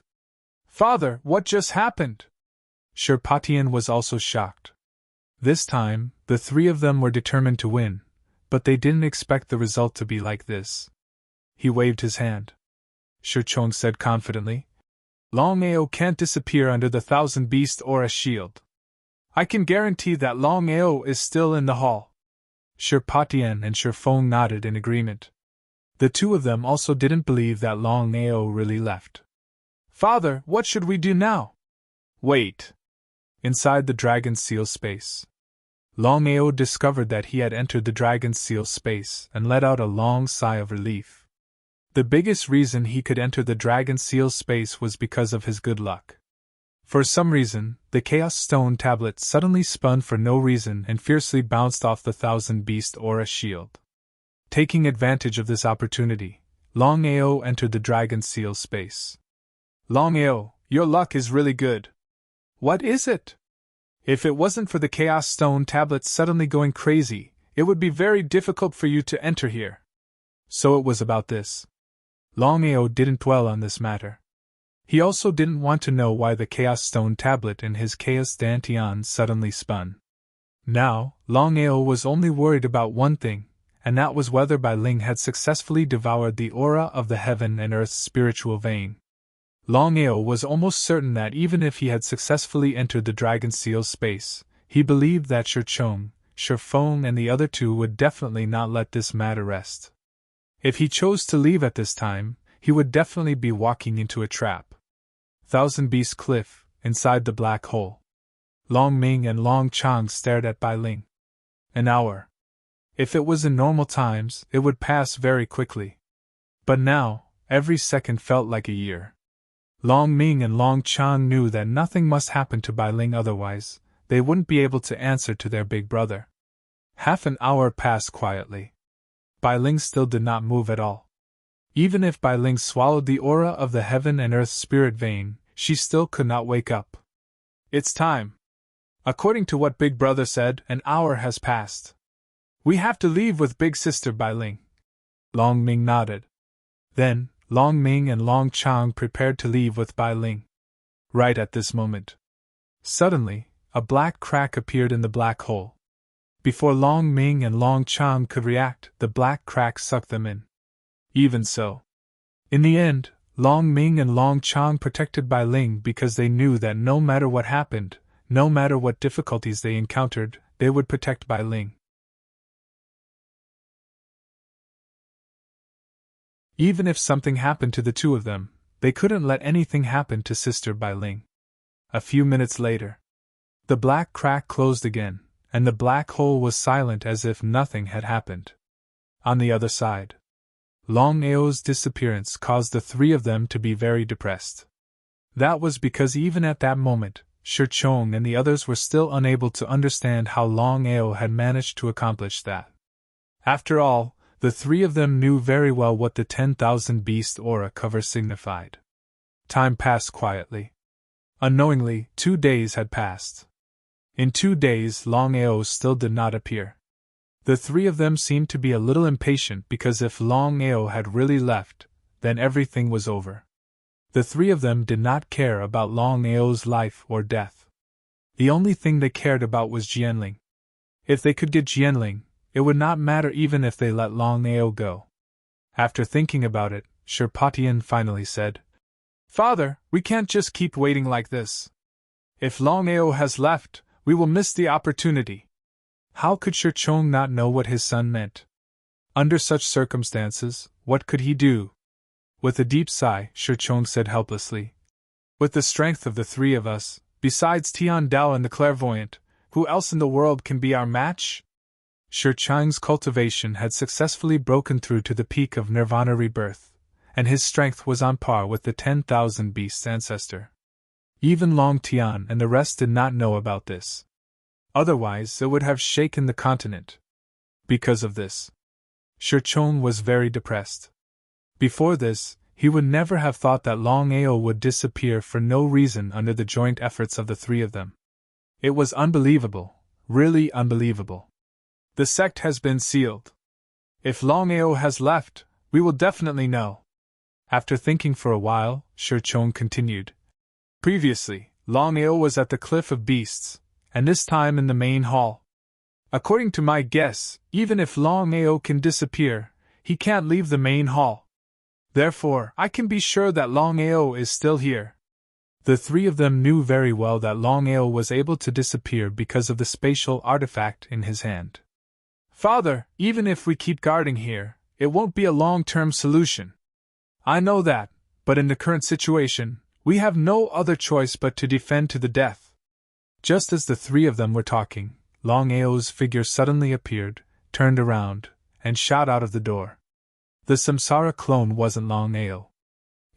Father, what just happened? Shirpatian was also shocked. This time, the three of them were determined to win, but they didn't expect the result to be like this. He waved his hand. Shirchong said confidently, Longao can't disappear under the Thousand Beast Aura shield. I can guarantee that Longao is still in the hall. Shirpatian and Shifeng nodded in agreement. The two of them also didn't believe that Longao really left. Father, what should we do now? Wait. Inside the Dragon Seal space. Longao discovered that he had entered the Dragon Seal space and let out a long sigh of relief. The biggest reason he could enter the Dragon Seal space was because of his good luck. For some reason, the Chaos Stone tablet suddenly spun for no reason and fiercely bounced off the Thousand Beast Aura shield. Taking advantage of this opportunity, Longao entered the Dragon Seal space. Longao, your luck is really good. What is it? If it wasn't for the Chaos Stone tablet suddenly going crazy, it would be very difficult for you to enter here. So it was about this. Longao didn't dwell on this matter. He also didn't want to know why the Chaos Stone tablet in his Chaos Dantian suddenly spun. Now, Longao was only worried about one thing, and that was whether Bai Ling had successfully devoured the aura of the heaven and earth's spiritual vein. Longao was almost certain that even if he had successfully entered the Dragon Seal space, he believed that Shirchong, Shifeng and the other two would definitely not let this matter rest. If he chose to leave at this time, he would definitely be walking into a trap. Thousand Beast Cliff, inside the black hole. Long Ming and Long Chang stared at Bai Ling. An hour. If it was in normal times, it would pass very quickly. But now, every second felt like a year. Long Ming and Long Chang knew that nothing must happen to Bai Ling, otherwise, they wouldn't be able to answer to their big brother. Half an hour passed quietly. Bai Ling still did not move at all. Even if Bai Ling swallowed the aura of the heaven and earth spirit vein, she still could not wake up. It's time. According to what Big Brother said, an hour has passed. We have to leave with Big Sister Bai Ling. Long Ming nodded. Then, Long Ming and Long Chang prepared to leave with Bai Ling. Right at this moment. Suddenly, a black crack appeared in the black hole. Before Long Ming and Long Chang could react, the black crack sucked them in. Even so. In the end, Long Ming and Long Chang protected Bai Ling because they knew that no matter what happened, no matter what difficulties they encountered, they would protect Bai Ling. Even if something happened to the two of them, they couldn't let anything happen to Sister Bai Ling. A few minutes later, the black crack closed again, and the black hole was silent as if nothing had happened. On the other side, Longao's disappearance caused the three of them to be very depressed. That was because even at that moment, Shirchong and the others were still unable to understand how Longao had managed to accomplish that. After all, the three of them knew very well what the 10,000 beast aura cover signified. Time passed quietly. Unknowingly, 2 days had passed. In 2 days, Longao still did not appear. The three of them seemed to be a little impatient because if Longao had really left, then everything was over. The three of them did not care about Longao's life or death. The only thing they cared about was Jianling. If they could get Jianling, it would not matter even if they let Longao go. After thinking about it, Sherpatian finally said, "Father, we can't just keep waiting like this. If Longao has left, we will miss the opportunity." How could Shirchong not know what his son meant? Under such circumstances, what could he do? With a deep sigh, Shirchong said helplessly, "With the strength of the three of us, besides Tian Dao and the clairvoyant, who else in the world can be our match?" Shirchang's cultivation had successfully broken through to the peak of nirvana rebirth, and his strength was on par with the 10,000 beasts' ancestor. Even Long Tian and the rest did not know about this. Otherwise, it would have shaken the continent. Because of this, Shirchong was very depressed. Before this, he would never have thought that Longao would disappear for no reason under the joint efforts of the three of them. It was unbelievable, really unbelievable. The sect has been sealed. If Longao has left, we will definitely know. After thinking for a while, Shirchong continued. Previously, Longao was at the Cliff of Beasts, and this time in the main hall. According to my guess, even if Longao can disappear, he can't leave the main hall. Therefore, I can be sure that Longao is still here. The three of them knew very well that Longao was able to disappear because of the spatial artifact in his hand. "Father, even if we keep guarding here, it won't be a long-term solution. I know that, but in the current situation, we have no other choice but to defend to the death." Just as the three of them were talking, Longao's figure suddenly appeared, turned around, and shot out of the door. The Samsara clone wasn't Longao.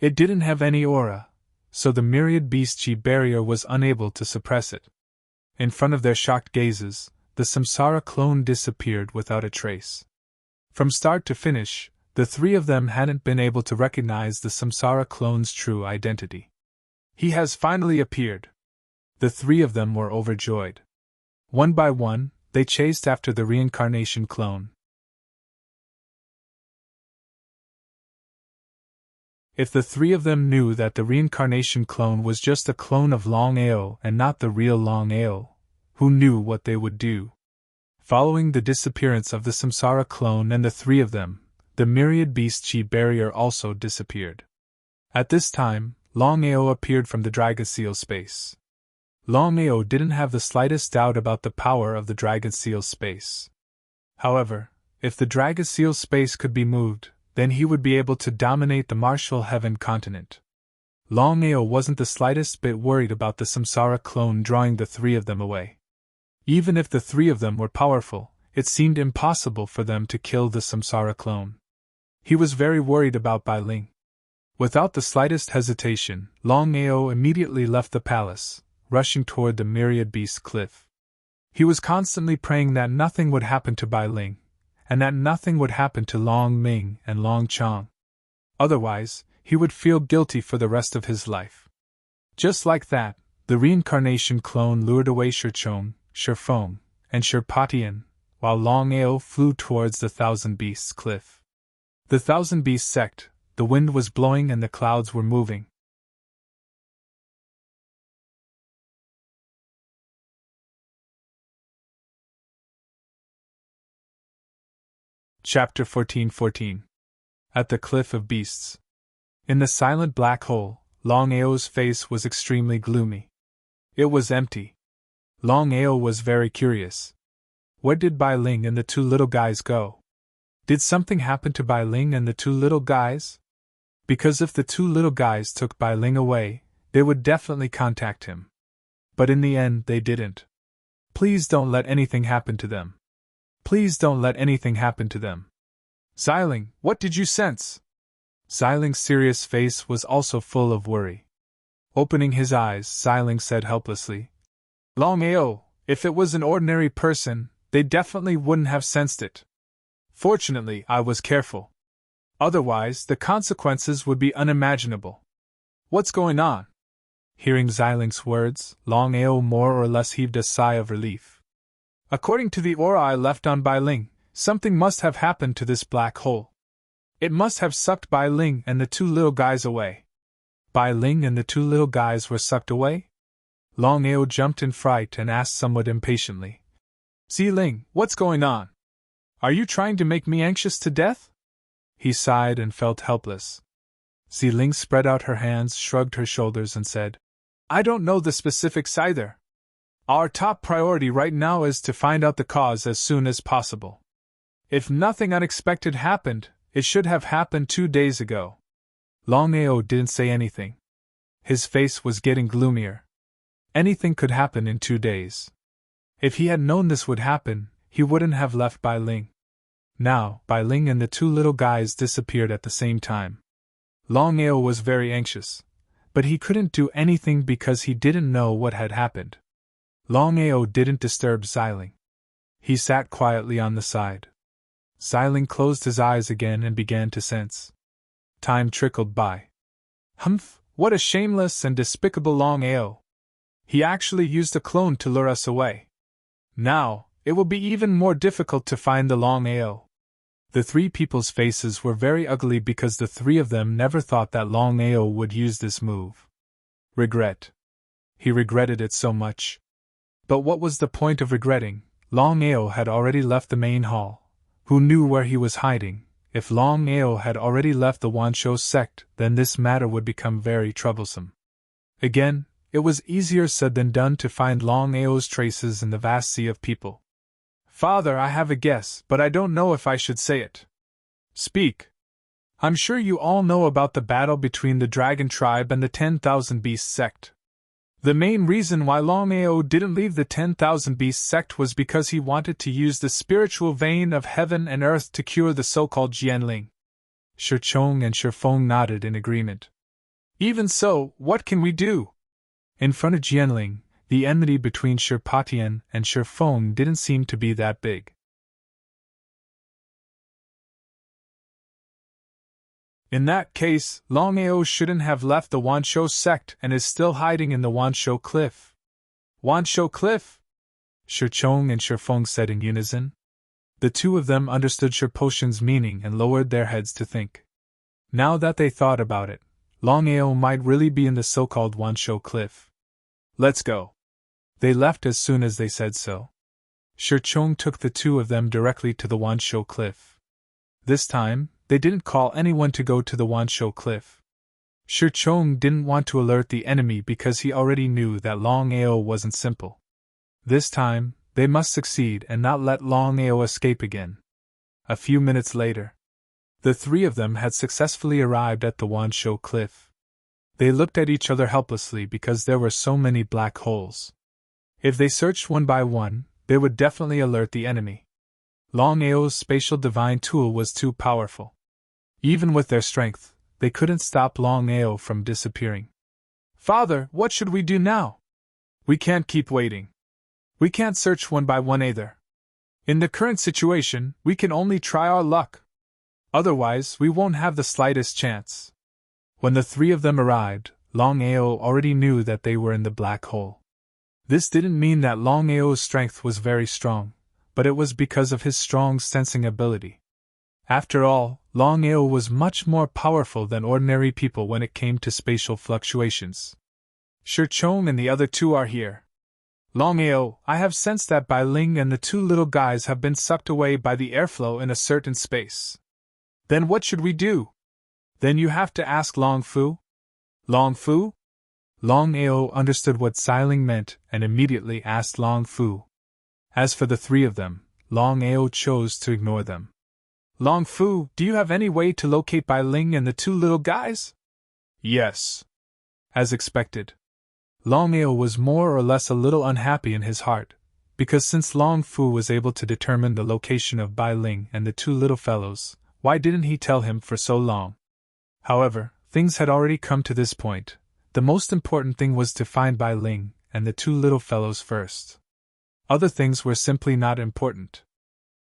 It didn't have any aura, so the myriad beast chi barrier was unable to suppress it. In front of their shocked gazes, the Samsara clone disappeared without a trace. From start to finish, the three of them hadn't been able to recognize the Samsara clone's true identity. "He has finally appeared." The three of them were overjoyed. One by one, they chased after the reincarnation clone. If the three of them knew that the reincarnation clone was just a clone of Longao and not the real Longao, who knew what they would do? Following the disappearance of the Samsara clone and the three of them, the myriad beast chi barrier also disappeared. At this time, Longao appeared from the Dragon Seal space. Longao didn't have the slightest doubt about the power of the Dragon Seal space. However, if the Dragon Seal space could be moved, then he would be able to dominate the Martial Heaven continent. Longao wasn't the slightest bit worried about the Samsara clone drawing the three of them away. Even if the three of them were powerful, it seemed impossible for them to kill the Samsara clone. He was very worried about Bai Ling. Without the slightest hesitation, Longao immediately left the palace, rushing toward the Myriad Beast Cliff. He was constantly praying that nothing would happen to Bai Ling, and that nothing would happen to Long Ming and Long Chong. Otherwise, he would feel guilty for the rest of his life. Just like that, the reincarnation clone lured away Shirchong, Shirfeng, and Sherpatian, while Longao flew towards the Thousand Beasts Cliff. The Thousand Beasts sect, the wind was blowing and the clouds were moving. Chapter 14:14. At the Cliff of Beasts. In the silent black hole, Longao's face was extremely gloomy. It was empty. Longao was very curious. Where did Bai Ling and the two little guys go? Did something happen to Bai Ling and the two little guys? Because if the two little guys took Bai Ling away, they would definitely contact him. But in the end, they didn't. Please don't let anything happen to them. Please don't let anything happen to them. Xiling, what did you sense? Xiling's serious face was also full of worry. Opening his eyes, Xiling said helplessly, "Longao, if it was an ordinary person, they definitely wouldn't have sensed it. Fortunately, I was careful. Otherwise, the consequences would be unimaginable. What's going on?" Hearing Xiling's words, Longao more or less heaved a sigh of relief. According to the aura I left on Bai Ling, something must have happened to this black hole. It must have sucked Bai Ling and the two little guys away. Bai Ling and the two little guys were sucked away? Longao jumped in fright and asked somewhat impatiently. Xiling, what's going on? Are you trying to make me anxious to death? He sighed and felt helpless. Xiling spread out her hands, shrugged her shoulders, and said, I don't know the specifics either. Our top priority right now is to find out the cause as soon as possible. If nothing unexpected happened, it should have happened 2 days ago. Longao didn't say anything. His face was getting gloomier. Anything could happen in 2 days. If he had known this would happen, he wouldn't have left Bai Ling. Now, Bai Ling and the two little guys disappeared at the same time. Longao was very anxious, but he couldn't do anything because he didn't know what had happened. Longao didn't disturb Xiling. He sat quietly on the side. Xiling closed his eyes again and began to sense. Time trickled by. Humph, what a shameless and despicable Longao. He actually used a clone to lure us away. Now, it will be even more difficult to find the Longao. The three people's faces were very ugly because the three of them never thought that Longao would use this move. Regret. He regretted it so much. But what was the point of regretting? Longao had already left the main hall. Who knew where he was hiding? If Longao had already left the Wanshou sect, then this matter would become very troublesome. Again, it was easier said than done to find Longao's traces in the vast sea of people. Father, I have a guess, but I don't know if I should say it. Speak. I'm sure you all know about the battle between the Dragon Tribe and the 10,000 Beast sect. The main reason why Longao didn't leave the 10,000 Beast sect was because he wanted to use the spiritual vein of heaven and earth to cure the so-called Jianling. Shichong and Shifeng nodded in agreement. Even so, what can we do? In front of Jianling, the enmity between Shirpatian and Shifeng didn't seem to be that big. In that case, Longao shouldn't have left the Wanshou sect and is still hiding in the Wanshou cliff. Wanshou cliff? Shichong and Shifeng said in unison. The two of them understood Shirpotian's meaning and lowered their heads to think. Now that they thought about it, Longao might really be in the so-called Wanshou cliff. Let's go. They left as soon as they said so. Shichong took the two of them directly to the Wanshou cliff. This time, they didn't call anyone to go to the Wanshou cliff. Shichong didn't want to alert the enemy because he already knew that Longao wasn't simple. This time, they must succeed and not let Longao escape again. A few minutes later, the three of them had successfully arrived at the Wanshou cliff. They looked at each other helplessly because there were so many black holes. If they searched one by one, they would definitely alert the enemy. Longao's spatial divine tool was too powerful. Even with their strength, they couldn't stop Longao from disappearing. Father, what should we do now? We can't keep waiting. We can't search one by one either. In the current situation, we can only try our luck. Otherwise, we won't have the slightest chance. When the three of them arrived, Longao already knew that they were in the black hole. This didn't mean that Longao's strength was very strong, but it was because of his strong sensing ability. After all, Longao was much more powerful than ordinary people when it came to spatial fluctuations. Shichong and the other two are here. Longao, I have sensed that Bai Ling and the two little guys have been sucked away by the airflow in a certain space. Then what should we do? Then you have to ask Long Fu. Long Fu? Longao understood what Xiling meant and immediately asked Long Fu. As for the three of them, Longao chose to ignore them. Long Fu, do you have any way to locate Bai Ling and the two little guys? Yes. As expected. Longao was more or less a little unhappy in his heart, because since Long Fu was able to determine the location of Bai Ling and the two little fellows, why didn't he tell him for so long? However, things had already come to this point. The most important thing was to find Bai Ling and the two little fellows first. Other things were simply not important.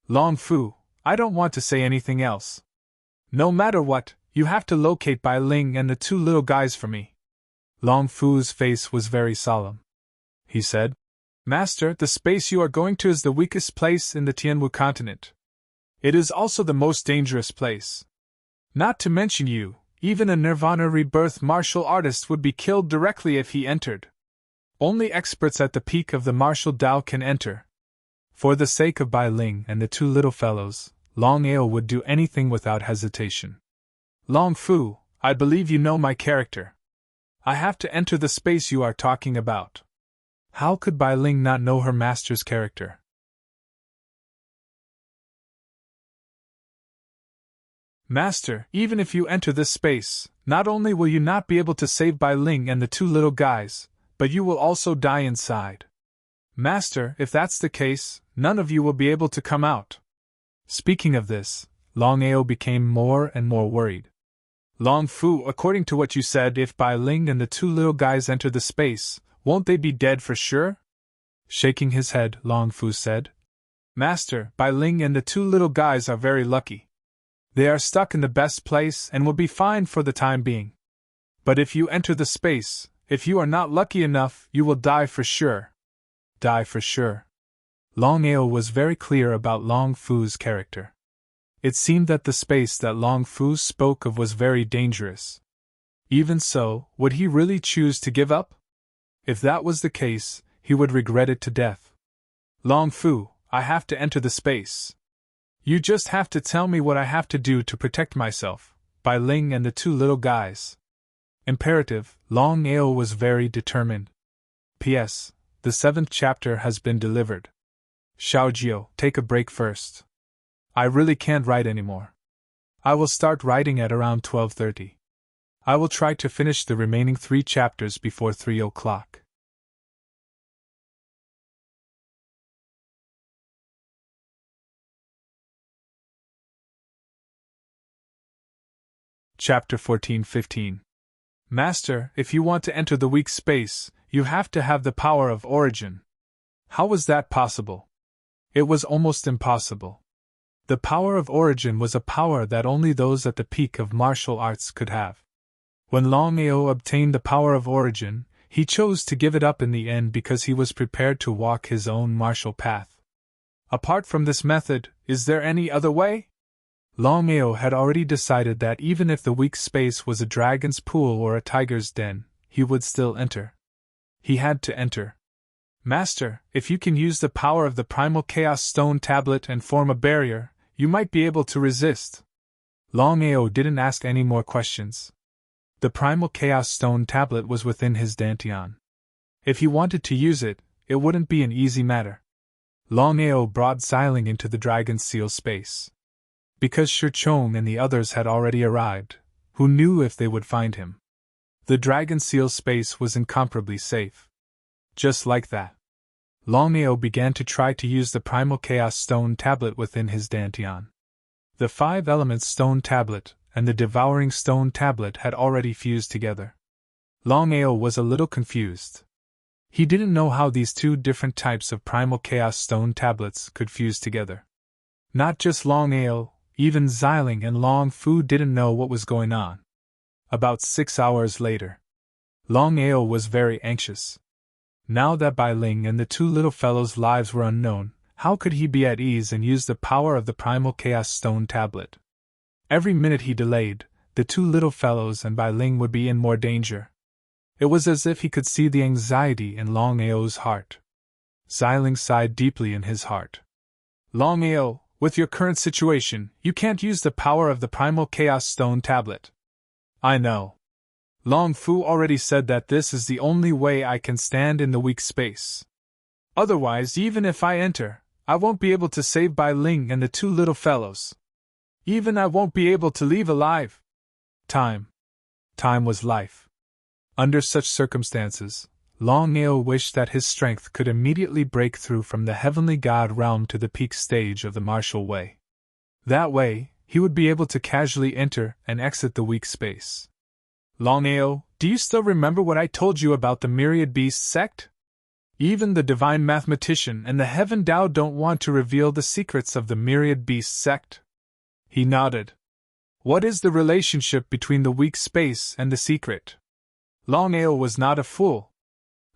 Long Fu, I don't want to say anything else. No matter what, you have to locate Bai Ling and the two little guys for me. Long Fu's face was very solemn. He said, Master, the space you are going to is the weakest place in the Tianwu continent. It is also the most dangerous place. Not to mention you, even a Nirvana rebirth martial artist would be killed directly if he entered. Only experts at the peak of the martial Tao can enter. For the sake of Bai Ling and the two little fellows, Longao would do anything without hesitation. Long Fu, I believe you know my character. I have to enter the space you are talking about. How could Bai Ling not know her master's character? Master, even if you enter this space, not only will you not be able to save Bai Ling and the two little guys, but you will also die inside. Master, if that's the case, none of you will be able to come out. Speaking of this, Longao became more and more worried. Long Fu, according to what you said, if Bai Ling and the two little guys enter the space, won't they be dead for sure? Shaking his head, Long Fu said, Master, Bai Ling and the two little guys are very lucky. They are stuck in the best place and will be fine for the time being. But if you enter the space, if you are not lucky enough, you will die for sure. Die for sure. Longao was very clear about Long Fu's character. It seemed that the space that Long Fu spoke of was very dangerous. Even so, would he really choose to give up? If that was the case, he would regret it to death. Long Fu, I have to enter the space. You just have to tell me what I have to do to protect myself, Bai Ling and the two little guys. Imperative, Longao was very determined. P.S. The 7th chapter has been delivered. Xiaojiu, take a break first. I really can't write anymore. I will start writing at around 12:30. I will try to finish the remaining 3 chapters before 3 o'clock. Chapter 14-15. Master, if you want to enter the weak space, you have to have the power of origin. How was that possible? It was almost impossible. The power of origin was a power that only those at the peak of martial arts could have. When Longao obtained the power of origin, he chose to give it up in the end because he was prepared to walk his own martial path. Apart from this method, is there any other way? Longao had already decided that even if the weak space was a dragon's pool or a tiger's den, he would still enter. He had to enter. Master, if you can use the power of the primal chaos stone tablet and form a barrier, you might be able to resist. Longao didn't ask any more questions. The primal chaos stone tablet was within his dantian. If he wanted to use it, it wouldn't be an easy matter. Longao brought Xiling into the dragon seal space. Because Shichong and the others had already arrived, who knew if they would find him? The dragon seal space was incomparably safe. Just like that, Longao began to try to use the primal chaos stone tablet within his dantian. The 5 elements stone tablet and the devouring stone tablet had already fused together. Longao was a little confused. He didn't know how these 2 different types of primal chaos stone tablets could fuse together. Not just Longao, even Xiling and Long Fu didn't know what was going on. About 6 hours later, Longao was very anxious. Now that Bai Ling and the 2 little fellows' lives were unknown, how could he be at ease and use the power of the primal chaos stone tablet? Every minute he delayed, the 2 little fellows and Bai Ling would be in more danger. It was as if he could see the anxiety in Longao's heart. Xiling sighed deeply in his heart. Longao, with your current situation, you can't use the power of the primal chaos stone tablet. I know. Long Fu already said that this is the only way I can stand in the weak space. Otherwise, even if I enter, I won't be able to save Bai Ling and the 2 little fellows. Even I won't be able to leave alive. Time was life. Under such circumstances, Longao wished that his strength could immediately break through from the heavenly god realm to the peak stage of the martial way. That way, he would be able to casually enter and exit the weak space. Longao, do you still remember what I told you about the Myriad Beast sect? Even the divine mathematician and the Heaven Tao don't want to reveal the secrets of the Myriad Beast sect. He nodded. What is the relationship between the weak space and the secret? Longao was not a fool.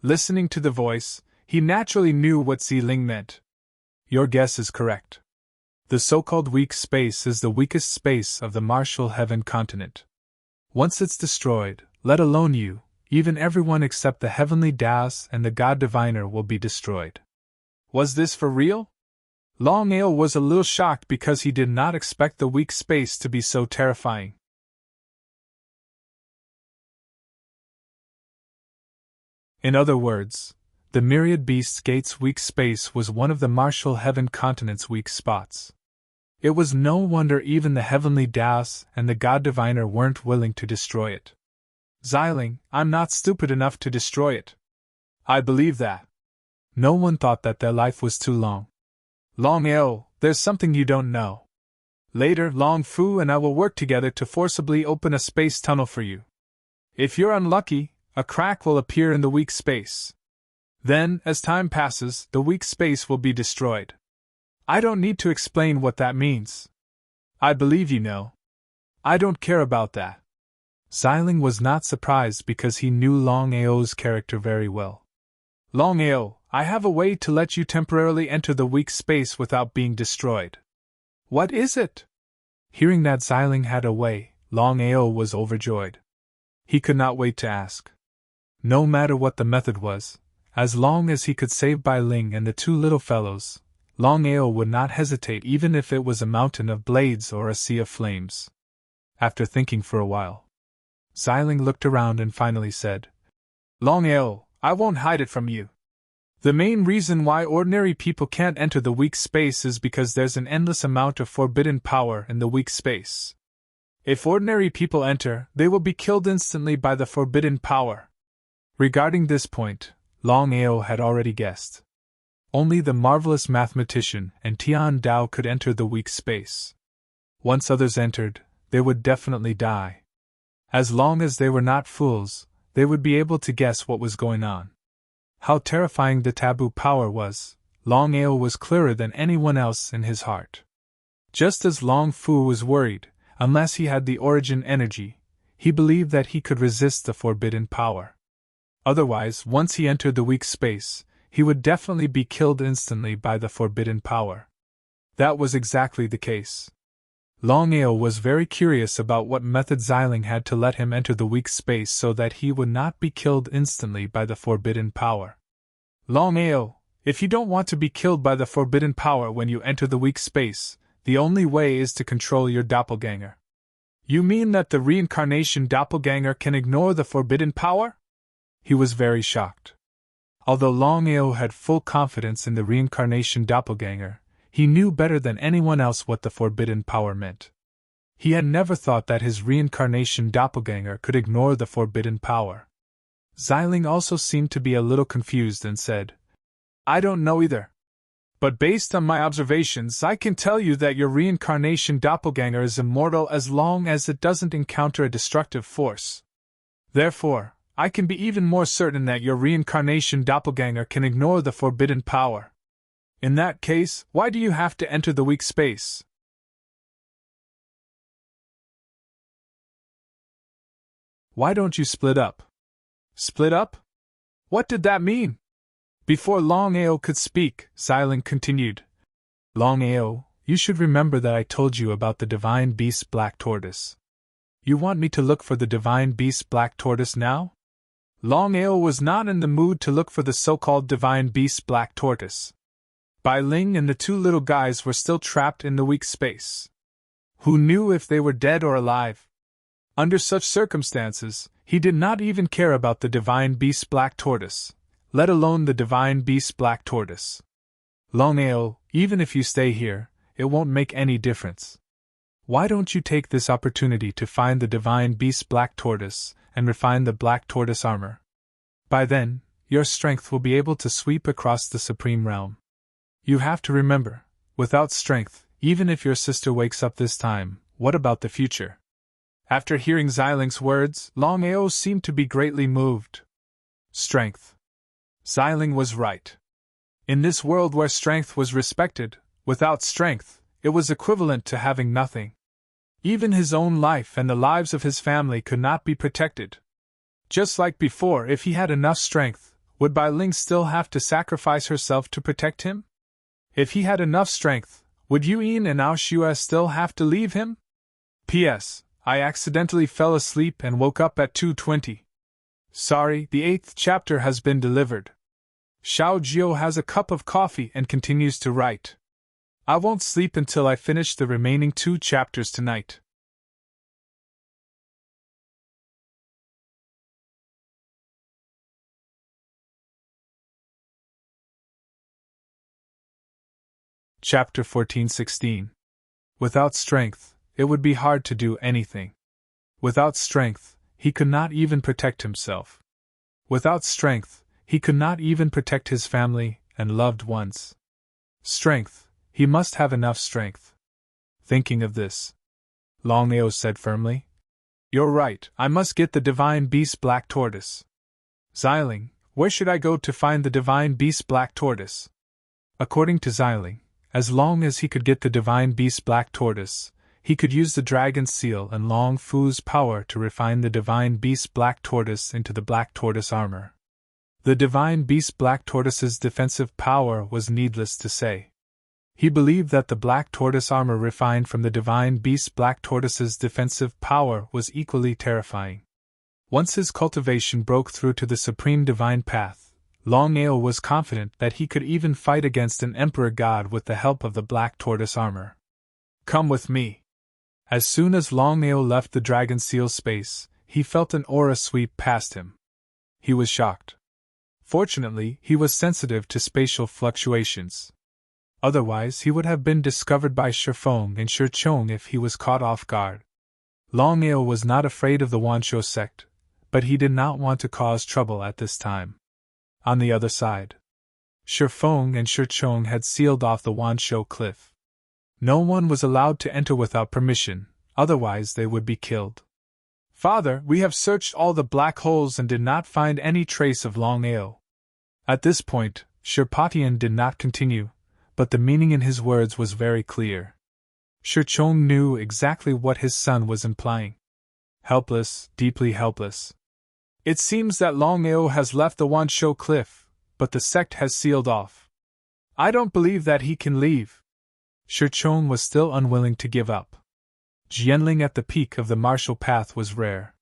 Listening to the voice, he naturally knew what Ziling meant. Your guess is correct. The so-called weak space is the weakest space of the martial heaven continent. Once it's destroyed, let alone you, even everyone except the heavenly Daos and the God Diviner will be destroyed. Was this for real? Longao was a little shocked because he did not expect the weak space to be so terrifying. In other words, the Myriad Beast Gate's weak space was one of the martial heaven continent's weak spots. It was no wonder even the heavenly Daos and the God Diviner weren't willing to destroy it. Ziling, I'm not stupid enough to destroy it. I believe that. No one thought that their life was too long. Longao, there's something you don't know. Later, Long Fu and I will work together to forcibly open a space tunnel for you. If you're unlucky, a crack will appear in the weak space. Then, as time passes, the weak space will be destroyed. I don't need to explain what that means. I believe you know. I don't care about that. Ziling was not surprised because he knew Longao's character very well. Longao, I have a way to let you temporarily enter the weak space without being destroyed. What is it? Hearing that Ziling had a way, Longao was overjoyed. He could not wait to ask. No matter what the method was, as long as he could save Bai Ling and the two little fellows, Longao would not hesitate even if it was a mountain of blades or a sea of flames. After thinking for a while, Ziling looked around and finally said, Longao, I won't hide it from you. The main reason why ordinary people can't enter the weak space is because there's an endless amount of forbidden power in the weak space. If ordinary people enter, they will be killed instantly by the forbidden power. Regarding this point, Longao had already guessed. Only the marvelous mathematician and Tian Dao could enter the weak space. Once others entered, they would definitely die. As long as they were not fools, they would be able to guess what was going on. How terrifying the taboo power was, Longao was clearer than anyone else in his heart. Just as Long Fu was worried, unless he had the origin energy, he believed that he could resist the forbidden power. Otherwise, once he entered the weak space, he would definitely be killed instantly by the forbidden power. That was exactly the case. Longao was very curious about what method Ziling had to let him enter the weak space so that he would not be killed instantly by the forbidden power. Longao, if you don't want to be killed by the forbidden power when you enter the weak space, the only way is to control your doppelganger. You mean that the reincarnation doppelganger can ignore the forbidden power? He was very shocked. Although Longao had full confidence in the reincarnation doppelganger, he knew better than anyone else what the forbidden power meant. He had never thought that his reincarnation doppelganger could ignore the forbidden power. Ziling also seemed to be a little confused and said, I don't know either. But based on my observations, I can tell you that your reincarnation doppelganger is immortal as long as it doesn't encounter a destructive force. Therefore, I can be even more certain that your reincarnation doppelganger can ignore the forbidden power. In that case, why do you have to enter the weak space? Why don't you split up? Split up? What did that mean? Before Longao could speak, Ziling continued. Longao, you should remember that I told you about the divine beast Black Tortoise. You want me to look for the divine beast Black Tortoise now? Longao was not in the mood to look for the so-called divine beast Black Tortoise. Bai Ling and the two little guys were still trapped in the weak space. Who knew if they were dead or alive? Under such circumstances, he did not even care about the divine beast Black Tortoise, let alone the divine beast Black Tortoise. Longao, even if you stay here, it won't make any difference. Why don't you take this opportunity to find the divine beast Black Tortoise and refine the Black Tortoise armor? By then, your strength will be able to sweep across the Supreme Realm. You have to remember, without strength, even if your sister wakes up this time, what about the future? After hearing Ziling's words, Longao seemed to be greatly moved. Strength. Ziling was right. In this world where strength was respected, without strength, it was equivalent to having nothing. Even his own life and the lives of his family could not be protected. Just like before, if he had enough strength, would Bai Ling still have to sacrifice herself to protect him? If he had enough strength, would Yuan and Ao Shue still have to leave him? P.S. I accidentally fell asleep and woke up at 2:20. Sorry, the 8th chapter has been delivered. Xiao Jiu has a cup of coffee and continues to write. I won't sleep until I finish the remaining 2 chapters tonight. Chapter 14:16. Without strength, it would be hard to do anything. Without strength, he could not even protect himself. Without strength, he could not even protect his family and loved ones. Strength, he must have enough strength. Thinking of this, Longao said firmly, "You're right, I must get the divine beast Black Tortoise." Xiling, where should I go to find the divine beast Black Tortoise? According to Xiling, as long as he could get the divine beast Black Tortoise, he could use the dragon's seal and Long Fu's power to refine the divine beast Black Tortoise into the Black Tortoise armor. The divine beast Black Tortoise's defensive power was needless to say. He believed that the Black Tortoise armor refined from the divine beast Black Tortoise's defensive power was equally terrifying. Once his cultivation broke through to the supreme divine path, Longao was confident that he could even fight against an emperor god with the help of the Black Tortoise armor. Come with me. As soon as Longao left the dragon seal space, he felt an aura sweep past him. He was shocked. Fortunately, he was sensitive to spatial fluctuations. Otherwise, he would have been discovered by Shifeng and Shichong if he was caught off guard. Longao was not afraid of the Wanshou sect, but he did not want to cause trouble at this time. On the other side, Shifeng and Shichong had sealed off the Wanshou cliff. No one was allowed to enter without permission, otherwise they would be killed. "Father, we have searched all the black holes and did not find any trace of Longao." At this point, Shirpatian did not continue, but the meaning in his words was very clear. Shichong knew exactly what his son was implying. Helpless, deeply helpless. "It seems that Longao has left the Wanshou cliff, but the sect has sealed off. I don't believe that he can leave." Shichong was still unwilling to give up. Jianling at the peak of the martial path was rare.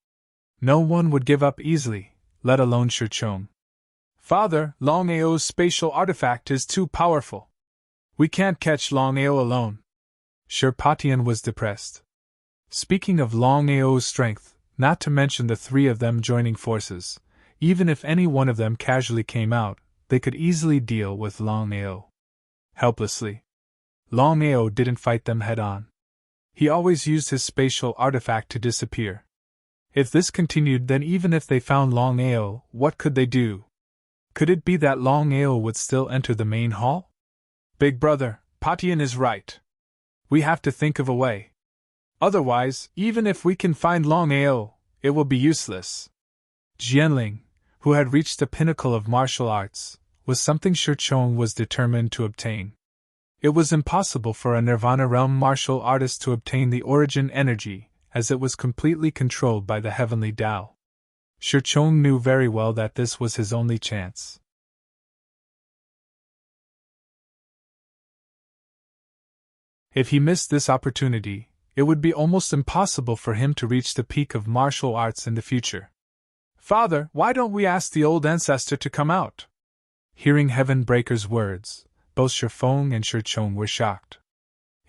No one would give up easily, let alone Shichong. "Father, Longao's spatial artifact is too powerful. We can't catch Longao alone." Shirpatian was depressed. Speaking of Longao's strength, not to mention the 3 of them joining forces, even if any one of them casually came out, they could easily deal with Longao. Helplessly. Longao didn't fight them head-on. He always used his spatial artifact to disappear. If this continued, then even if they found Longao, what could they do? Could it be that Longao would still enter the main hall? "Big brother, Patian is right. We have to think of a way. Otherwise, even if we can find Longao, it will be useless." Jianling, who had reached the pinnacle of martial arts, was something Shichong was determined to obtain. It was impossible for a Nirvana realm martial artist to obtain the origin energy, as it was completely controlled by the heavenly Tao. Shichong knew very well that this was his only chance. If he missed this opportunity, it would be almost impossible for him to reach the peak of martial arts in the future. "Father, why don't we ask the old ancestor to come out?" Hearing Heaven Breaker's words, both Shifeng and Shichong were shocked.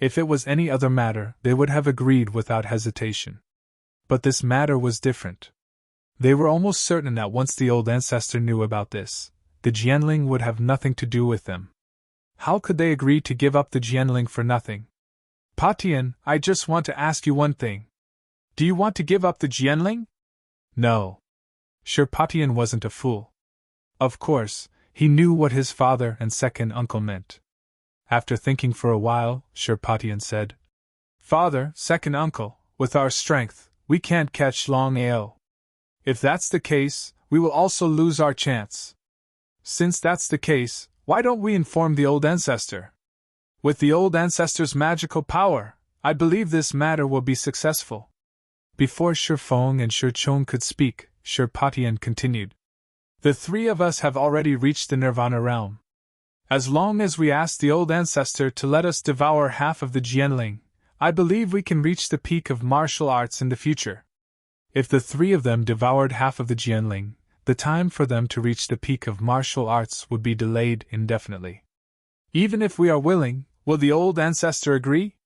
If it was any other matter, they would have agreed without hesitation. But this matter was different. They were almost certain that once the old ancestor knew about this, the Jianling would have nothing to do with them. How could they agree to give up the Jianling for nothing? "Patian, I just want to ask you one thing. Do you want to give up the Jianling?" "No." Shirpatian wasn't a fool. Of course, he knew what his father and second uncle meant. After thinking for a while, Shirpatian said, "Father, second uncle, with our strength, we can't catch Longao. If that's the case, we will also lose our chance. Since that's the case, why don't we inform the old ancestor? With the old ancestor's magical power, I believe this matter will be successful." Before Shifeng and Shichong could speak, Shirpatian continued. The three of us have already reached the Nirvana realm. As long as we ask the old ancestor to let us devour half of the Jianling, I believe we can reach the peak of martial arts in the future. If the three of them devoured half of the Jianling, the time for them to reach the peak of martial arts would be delayed indefinitely. Even if we are willing, will the old ancestor agree?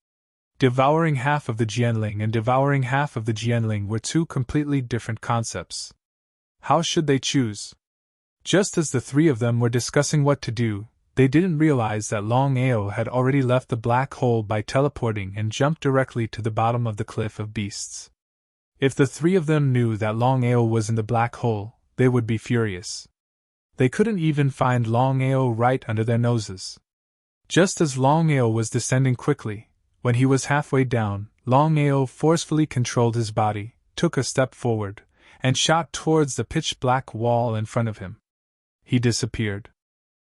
Devouring half of the Jianling and devouring half of the Jianling were two completely different concepts. How should they choose? Just as the three of them were discussing what to do, they didn't realize that Longao had already left the black hole by teleporting and jumped directly to the bottom of the cliff of beasts. If the three of them knew that Longao was in the black hole, they would be furious. They couldn't even find Longao right under their noses. Just as Longao was descending quickly, when he was halfway down, Longao forcefully controlled his body, took a step forward, and shot towards the pitch-black wall in front of him. He disappeared.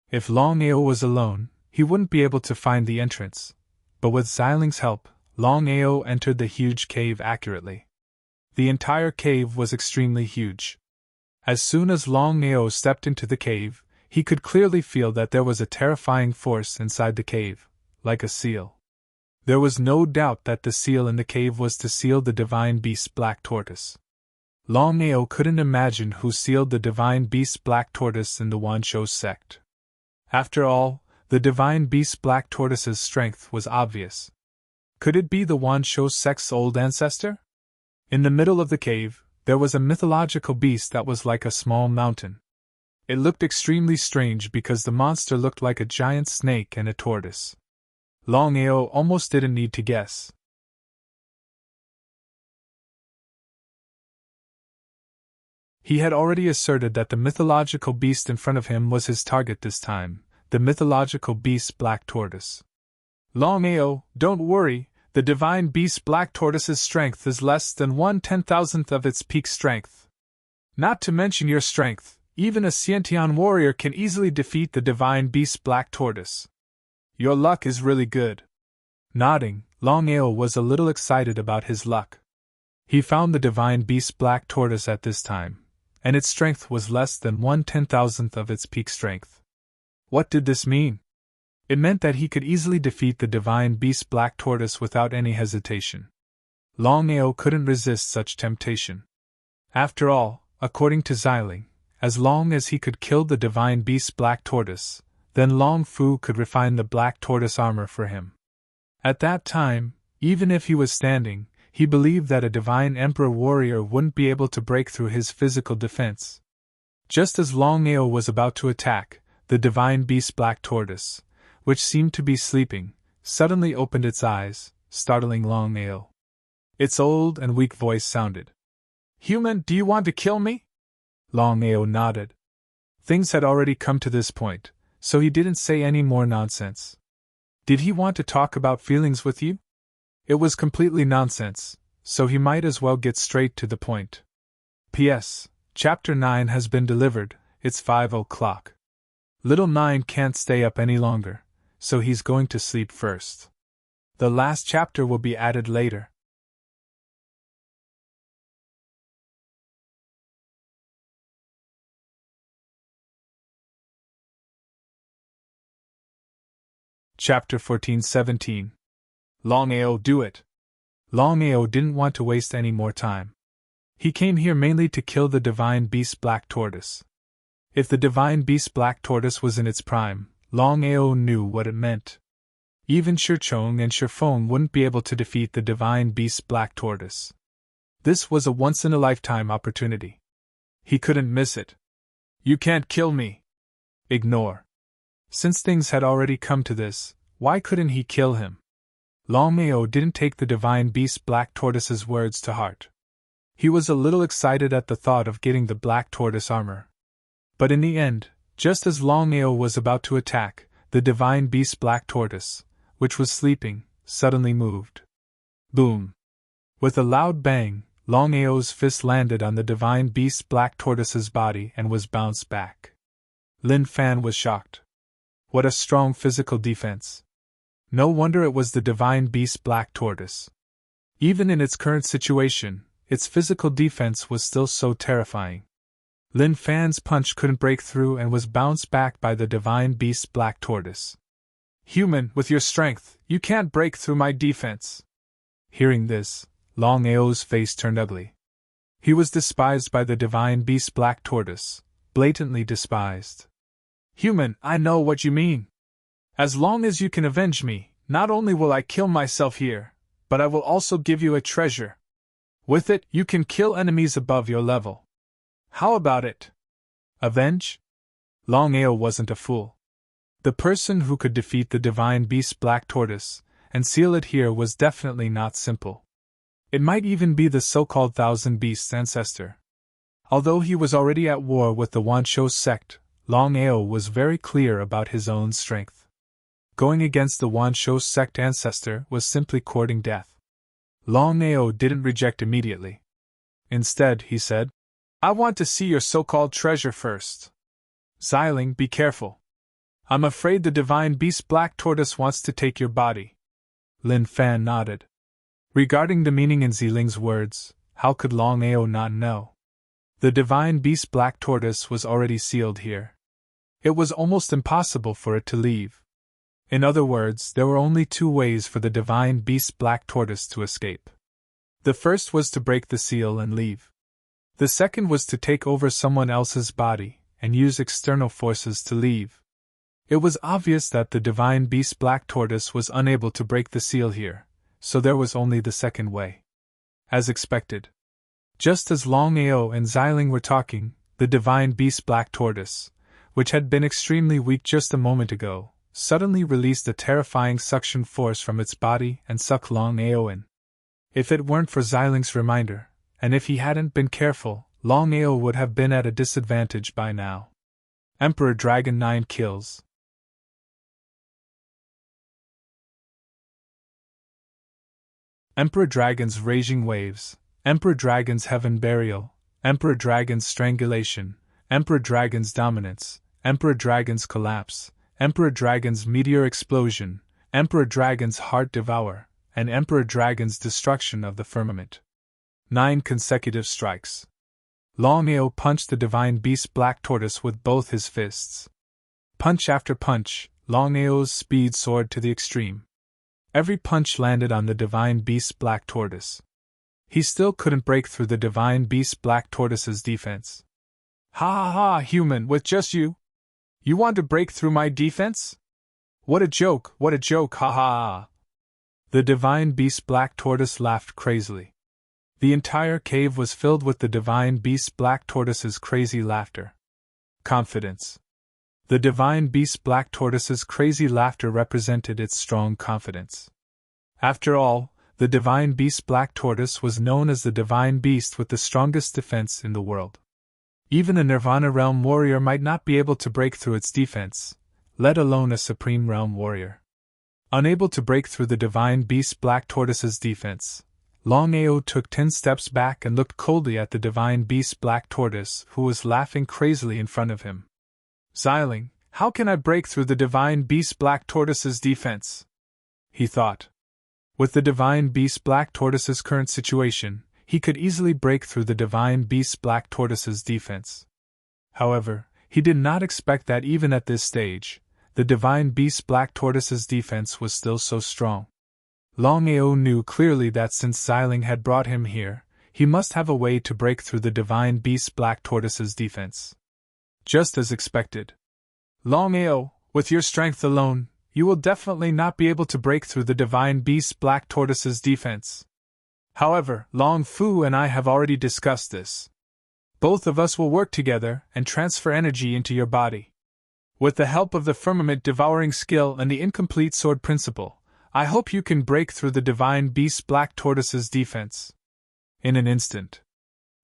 If Longao was alone, he wouldn't be able to find the entrance, but with Xiling's help, Longao entered the huge cave accurately. The entire cave was extremely huge. As soon as Longao stepped into the cave, he could clearly feel that there was a terrifying force inside the cave, like a seal. There was no doubt that the seal in the cave was to seal the divine beast Black Tortoise. Longao couldn't imagine who sealed the divine beast Black Tortoise in the Wanshou sect. After all, the divine beast Black Tortoise's strength was obvious. Could it be the Wanshou sect's old ancestor? In the middle of the cave, there was a mythological beast that was like a small mountain. It looked extremely strange because the monster looked like a giant snake and a tortoise. Longao almost didn't need to guess. He had already asserted that the mythological beast in front of him was his target this time, the mythological beast Black Tortoise. Longao, don't worry, the divine beast Black Tortoise's strength is less than 1/10,000th of its peak strength. Not to mention your strength, even a Xiantian warrior can easily defeat the divine beast Black Tortoise. Your luck is really good. Nodding, Longao was a little excited about his luck. He found the divine beast Black Tortoise at this time, and its strength was less than 1/10,000th of its peak strength. What did this mean? It meant that he could easily defeat the divine beast Black Tortoise without any hesitation. Longao couldn't resist such temptation. After all, according to Xiling, as long as he could kill the divine beast Black Tortoise, then Long Fu could refine the Black Tortoise armor for him. At that time, even if he was standing, he believed that a divine emperor warrior wouldn't be able to break through his physical defense. Just as Longao was about to attack, the divine beast Black Tortoise, which seemed to be sleeping, suddenly opened its eyes, startling Longao. Its old and weak voice sounded. "Human, do you want to kill me?" Longao nodded. Things had already come to this point, so he didn't say any more nonsense. Did he want to talk about feelings with you? It was completely nonsense, so he might as well get straight to the point. P.S. Chapter 9 has been delivered, it's 5 o'clock. Little 9 can't stay up any longer, so he's going to sleep first. The last chapter will be added later. Chapter 14-17. Longao, do it! Longao didn't want to waste any more time. He came here mainly to kill the divine beast Black Tortoise. If the divine beast Black Tortoise was in its prime, Longao knew what it meant. Even Shirchong and Shifeng wouldn't be able to defeat the divine beast Black Tortoise. This was a once-in-a-lifetime opportunity. He couldn't miss it. You can't kill me! Ignore. Since things had already come to this, why couldn't he kill him? Longao didn't take the divine beast Black Tortoise's words to heart. He was a little excited at the thought of getting the Black Tortoise armor. But in the end, just as Longao was about to attack, the divine beast Black Tortoise, which was sleeping, suddenly moved. Boom! With a loud bang, Longao's fist landed on the divine beast Black Tortoise's body and was bounced back. Lin Fan was shocked. What a strong physical defense. No wonder it was the divine beast Black Tortoise. Even in its current situation, its physical defense was still so terrifying. Lin Fan's punch couldn't break through and was bounced back by the divine beast Black Tortoise. Human, with your strength, you can't break through my defense. Hearing this, Longao's face turned ugly. He was despised by the divine beast Black Tortoise, blatantly despised. Human, I know what you mean. As long as you can avenge me, not only will I kill myself here, but I will also give you a treasure. With it, you can kill enemies above your level. How about it? Avenge? Longao wasn't a fool. The person who could defeat the divine beast Black Tortoise and seal it here was definitely not simple. It might even be the so-called Thousand Beasts ancestor. Although he was already at war with the Wanshou sect, Longao was very clear about his own strength. Going against the Wanshou sect ancestor was simply courting death. Longao didn't reject immediately. Instead, he said, I want to see your so-called treasure first. Xiling, be careful. I'm afraid the divine beast Black Tortoise wants to take your body. Lin Fan nodded. Regarding the meaning in Xiling's words, how could Longao not know? The divine beast Black Tortoise was already sealed here. It was almost impossible for it to leave. In other words, there were only two ways for the divine beast Black Tortoise to escape. The first was to break the seal and leave. The second was to take over someone else's body and use external forces to leave. It was obvious that the divine beast Black Tortoise was unable to break the seal here, so there was only the second way. As expected. Just as Longao and Xiling were talking, the divine beast Black Tortoise, which had been extremely weak just a moment ago, suddenly released a terrifying suction force from its body and sucked Longao in. If it weren't for Xiling's reminder, and if he hadn't been careful, Longao would have been at a disadvantage by now. Emperor Dragon 9 kills. Emperor Dragon's Raging Waves, Emperor Dragon's Heaven Burial, Emperor Dragon's Strangulation, Emperor Dragon's Dominance, Emperor Dragon's Collapse, Emperor Dragon's Meteor Explosion, Emperor Dragon's Heart Devour, and Emperor Dragon's Destruction of the Firmament. 9 consecutive strikes. Longao punched the divine beast Black Tortoise with both his fists. Punch after punch, Longao's speed soared to the extreme. Every punch landed on the divine beast Black Tortoise. He still couldn't break through the divine beast Black Tortoise's defense. Ha ha ha, human, with just you? You want to break through my defense? What a joke, ha ha ha. The divine beast Black Tortoise laughed crazily. The entire cave was filled with the divine beast Black Tortoise's crazy laughter. Confidence. The divine beast Black Tortoise's crazy laughter represented its strong confidence. After all, the divine beast Black Tortoise was known as the divine beast with the strongest defense in the world. Even a Nirvana Realm warrior might not be able to break through its defense, let alone a Supreme Realm warrior. Unable to break through the divine beast Black Tortoise's defense, Longao took 10 steps back and looked coldly at the divine beast Black Tortoise, who was laughing crazily in front of him. Xiling, how can I break through the divine beast Black Tortoise's defense? He thought. With the divine beast Black Tortoise's current situation, he could easily break through the divine beast Black Tortoise's defense. However, he did not expect that even at this stage, the divine beast Black Tortoise's defense was still so strong. Longao knew clearly that since Xiling had brought him here, he must have a way to break through the divine beast Black Tortoise's defense. Just as expected. Longao, with your strength alone, you will definitely not be able to break through the divine beast Black Tortoise's defense. However, Long Fu and I have already discussed this. Both of us will work together and transfer energy into your body. With the help of the firmament devouring skill and the incomplete sword principle, I hope you can break through the divine beast Black Tortoise's defense. In an instant,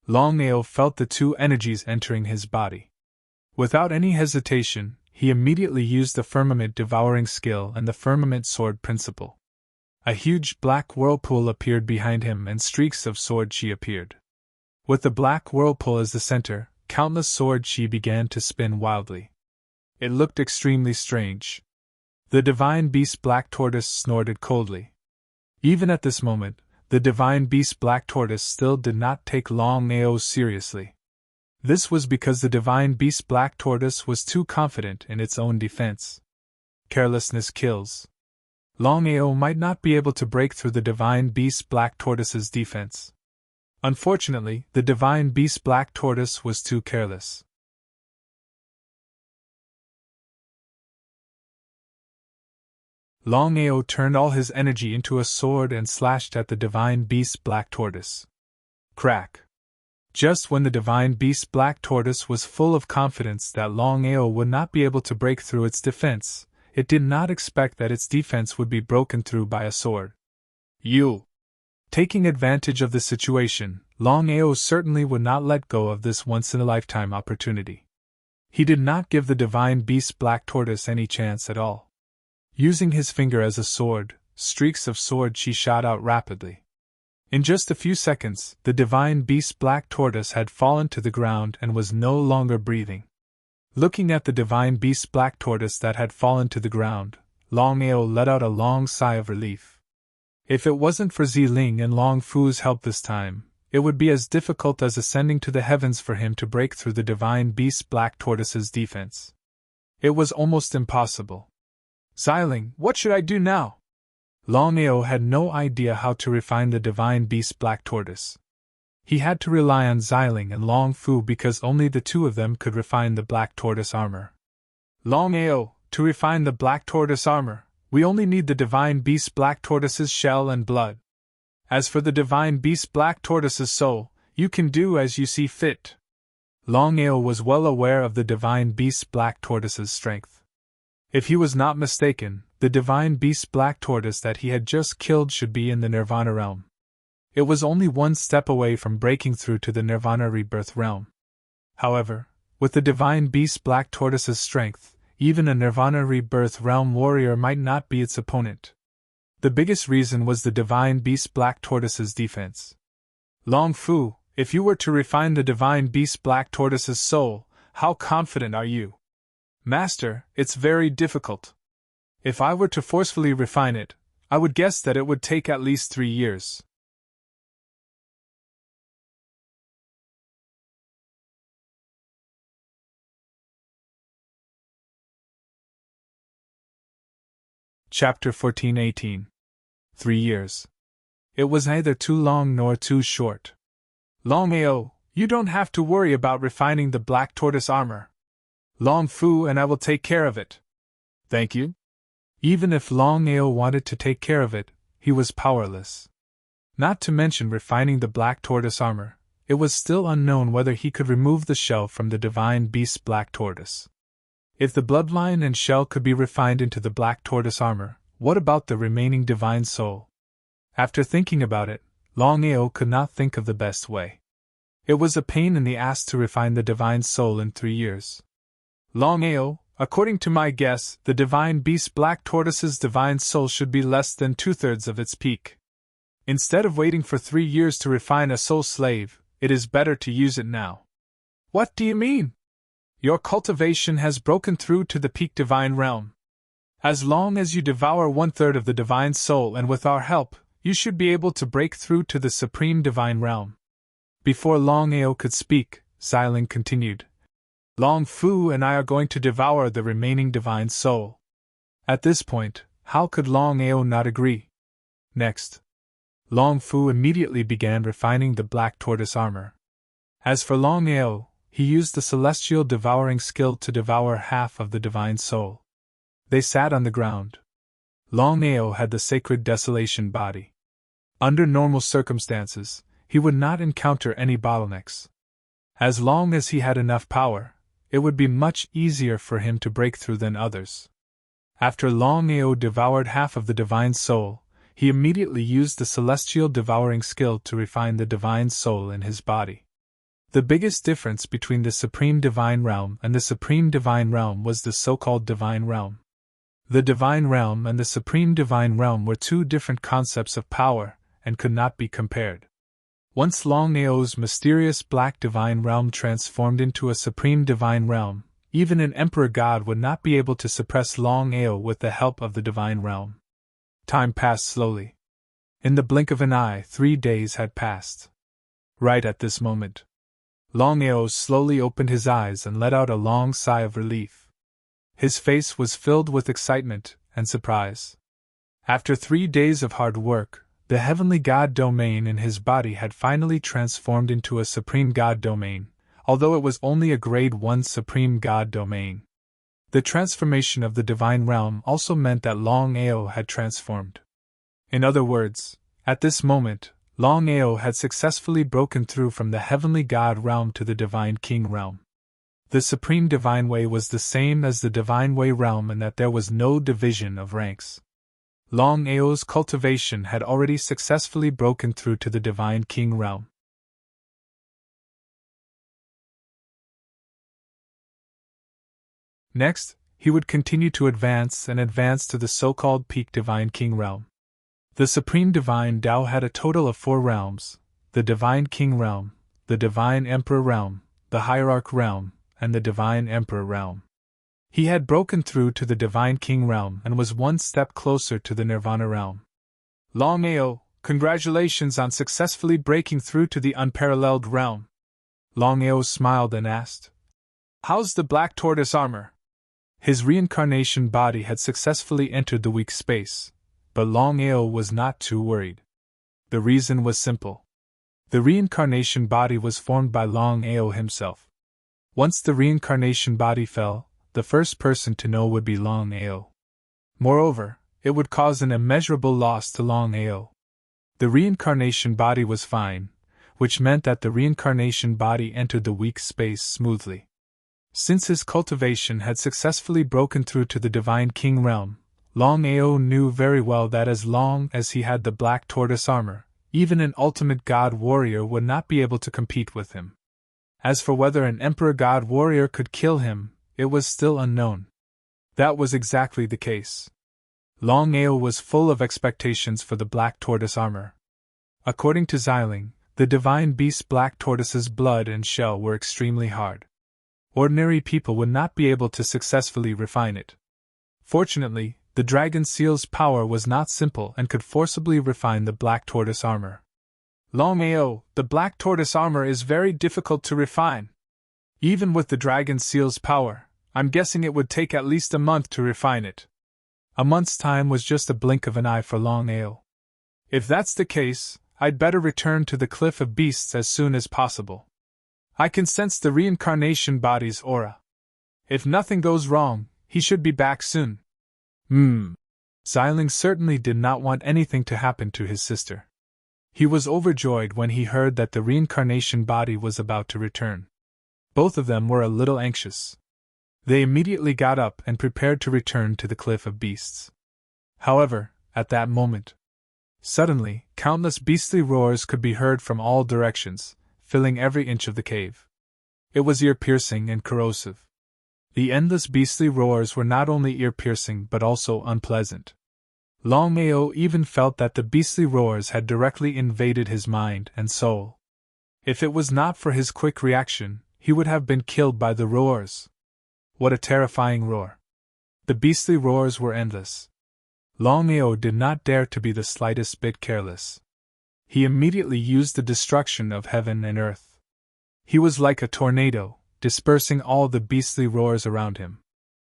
Longao felt the two energies entering his body. Without any hesitation, he immediately used the firmament devouring skill and the firmament sword principle. A huge black whirlpool appeared behind him and streaks of sword chi appeared. With the black whirlpool as the center, countless sword chi began to spin wildly. It looked extremely strange. The divine beast Black Tortoise snorted coldly. Even at this moment, the divine beast Black Tortoise still did not take Longao seriously. This was because the divine beast Black Tortoise was too confident in its own defense. Carelessness kills. Longao might not be able to break through the divine beast Black Tortoise's defense. Unfortunately, the divine beast Black Tortoise was too careless. Longao turned all his energy into a sword and slashed at the divine beast Black Tortoise. Crack! Just when the divine beast Black Tortoise was full of confidence that Longao would not be able to break through its defense, it did not expect that its defense would be broken through by a sword. You! Taking advantage of the situation, Longao certainly would not let go of this once-in-a-lifetime opportunity. He did not give the divine beast Black Tortoise any chance at all. Using his finger as a sword, streaks of sword chi shot out rapidly. In just a few seconds, the divine beast Black Tortoise had fallen to the ground and was no longer breathing. Looking at the divine beast Black Tortoise that had fallen to the ground, Longao let out a long sigh of relief. If it wasn't for Ziling and Long Fu's help this time, it would be as difficult as ascending to the heavens for him to break through the divine beast Black Tortoise's defense. It was almost impossible. Ziling, what should I do now? Longao had no idea how to refine the divine beast Black Tortoise. He had to rely on Ziling and Long Fu because only the two of them could refine the Black Tortoise armor. Longao, to refine the Black Tortoise armor, we only need the divine beast Black Tortoise's shell and blood. As for the divine beast Black Tortoise's soul, you can do as you see fit. Longao was well aware of the divine beast Black Tortoise's strength. If he was not mistaken, the divine beast Black Tortoise that he had just killed should be in the Nirvana realm. It was only one step away from breaking through to the Nirvana rebirth realm. However, with the divine beast Black Tortoise's strength, even a Nirvana rebirth realm warrior might not be its opponent. The biggest reason was the divine beast Black Tortoise's defense. Long Fu, if you were to refine the divine beast Black Tortoise's soul, how confident are you? Master, it's very difficult. If I were to forcefully refine it, I would guess that it would take at least 3 years. Chapter 14:18. 3 years. It was neither too long nor too short. Longao, you don't have to worry about refining the Black Tortoise armor. Long Fu and I will take care of it. Thank you. Even if Longao wanted to take care of it, he was powerless. Not to mention refining the Black Tortoise armor, it was still unknown whether he could remove the shell from the divine beast Black Tortoise. If the bloodline and shell could be refined into the Black Tortoise armor, what about the remaining divine soul? After thinking about it, Longao could not think of the best way. It was a pain in the ass to refine the divine soul in 3 years. Longao, according to my guess, the divine beast Black Tortoise's divine soul should be less than 2/3 of its peak. Instead of waiting for 3 years to refine a soul slave, it is better to use it now. What do you mean? Your cultivation has broken through to the peak divine realm. As long as you devour 1/3 of the divine soul and with our help, you should be able to break through to the supreme divine realm. Before Longao could speak, Ziling continued. Long Fu and I are going to devour the remaining divine soul. At this point, how could Longao not agree? Next, Long Fu immediately began refining the Black Tortoise armor. As for Longao, he used the celestial devouring skill to devour half of the divine soul. They sat on the ground. Longao had the sacred desolation body. Under normal circumstances, he would not encounter any bottlenecks. As long as he had enough power, it would be much easier for him to break through than others. After Longao devoured half of the divine soul, he immediately used the celestial devouring skill to refine the divine soul in his body. The biggest difference between the Supreme Divine Realm and the Supreme Divine Realm was the so-called Divine Realm. The Divine Realm and the Supreme Divine Realm were two different concepts of power, and could not be compared. Once Longao's mysterious Black Divine Realm transformed into a Supreme Divine Realm, even an Emperor God would not be able to suppress Longao with the help of the Divine Realm. Time passed slowly. In the blink of an eye, 3 days had passed. Right at this moment, Longao slowly opened his eyes and let out a long sigh of relief. His face was filled with excitement and surprise. After 3 days of hard work, the heavenly God domain in his body had finally transformed into a supreme God domain, although it was only a grade 1 supreme God domain. The transformation of the divine realm also meant that Longao had transformed. In other words, at this moment, Longao had successfully broken through from the heavenly God realm to the divine king realm. The supreme divine way was the same as the divine way realm in that there was no division of ranks. Longao's cultivation had already successfully broken through to the divine king realm. Next, he would continue to advance to the so-called peak divine king realm. The supreme divine Tao had a total of 4 realms: the divine king realm, the divine emperor realm, the hierarch realm, and the divine emperor realm. He had broken through to the divine king realm and was 1 step closer to the nirvana realm. Longao, congratulations on successfully breaking through to the unparalleled realm. Longao smiled and asked, "How's the black tortoise armor?" His reincarnation body had successfully entered the weak space, but Longao was not too worried. The reason was simple. The reincarnation body was formed by Longao himself. Once the reincarnation body fell, the first person to know would be Longao. Moreover, it would cause an immeasurable loss to Longao. The reincarnation body was fine, which meant that the reincarnation body entered the weak space smoothly. Since his cultivation had successfully broken through to the divine king realm, Longao knew very well that as long as he had the black tortoise armor, even an ultimate god warrior would not be able to compete with him. As for whether an emperor god warrior could kill him, it was still unknown. That was exactly the case. Longao was full of expectations for the black tortoise armor. According to Xiling, the divine beast black tortoise's blood and shell were extremely hard. Ordinary people would not be able to successfully refine it. Fortunately, the dragon seal's power was not simple and could forcibly refine the black tortoise armor. Longao, the black tortoise armor is very difficult to refine. Even with the dragon seal's power, I'm guessing it would take at least a month to refine it. A month's time was just a blink of an eye for Longao. If that's the case, I'd better return to the Cliff of Beasts as soon as possible. I can sense the reincarnation body's aura. If nothing goes wrong, he should be back soon. Xiling certainly did not want anything to happen to his sister. He was overjoyed when he heard that the reincarnation body was about to return. Both of them were a little anxious. They immediately got up and prepared to return to the Cliff of Beasts. However, at that moment, suddenly, countless beastly roars could be heard from all directions, filling every inch of the cave. It was ear-piercing and corrosive. The endless beastly roars were not only ear-piercing but also unpleasant. Longao even felt that the beastly roars had directly invaded his mind and soul. If it was not for his quick reaction, he would have been killed by the roars. What a terrifying roar! The beastly roars were endless. Longao did not dare to be the slightest bit careless. He immediately used the destruction of heaven and earth. He was like a tornado, dispersing all the beastly roars around him.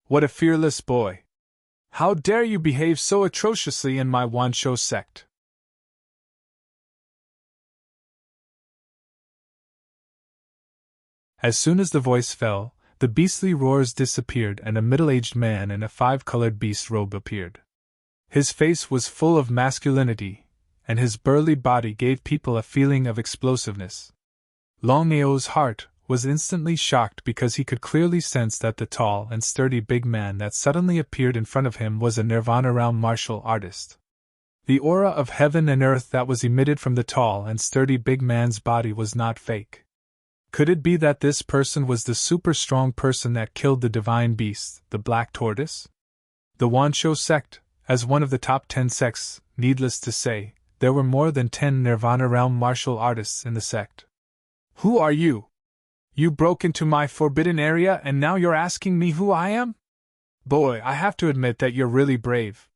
What a fearless boy! How dare you behave so atrociously in my Wansho sect? As soon as the voice fell, the beastly roars disappeared and a middle-aged man in a 5-colored beast robe appeared. His face was full of masculinity, and his burly body gave people a feeling of explosiveness. Longao's heart was instantly shocked because he could clearly sense that the tall and sturdy big man that suddenly appeared in front of him was a Nirvana realm martial artist. The aura of heaven and earth that was emitted from the tall and sturdy big man's body was not fake. Could it be that this person was the super strong person that killed the divine beast, the black tortoise? The Wansho sect, as one of the top 10 sects, needless to say, there were more than 10 Nirvana realm martial artists in the sect. Who are you? You broke into my forbidden area and now you're asking me who I am? Boy, I have to admit that you're really brave.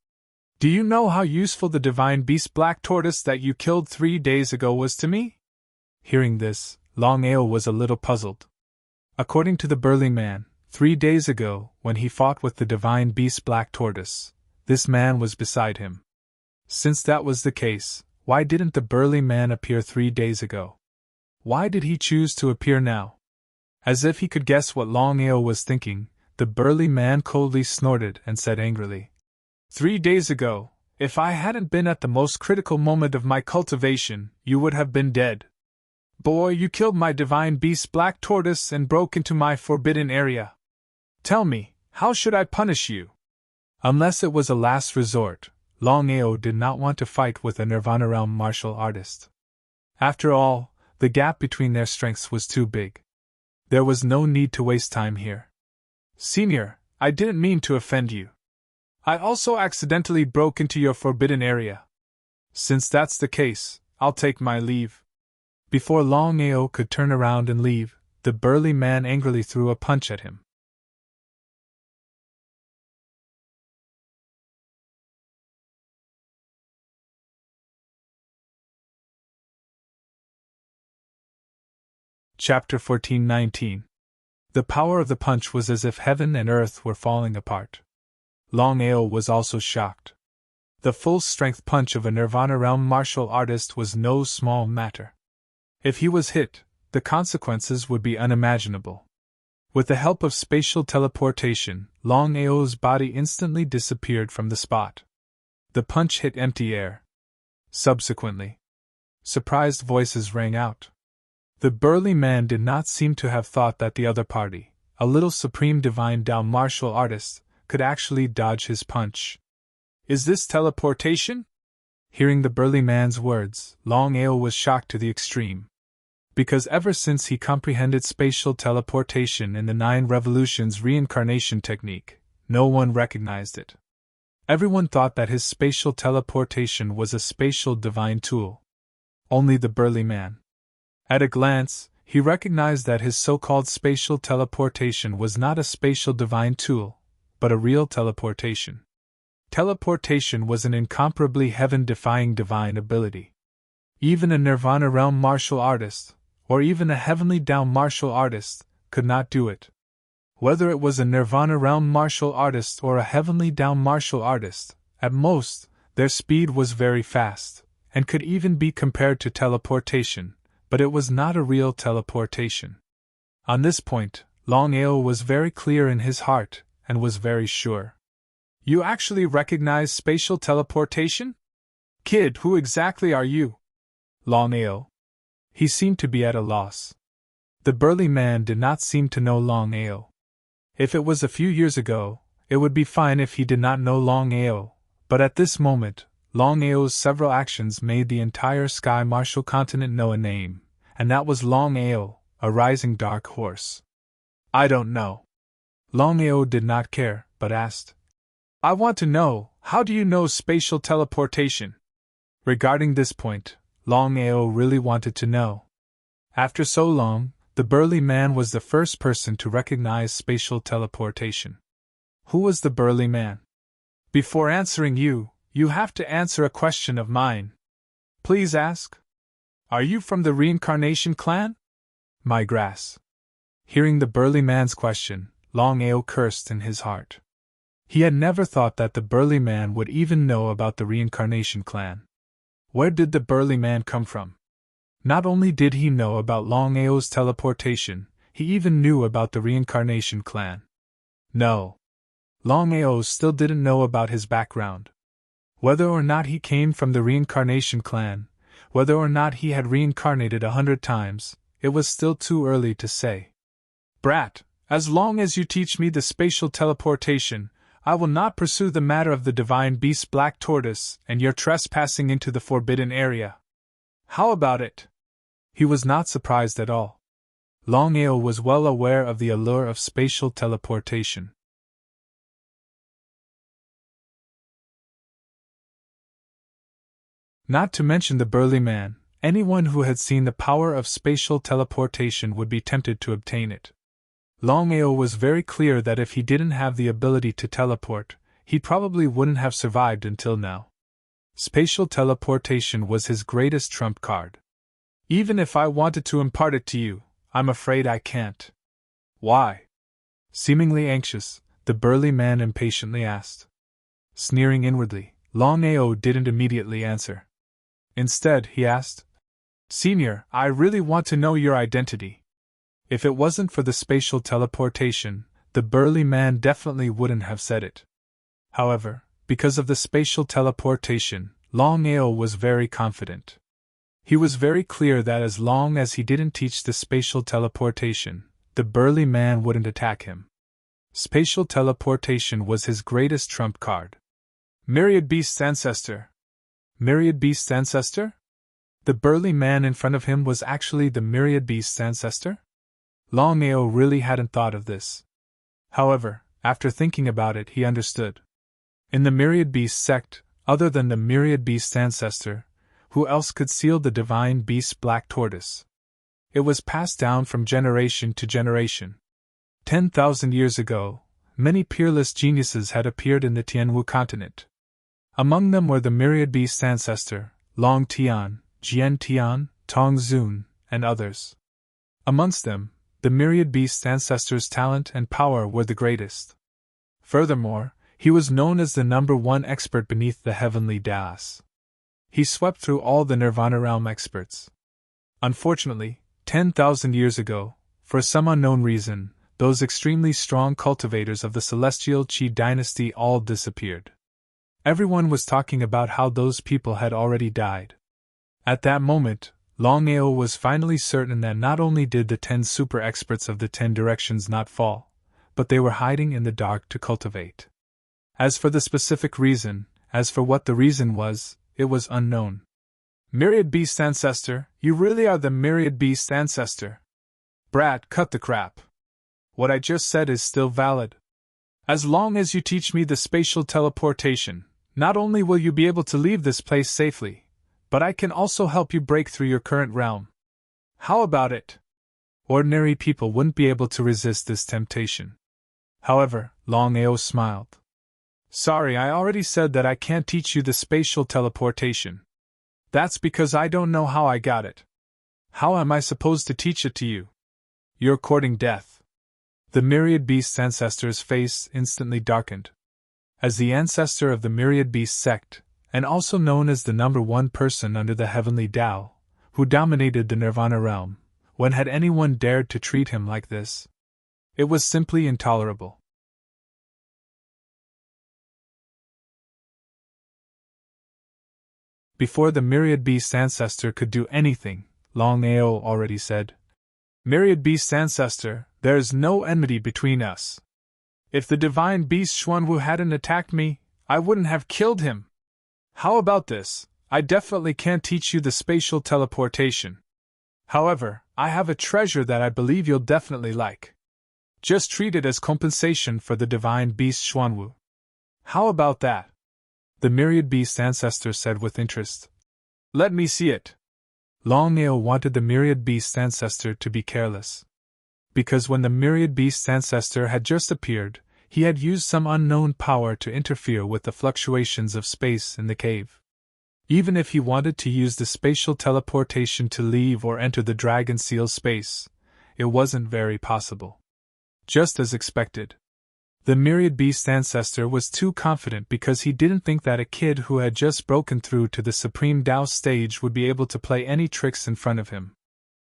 Do you know how useful the divine beast black tortoise that you killed 3 days ago was to me? Hearing this, Longao was a little puzzled. According to the burly man, 3 days ago, when he fought with the divine beast black tortoise, this man was beside him. Since that was the case, why didn't the burly man appear 3 days ago? Why did he choose to appear now? As if he could guess what Longao was thinking, the burly man coldly snorted and said angrily, 3 days ago, if I hadn't been at the most critical moment of my cultivation, you would have been dead. Boy, you killed my divine beast black tortoise and broke into my forbidden area. Tell me, how should I punish you? Unless it was a last resort, Longao did not want to fight with a Nirvana realm martial artist. After all, the gap between their strengths was too big. There was no need to waste time here. Senior, I didn't mean to offend you. I also accidentally broke into your forbidden area. Since that's the case, I'll take my leave. Before Longao could turn around and leave, the burly man angrily threw a punch at him. Chapter 14:19. The power of the punch was as if heaven and earth were falling apart. Longao was also shocked. The full-strength punch of a Nirvana realm martial artist was no small matter. If he was hit, the consequences would be unimaginable. With the help of spatial teleportation, Longao's body instantly disappeared from the spot. The punch hit empty air. Subsequently, surprised voices rang out. The burly man did not seem to have thought that the other party, a little supreme divine Dao martial artist, could actually dodge his punch. Is this teleportation? Hearing the burly man's words, Longao was shocked to the extreme. Because ever since he comprehended spatial teleportation in the 9 Revolutions reincarnation technique, no one recognized it. Everyone thought that his spatial teleportation was a spatial divine tool. Only the burly man. At a glance, he recognized that his so-called spatial teleportation was not a spatial divine tool, but a real teleportation. Teleportation was an incomparably heaven-defying divine ability. Even a Nirvana realm martial artist, or even a heavenly Dao martial artist, could not do it. Whether it was a Nirvana realm martial artist or a heavenly Dao martial artist, at most, their speed was very fast, and could even be compared to teleportation, but it was not a real teleportation. On this point, Longao was very clear in his heart, and was very sure. You actually recognize spatial teleportation? Kid, who exactly are you? Longao. He seemed to be at a loss. The burly man did not seem to know Longao. If it was a few years ago, it would be fine if he did not know Longao, but at this moment, Longao's several actions made the entire Sky Martial Continent know a name, and that was Longao, a rising dark horse. I don't know. Longao did not care, but asked. I want to know, how do you know spatial teleportation? Regarding this point, Longao really wanted to know. After so long, the burly man was the first person to recognize spatial teleportation. Who was the burly man? Before answering you have to answer a question of mine. Please ask. Are you from the reincarnation clan? My grass. Hearing the burly man's question, Longao cursed in his heart. He had never thought that the burly man would even know about the reincarnation clan. Where did the burly man come from? Not only did he know about Longao's teleportation, he even knew about the reincarnation clan. No. Longao still didn't know about his background. Whether or not he came from the reincarnation clan, whether or not he had reincarnated 100 times, it was still too early to say. Brat, as long as you teach me the spatial teleportation, I will not pursue the matter of the divine beast black tortoise and your trespassing into the forbidden area. How about it? He was not surprised at all. Longao was well aware of the allure of spatial teleportation. Not to mention the burly man, anyone who had seen the power of spatial teleportation would be tempted to obtain it. Longao was very clear that if he didn't have the ability to teleport, he probably wouldn't have survived until now. Spatial teleportation was his greatest trump card. Even if I wanted to impart it to you, I'm afraid I can't. Why? Seemingly anxious, the burly man impatiently asked. Sneering inwardly, Longao didn't immediately answer. Instead, he asked, Senior, I really want to know your identity. If it wasn't for the spatial teleportation, the burly man definitely wouldn't have said it. However, because of the spatial teleportation, Longao was very confident. He was very clear that as long as he didn't teach the spatial teleportation, the burly man wouldn't attack him. Spatial teleportation was his greatest trump card. Myriad Beast's ancestor. Myriad Beast's ancestor? The burly man in front of him was actually the Myriad Beast's ancestor? Longao really hadn't thought of this. However, after thinking about it, he understood. In the Myriad Beast sect, other than the Myriad Beast's ancestor, who else could seal the divine beast's black tortoise? It was passed down from generation to generation. 10,000 years ago, many peerless geniuses had appeared in the Tianwu continent. Among them were the Myriad Beast's ancestor, Long Tian, Jian Tian, Tong Zun, and others. Amongst them, the Myriad Beast's ancestor's talent and power were the greatest. Furthermore, he was known as the #1 expert beneath the heavenly dais. He swept through all the Nirvana realm experts. Unfortunately, 10,000 years ago, for some unknown reason, those extremely strong cultivators of the celestial Qi dynasty all disappeared. Everyone was talking about how those people had already died. At that moment, Longao was finally certain that not only did the 10 super experts of the 10 directions not fall, but they were hiding in the dark to cultivate. As for the specific reason, as for what the reason was, it was unknown. Myriad Beast ancestor, you really are the Myriad Beast ancestor. Brat, cut the crap. What I just said is still valid. As long as you teach me the spatial teleportation, not only will you be able to leave this place safely, but I can also help you break through your current realm. How about it? Ordinary people wouldn't be able to resist this temptation. However, Longao smiled. Sorry, I already said that I can't teach you the spatial teleportation. That's because I don't know how I got it. How am I supposed to teach it to you? You're courting death. The Myriad Beast's ancestor's face instantly darkened. As the ancestor of the Myriad Beast sect, and also known as the #1 person under the heavenly Tao, who dominated the Nirvana realm, when had anyone dared to treat him like this? It was simply intolerable. Before the Myriad Beast's ancestor could do anything, Longao already said, Myriad Beast's ancestor, there is no enmity between us. If the divine beast Xuanwu hadn't attacked me, I wouldn't have killed him. How about this? I definitely can't teach you the spatial teleportation. However, I have a treasure that I believe you'll definitely like. Just treat it as compensation for the divine beast Xuanwu. How about that? The Myriad Beast ancestor said with interest. Let me see it. Longao wanted the Myriad Beast ancestor to be careless. Because when the Myriad Beast ancestor had just appeared, he had used some unknown power to interfere with the fluctuations of space in the cave. Even if he wanted to use the spatial teleportation to leave or enter the dragon seal space, it wasn't very possible. Just as expected. The Myriad Beast ancestor was too confident because he didn't think that a kid who had just broken through to the Supreme Tao stage would be able to play any tricks in front of him.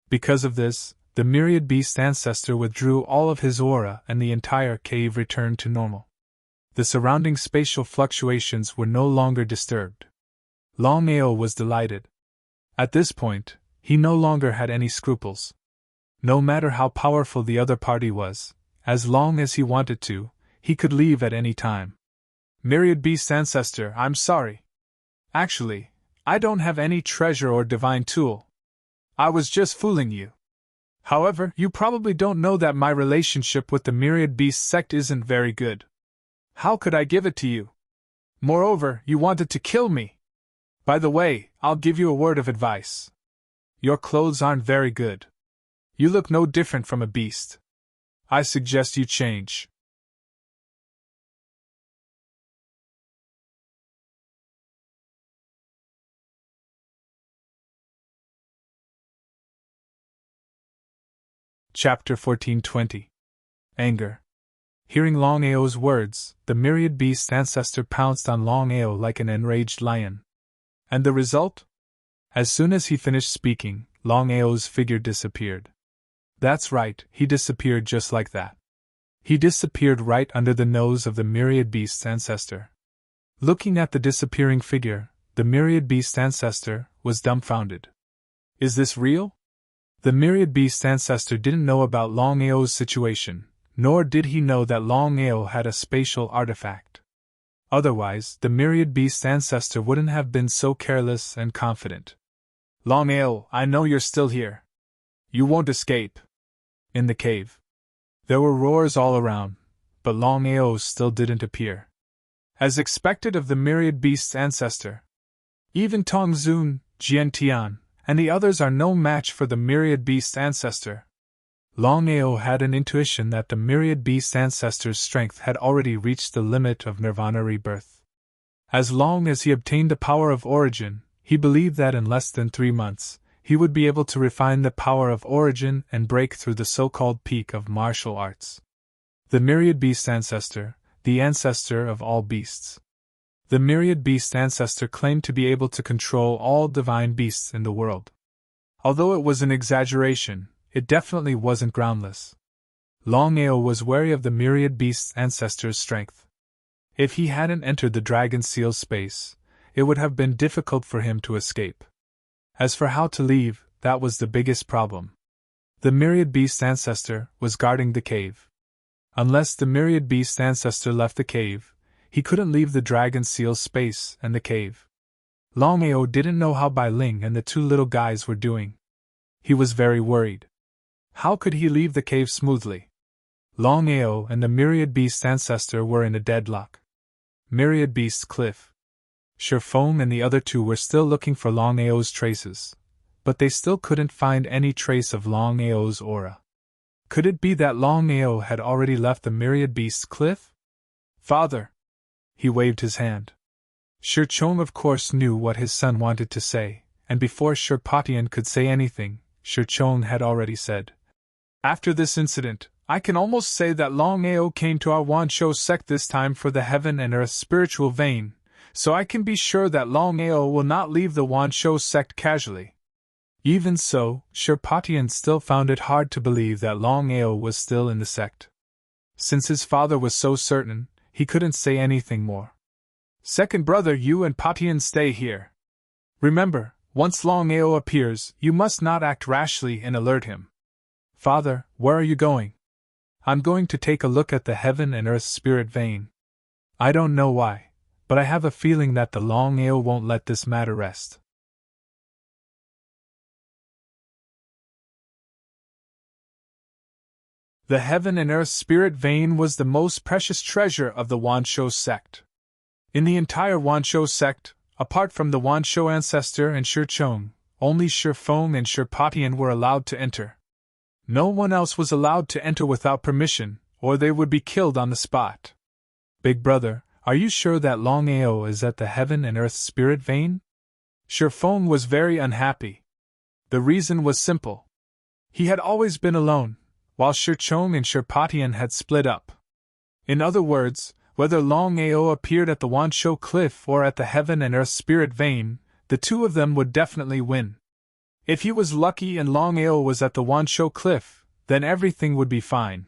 Because of this, the Myriad Beast ancestor withdrew all of his aura and the entire cave returned to normal. The surrounding spatial fluctuations were no longer disturbed. Longao was delighted. At this point, he no longer had any scruples. No matter how powerful the other party was, as long as he wanted to, he could leave at any time. Myriad Beast ancestor, I'm sorry. Actually, I don't have any treasure or divine tool. I was just fooling you. However, you probably don't know that my relationship with the Myriad Beast sect isn't very good. How could I give it to you? Moreover, you wanted to kill me. By the way, I'll give you a word of advice. Your clothes aren't very good. You look no different from a beast. I suggest you change. Chapter 1420. Anger. Hearing Longao's words, the myriad beast's ancestor pounced on Longao like an enraged lion. And the result? As soon as he finished speaking, Longao's figure disappeared. That's right, he disappeared just like that. He disappeared right under the nose of the myriad beast's ancestor. Looking at the disappearing figure, the myriad beast's ancestor was dumbfounded. Is this real? The myriad beast's ancestor didn't know about Longao's situation, nor did he know that Longao had a spatial artifact. Otherwise, the myriad beast's ancestor wouldn't have been so careless and confident. Longao, I know you're still here. You won't escape. In the cave. There were roars all around, but Longao still didn't appear. As expected of the myriad beast's ancestor. Even Tongzun, Jiantian, and the others are no match for the myriad beast's ancestor. Longao had an intuition that the myriad beast's ancestor's strength had already reached the limit of nirvana rebirth. As long as he obtained the power of origin, he believed that in less than 3 months, he would be able to refine the power of origin and break through the so-called peak of martial arts. The myriad beast's ancestor, the ancestor of all beasts. The myriad beast's ancestor claimed to be able to control all divine beasts in the world. Although it was an exaggeration, it definitely wasn't groundless. Longao was wary of the myriad beast's ancestor's strength. If he hadn't entered the dragon seal's space, it would have been difficult for him to escape. As for how to leave, that was the biggest problem. The myriad beast's ancestor was guarding the cave. Unless the myriad beast's ancestor left the cave, he couldn't leave the dragon seal's space and the cave. Longao didn't know how Bai Ling and the 2 little guys were doing. He was very worried. How could he leave the cave smoothly? Longao and the myriad beast's ancestor were in a deadlock. Myriad beast's cliff. Shifeng and the other 2 were still looking for Longao's traces, but they still couldn't find any trace of Longao's aura. Could it be that Longao had already left the myriad beast's cliff? Father! He waved his hand. Shifeng of course knew what his son wanted to say, and before Shirpatian could say anything, Shifeng had already said, After this incident, I can almost say that Longao came to our Wanshou sect this time for the heaven and earth spiritual vein, so I can be sure that Longao will not leave the Wanshou sect casually. Even so, Shirpatian still found it hard to believe that Longao was still in the sect. Since his father was so certain, he couldn't say anything more. Second brother, you and Patian stay here. Remember, once Longao appears, you must not act rashly and alert him. Father, where are you going? I'm going to take a look at the heaven and earth spirit vein. I don't know why, but I have a feeling that the Longao won't let this matter rest. The heaven and earth spirit vein was the most precious treasure of the Wanshou sect. In the entire Wanshou sect, apart from the Wanshou ancestor and Shifeng, only Shifeng and Shirpatian were allowed to enter. No one else was allowed to enter without permission, or they would be killed on the spot. Big brother, are you sure that Longao is at the heaven and earth spirit vein? Shifeng was very unhappy. The reason was simple. He had always been alone, while Shifeng and Shirpatian had split up. In other words, whether Longao appeared at the Wanshou cliff or at the heaven and earth spirit vein, the 2 of them would definitely win. If he was lucky and Longao was at the Wanshou cliff, then everything would be fine.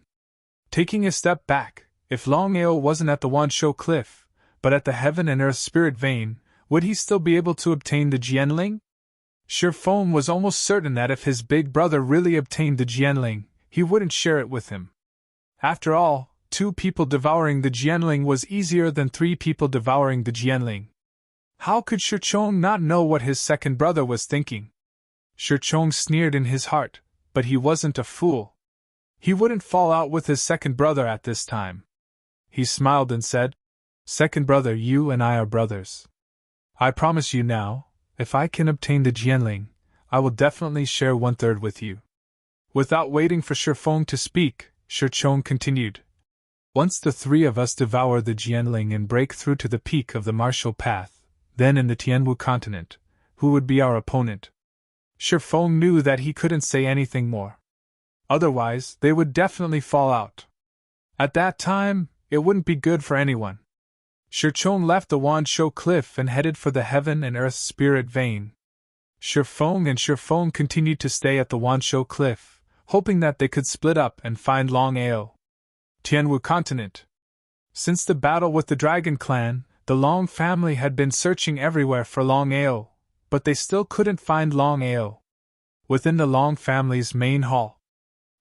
Taking a step back, if Longao wasn't at the Wanshou cliff, but at the heaven and earth spirit vein, would he still be able to obtain the Jianling? Shifeng was almost certain that if his big brother really obtained the Jianling, he wouldn't share it with him. After all, 2 people devouring the Jianling was easier than 3 people devouring the Jianling. How could Shifeng not know what his second brother was thinking? Shifeng sneered in his heart, but he wasn't a fool. He wouldn't fall out with his second brother at this time. He smiled and said, Second brother, you and I are brothers. I promise you now, if I can obtain the Jianling, I will definitely share 1/3 with you. Without waiting for Shifeng to speak, Shifeng continued. Once the 3 of us devour the Jianling and break through to the peak of the martial path, then in the Tianwu continent, who would be our opponent? Shifeng knew that he couldn't say anything more. Otherwise, they would definitely fall out. At that time, it wouldn't be good for anyone. Shirchong left the Wanshou cliff and headed for the heaven and earth spirit vein. Shifeng and Shifeng continued to stay at the Wanshou cliff, hoping that they could split up and find Longao. Tianwu continent. Since the battle with the Dragon Clan, the Long family had been searching everywhere for Longao, but they still couldn't find Longao. Within the Long family's main hall,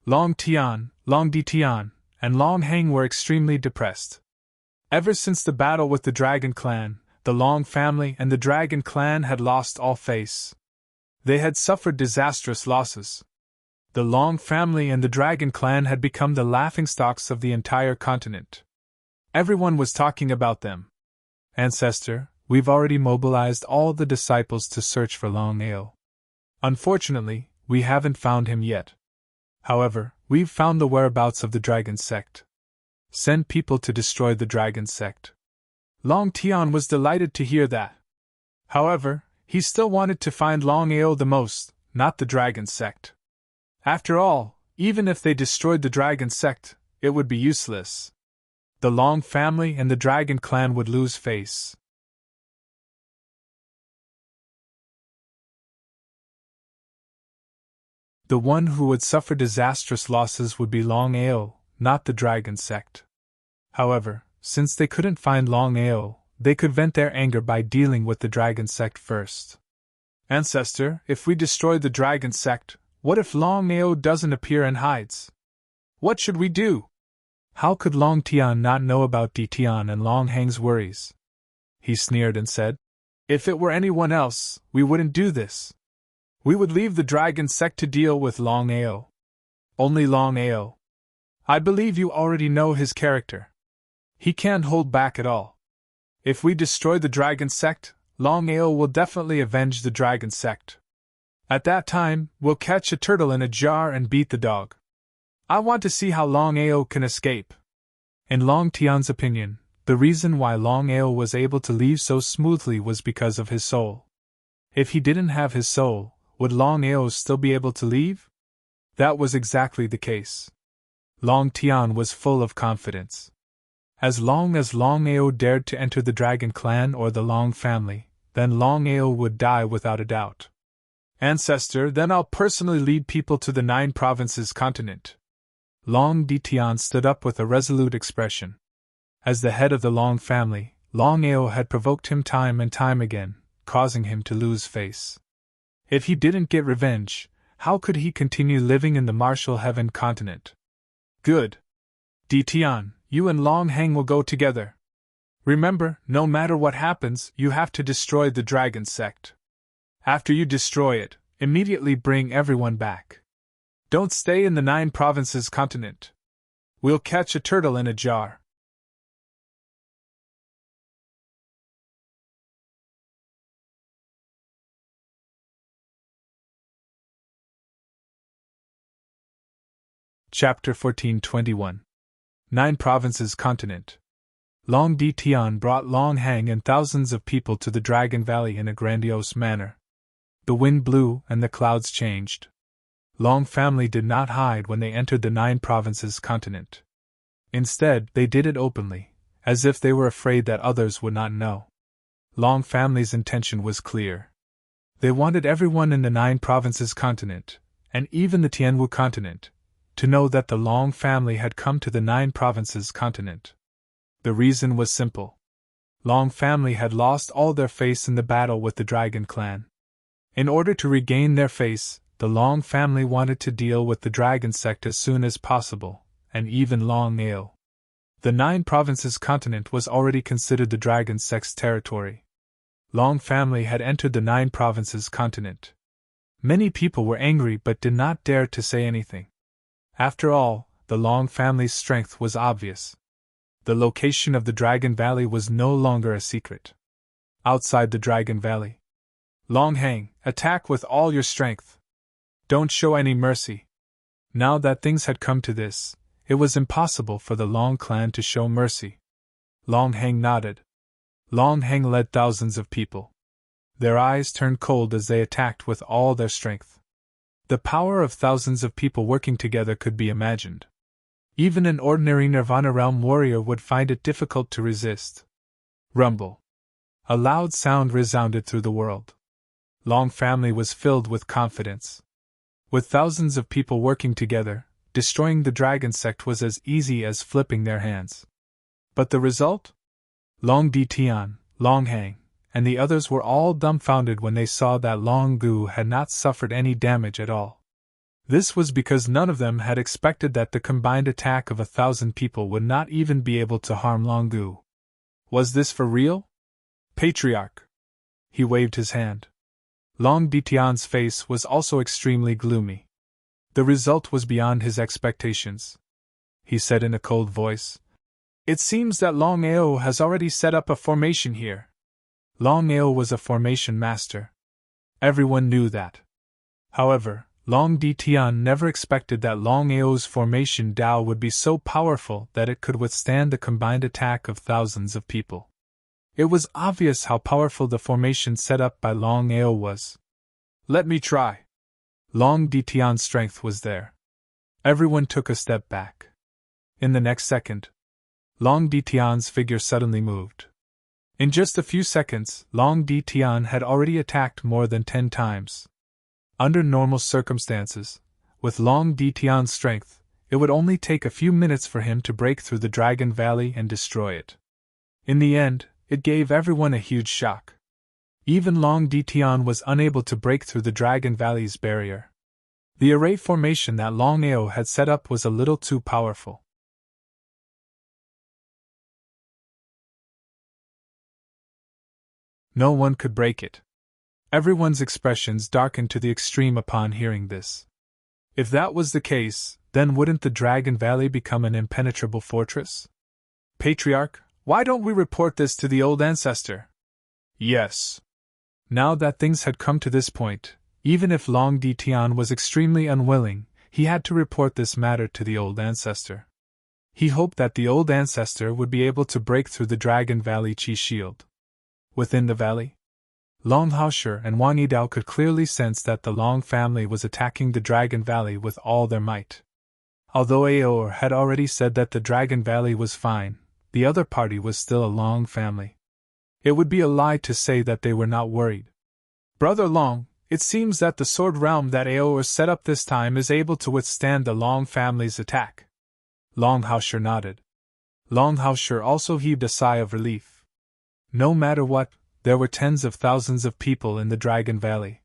Long Tian, Long Di Tian, and Long Heng were extremely depressed. Ever since the battle with the Dragon Clan, the Long family and the Dragon Clan had lost all face. They had suffered disastrous losses. The Long family and the Dragon Clan had become the laughingstocks of the entire continent. Everyone was talking about them. Ancestor, we've already mobilized all the disciples to search for Longao. Unfortunately, we haven't found him yet. However, we've found the whereabouts of the Dragon Sect. Send people to destroy the Dragon Sect. Long Tian was delighted to hear that. However, he still wanted to find Longao the most, not the Dragon Sect. After all, even if they destroyed the Dragon Sect, it would be useless. The Long family and the Dragon Clan would lose face. The one who would suffer disastrous losses would be Longao, not the Dragon Sect. However, since they couldn't find Longao, they could vent their anger by dealing with the Dragon Sect first. Ancestor, if we destroy the Dragon Sect, what if Longao doesn't appear and hides? What should we do? How could Long Tian not know about Di Tian and Long Heng's worries? He sneered and said, if it were anyone else, we wouldn't do this. We would leave the Dragon Sect to deal with Longao. Only Longao. I believe you already know his character. He can't hold back at all. If we destroy the Dragon Sect, Longao will definitely avenge the Dragon Sect. At that time, we'll catch a turtle in a jar and beat the dog. I want to see how Longao can escape. In Long Tian's opinion, the reason why Longao was able to leave so smoothly was because of his soul. If he didn't have his soul, would Longao still be able to leave? That was exactly the case. Long Tian was full of confidence. As long as Longao dared to enter the Dragon Clan or the Long family, then Longao would die without a doubt. Ancestor, then I'll personally lead people to the 9 provinces continent. Long Di Tian stood up with a resolute expression. As the head of the Long family, Longao had provoked him time and time again, causing him to lose face. If he didn't get revenge, how could he continue living in the martial heaven continent? Good. Di Tian, you and Long Heng will go together. Remember, no matter what happens, you have to destroy the Dragon Sect. After you destroy it, immediately bring everyone back. Don't stay in the 9 provinces continent. We'll catch a turtle in a jar. Chapter 1421. 9 Provinces Continent. Long Di Tian brought Long Heng and thousands of people to the Dragon Valley in a grandiose manner. The wind blew and the clouds changed. Long family did not hide when they entered the 9 Provinces Continent. Instead, they did it openly, as if they were afraid that others would not know. Long family's intention was clear. They wanted everyone in the 9 Provinces Continent, and even the Tianwu continent, to know that the Long family had come to the 9 Provinces Continent. The reason was simple. Long family had lost all their face in the battle with the Dragon Clan. In order to regain their face, the Long family wanted to deal with the Dragon Sect as soon as possible, and even Longao. The 9 Provinces Continent was already considered the Dragon Sect's territory. Long family had entered the 9 Provinces Continent. Many people were angry but did not dare to say anything. After all, the Long family's strength was obvious. The location of the Dragon Valley was no longer a secret. Outside the Dragon Valley, Long Heng, attack with all your strength. Don't show any mercy. Now that things had come to this, it was impossible for the Long clan to show mercy. Long Heng nodded. Long Heng led thousands of people. Their eyes turned cold as they attacked with all their strength. The power of thousands of people working together could be imagined. Even an ordinary Nirvana realm warrior would find it difficult to resist. Rumble. A loud sound resounded through the world. Long family was filled with confidence. With thousands of people working together, destroying the dragon sect was as easy as flipping their hands. But the result? Long Di Tian, Long Hang, and the others were all dumbfounded when they saw that Long Gu had not suffered any damage at all. This was because none of them had expected that the combined attack of 1,000 people would not even be able to harm Long Gu. Was this for real? Patriarch. He waved his hand. Long Di Tian's face was also extremely gloomy. The result was beyond his expectations. He said in a cold voice, "It seems that Longao has already set up a formation here." Longao was a formation master. Everyone knew that. However, Long Di Tian never expected that Longao's formation Dao would be so powerful that it could withstand the combined attack of thousands of people. It was obvious how powerful the formation set up by Longao was. "Let me try." Long Di Tian's strength was there. Everyone took a step back. In the next second, Long Di Tian's figure suddenly moved. In just a few seconds, Long Di Tian had already attacked more than 10 times. Under normal circumstances, with Long Di Tian's strength, it would only take a few minutes for him to break through the Dragon Valley and destroy it. In the end, it gave everyone a huge shock. Even Long Di Tian was unable to break through the Dragon Valley's barrier. The array formation that Longao had set up was a little too powerful. No one could break it. Everyone's expressions darkened to the extreme upon hearing this. If that was the case, then wouldn't the Dragon Valley become an impenetrable fortress? Patriarch, why don't we report this to the old ancestor? Yes. Now that things had come to this point, even if Long Di Tian was extremely unwilling, he had to report this matter to the old ancestor. He hoped that the old ancestor would be able to break through the Dragon Valley Qi shield. Within the valley, Long Haoshi and Wang Yidao could clearly sense that the Long family was attacking the Dragon Valley with all their might. Although Aor had already said that the Dragon Valley was fine, the other party was still a Long family. It would be a lie to say that they were not worried. "Brother Long, it seems that the sword realm that Aor set up this time is able to withstand the Long family's attack." Long Haoshi nodded. Long Haoshi also heaved a sigh of relief. No matter what, there were tens of thousands of people in the Dragon Valley.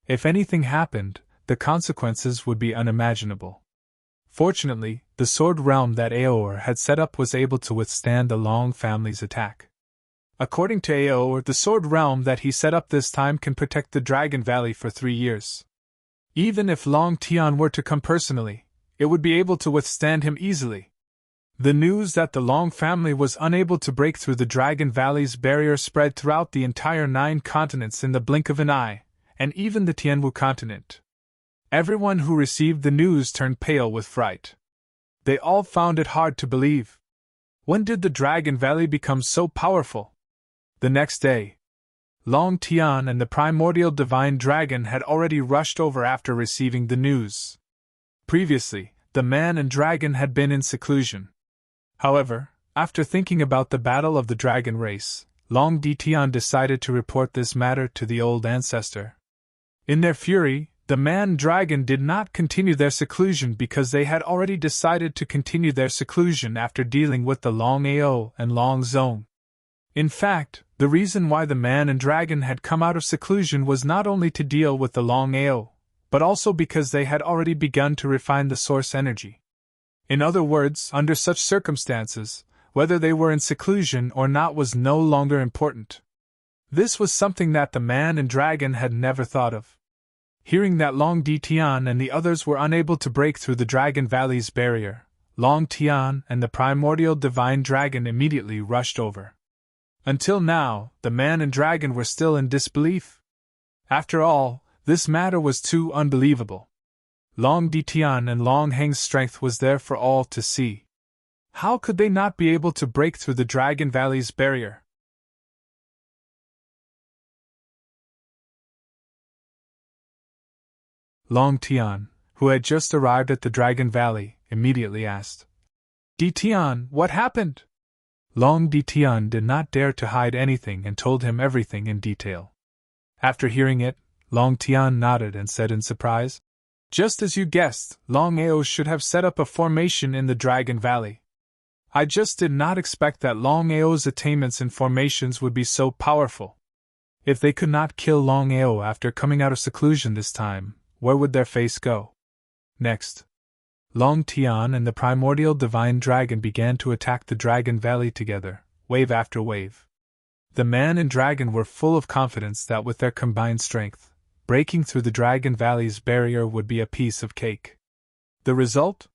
If anything happened, the consequences would be unimaginable. Fortunately, the sword realm that Aor had set up was able to withstand the Long family's attack. According to Aor, the sword realm that he set up this time can protect the Dragon Valley for 3 years. Even if Long Tian were to come personally, it would be able to withstand him easily. The news that the Long family was unable to break through the Dragon Valley's barrier spread throughout the entire 9 continents in the blink of an eye, and even the Tianwu continent. Everyone who received the news turned pale with fright. They all found it hard to believe. When did the Dragon Valley become so powerful? The next day, Long Tian and the primordial divine dragon had already rushed over after receiving the news. Previously, the man and dragon had been in seclusion. However, after thinking about the battle of the dragon race, Long Di Tian decided to report this matter to the old ancestor. In their fury, the man-dragon did not continue their seclusion because they had already decided to continue their seclusion after dealing with the Long Ao and Long Zong. In fact, the reason why the man and dragon had come out of seclusion was not only to deal with the Long Ao, but also because they had already begun to refine the source energy. In other words, under such circumstances, whether they were in seclusion or not was no longer important. This was something that the man and dragon had never thought of. Hearing that Long Di Tian and the others were unable to break through the Dragon Valley's barrier, Long Tian and the primordial divine dragon immediately rushed over. Until now, the man and dragon were still in disbelief. After all, this matter was too unbelievable. Long Di Tian and Long Heng's strength was there for all to see. How could they not be able to break through the Dragon Valley's barrier? Long Tian, who had just arrived at the Dragon Valley, immediately asked, Di Tian, what happened? Long Di Tian did not dare to hide anything and told him everything in detail. After hearing it, Long Tian nodded and said in surprise, Just as you guessed, Longao should have set up a formation in the Dragon Valley. I just did not expect that Longao's attainments in formations would be so powerful. If they could not kill Longao after coming out of seclusion this time, where would their face go? Next, Long Tian and the primordial divine dragon began to attack the Dragon Valley together, wave after wave. The man and dragon were full of confidence that with their combined strength, breaking through the Dragon Valley's barrier would be a piece of cake. The result?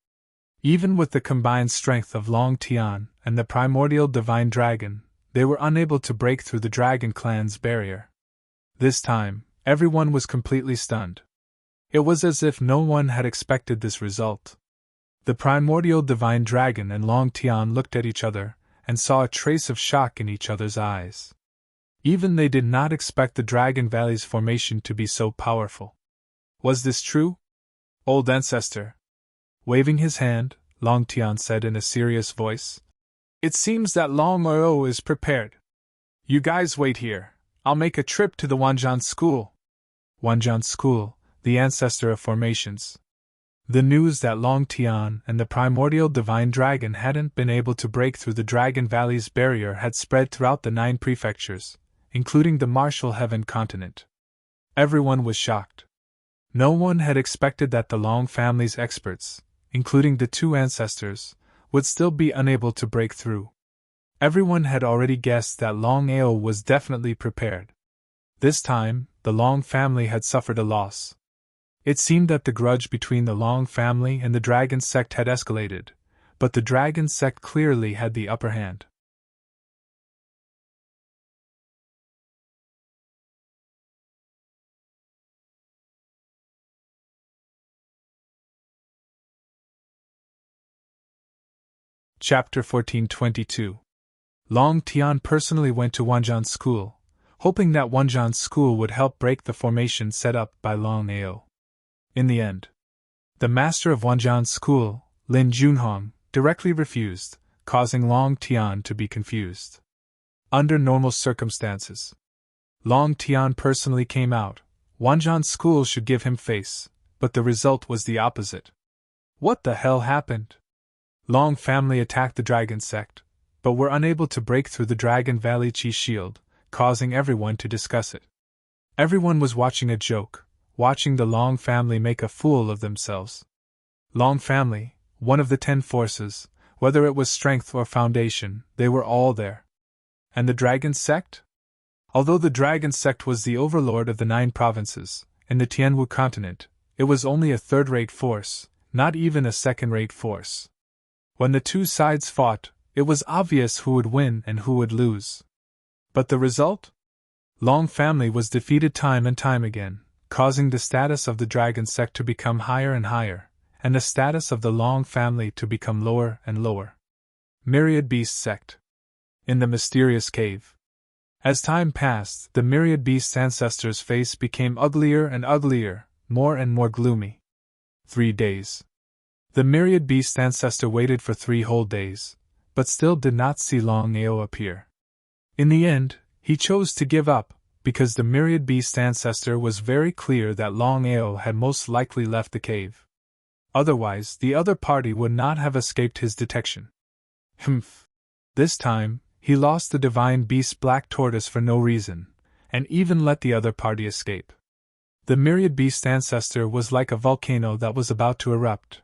Even with the combined strength of Long Tian and the primordial divine dragon, they were unable to break through the Dragon Clan's barrier. This time, everyone was completely stunned. It was as if no one had expected this result. The primordial divine dragon and Long Tian looked at each other and saw a trace of shock in each other's eyes. Even they did not expect the Dragon Valley's formation to be so powerful. Was this true? Old ancestor. Waving his hand, Long Tian said in a serious voice, It seems that Longao is prepared. You guys wait here. I'll make a trip to the Wanjian School. Wanjian School, the ancestor of formations. The news that Long Tian and the primordial divine dragon hadn't been able to break through the Dragon Valley's barrier had spread throughout the 9 prefectures, including the Martial Heaven continent. Everyone was shocked. No one had expected that the Long family's experts, including the 2 ancestors, would still be unable to break through. Everyone had already guessed that Longao was definitely prepared. This time, the Long family had suffered a loss. It seemed that the grudge between the Long family and the Dragon sect had escalated, but the Dragon sect clearly had the upper hand. Chapter 1422. Long Tian personally went to Wanjian School, hoping that Wanjian School would help break the formation set up by Longao. In the end, the master of Wanjian School, Lin Junhong, directly refused, causing Long Tian to be confused. Under normal circumstances, Long Tian personally came out. Wanjian School should give him face, but the result was the opposite. What the hell happened? Long family attacked the Dragon sect, but were unable to break through the Dragon Valley Chi shield, causing everyone to discuss it. Everyone was watching a joke, watching the Long family make a fool of themselves. Long family, one of the 10 forces, whether it was strength or foundation, they were all there. And the Dragon sect? Although the Dragon sect was the overlord of the 9 provinces, in the Tianwu continent, it was only a third-rate force, not even a second-rate force. When the 2 sides fought, it was obvious who would win and who would lose. But the result? Long family was defeated time and time again, causing the status of the Dragon sect to become higher and higher, and the status of the Long family to become lower and lower. Myriad Beast sect. In the mysterious cave. As time passed, the Myriad Beast's ancestor's face became uglier and uglier, more and more gloomy. 3 days. The Myriad Beast's ancestor waited for 3 whole days, but still did not see Longao appear. In the end, he chose to give up, because the Myriad Beast's ancestor was very clear that Longao had most likely left the cave. Otherwise, the other party would not have escaped his detection. Humph. This time, he lost the divine beast Black Tortoise for no reason, and even let the other party escape. The Myriad Beast's ancestor was like a volcano that was about to erupt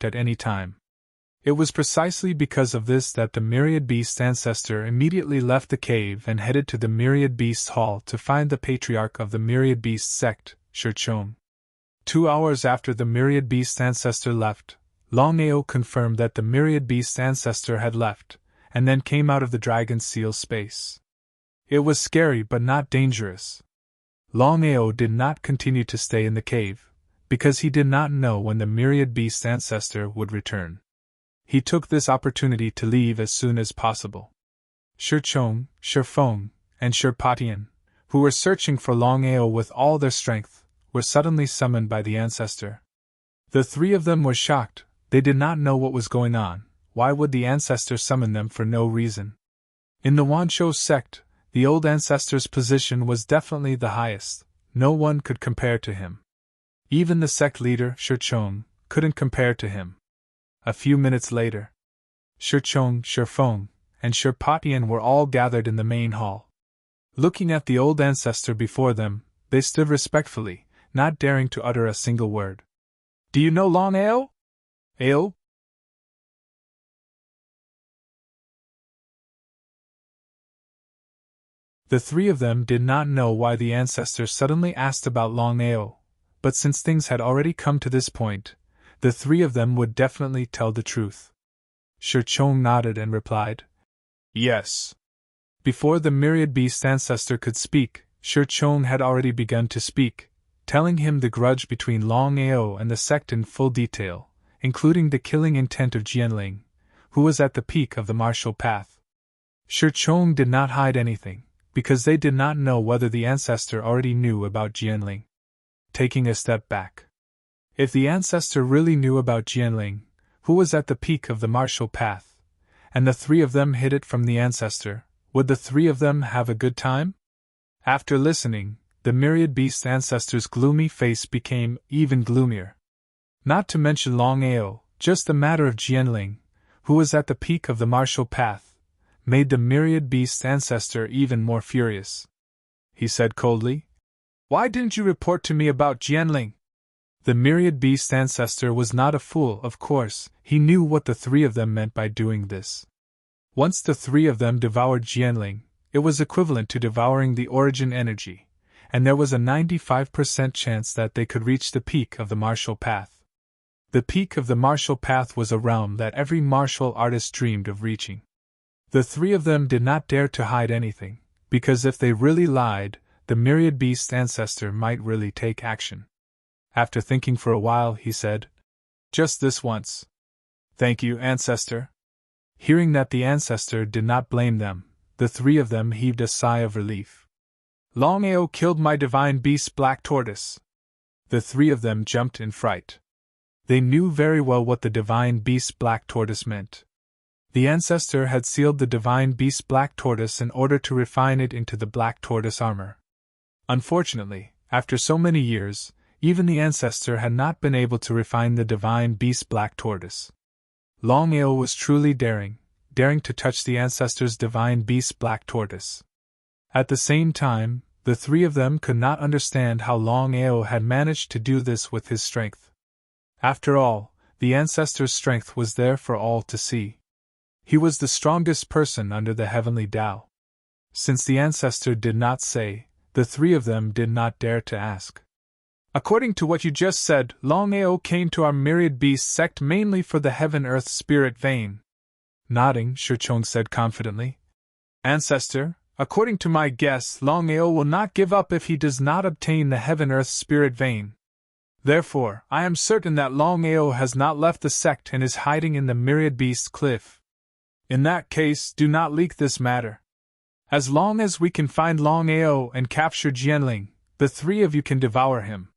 at any time. It was precisely because of this that the Myriad Beast's ancestor immediately left the cave and headed to the Myriad Beast's hall to find the patriarch of the Myriad Beast sect, Shirchong. 2 hours after the Myriad Beast's ancestor left, Longao confirmed that the Myriad Beast's ancestor had left, and then came out of the Dragon Seal space. It was scary but not dangerous. Longao did not continue to stay in the cave, because he did not know when the Myriad Beast's ancestor would return. He took this opportunity to leave as soon as possible. Shirchong, Shirfeng, and Shirpatian, who were searching for Longao with all their strength, were suddenly summoned by the ancestor. The three of them were shocked. They did not know what was going on. Why would the ancestor summon them for no reason? In the Wanshou sect, the old ancestor's position was definitely the highest. No one could compare to him. Even the sect leader, Shichong, couldn't compare to him. A few minutes later, Shichong, Shifeng, and Shirpatian were all gathered in the main hall. Looking at the old ancestor before them, they stood respectfully, not daring to utter a single word. "Do you know Longao?" "Ao?" The three of them did not know why the ancestor suddenly asked about Longao, but since things had already come to this point, the three of them would definitely tell the truth. Shichong nodded and replied, "Yes." Before the myriad beast ancestor could speak, Shichong had already begun to speak, telling him the grudge between Longao and the sect in full detail, including the killing intent of Jianling, who was at the peak of the martial path. Shichong did not hide anything, because they did not know whether the ancestor already knew about Jianling. Taking a step back. If the ancestor really knew about Jianling, who was at the peak of the martial path, and the three of them hid it from the ancestor, would the three of them have a good time? After listening, the myriad beast ancestor's gloomy face became even gloomier. Not to mention Longao, just the matter of Jianling, who was at the peak of the martial path, made the myriad beast ancestor even more furious. He said coldly, "Why didn't you report to me about Jianling?" The myriad beast ancestor was not a fool, of course. He knew what the three of them meant by doing this. Once the three of them devoured Jianling, it was equivalent to devouring the origin energy, and there was a 95% chance that they could reach the peak of the martial path. The peak of the martial path was a realm that every martial artist dreamed of reaching. The three of them did not dare to hide anything, because if they really lied, the myriad beast ancestor might really take action. After thinking for a while, he said, "Just this once." "Thank you, ancestor." Hearing that the ancestor did not blame them, the three of them heaved a sigh of relief. "Longao killed my divine beast Black Tortoise." The three of them jumped in fright. They knew very well what the divine beast Black Tortoise meant. The ancestor had sealed the divine beast Black Tortoise in order to refine it into the Black Tortoise armor. Unfortunately, after so many years, even the ancestor had not been able to refine the divine beast Black Tortoise. Longao was truly daring to touch the ancestor's divine beast Black Tortoise. At the same time, the three of them could not understand how Longao had managed to do this with his strength. After all, the ancestor's strength was there for all to see. He was the strongest person under the heavenly Tao. Since the ancestor did not say, the three of them did not dare to ask. "According to what you just said, Longao came to our myriad beast sect mainly for the heaven-earth spirit vein." Nodding, Shichong said confidently, "Ancestor, according to my guess, Longao will not give up if he does not obtain the heaven-earth spirit vein. Therefore, I am certain that Longao has not left the sect and is hiding in the myriad beast cliff. In that case, do not leak this matter. As long as we can find Longao and capture Jianling, the three of you can devour him."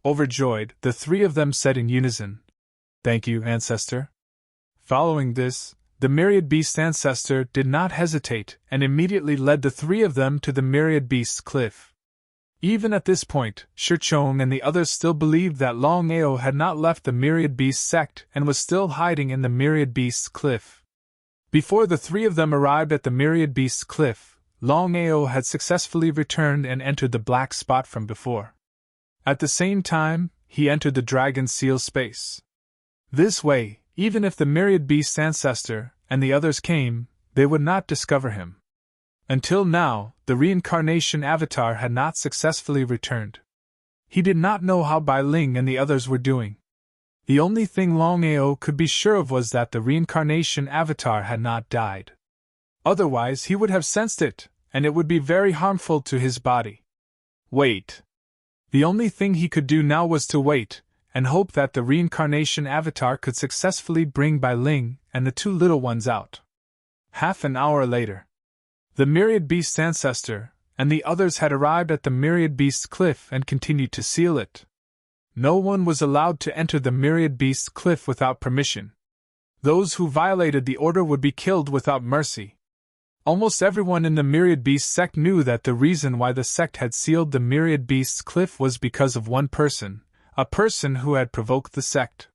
Overjoyed, the three of them said in unison, "Thank you, ancestor." Following this, the myriad beast ancestor did not hesitate and immediately led the three of them to the myriad beast's cliff. Even at this point, Shichong and the others still believed that Longao had not left the myriad beast sect and was still hiding in the myriad beast's cliff. Before the three of them arrived at the myriad beast's cliff, Longao had successfully returned and entered the black spot from before. At the same time, he entered the dragon seal space. This way, even if the myriad beast's ancestor and the others came, they would not discover him. Until now, the reincarnation avatar had not successfully returned. He did not know how Bai Ling and the others were doing. The only thing Longao could be sure of was that the reincarnation avatar had not died. Otherwise, he would have sensed it, and it would be very harmful to his body. Wait. The only thing he could do now was to wait, and hope that the reincarnation avatar could successfully bring Bai Ling and the two little ones out. Half an hour later. The Myriad Beast's ancestor and the others had arrived at the Myriad Beast's cliff and continued to seal it. No one was allowed to enter the Myriad Beast's cliff without permission. Those who violated the order would be killed without mercy. Almost everyone in the Myriad Beast sect knew that the reason why the sect had sealed the Myriad Beast's cliff was because of one person, a person who had provoked the sect.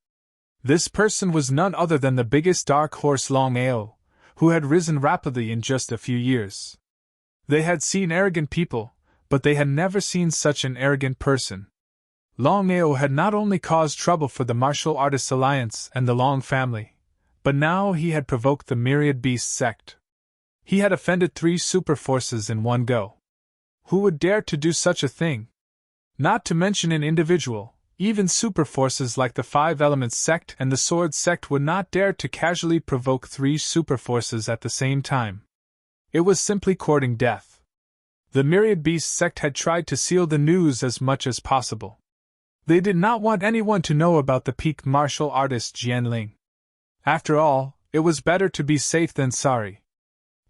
This person was none other than the biggest dark horse Longao, who had risen rapidly in just a few years. They had seen arrogant people, but they had never seen such an arrogant person. Longao had not only caused trouble for the Martial Artists Alliance and the Long family, but now he had provoked the Myriad Beast sect. He had offended 3 super forces in one go. Who would dare to do such a thing? Not to mention an individual, even super forces like the 5 Elements sect and the Sword sect would not dare to casually provoke 3 super forces at the same time. It was simply courting death. The Myriad Beast sect had tried to seal the news as much as possible. They did not want anyone to know about the peak martial artist Jianling. After all, it was better to be safe than sorry.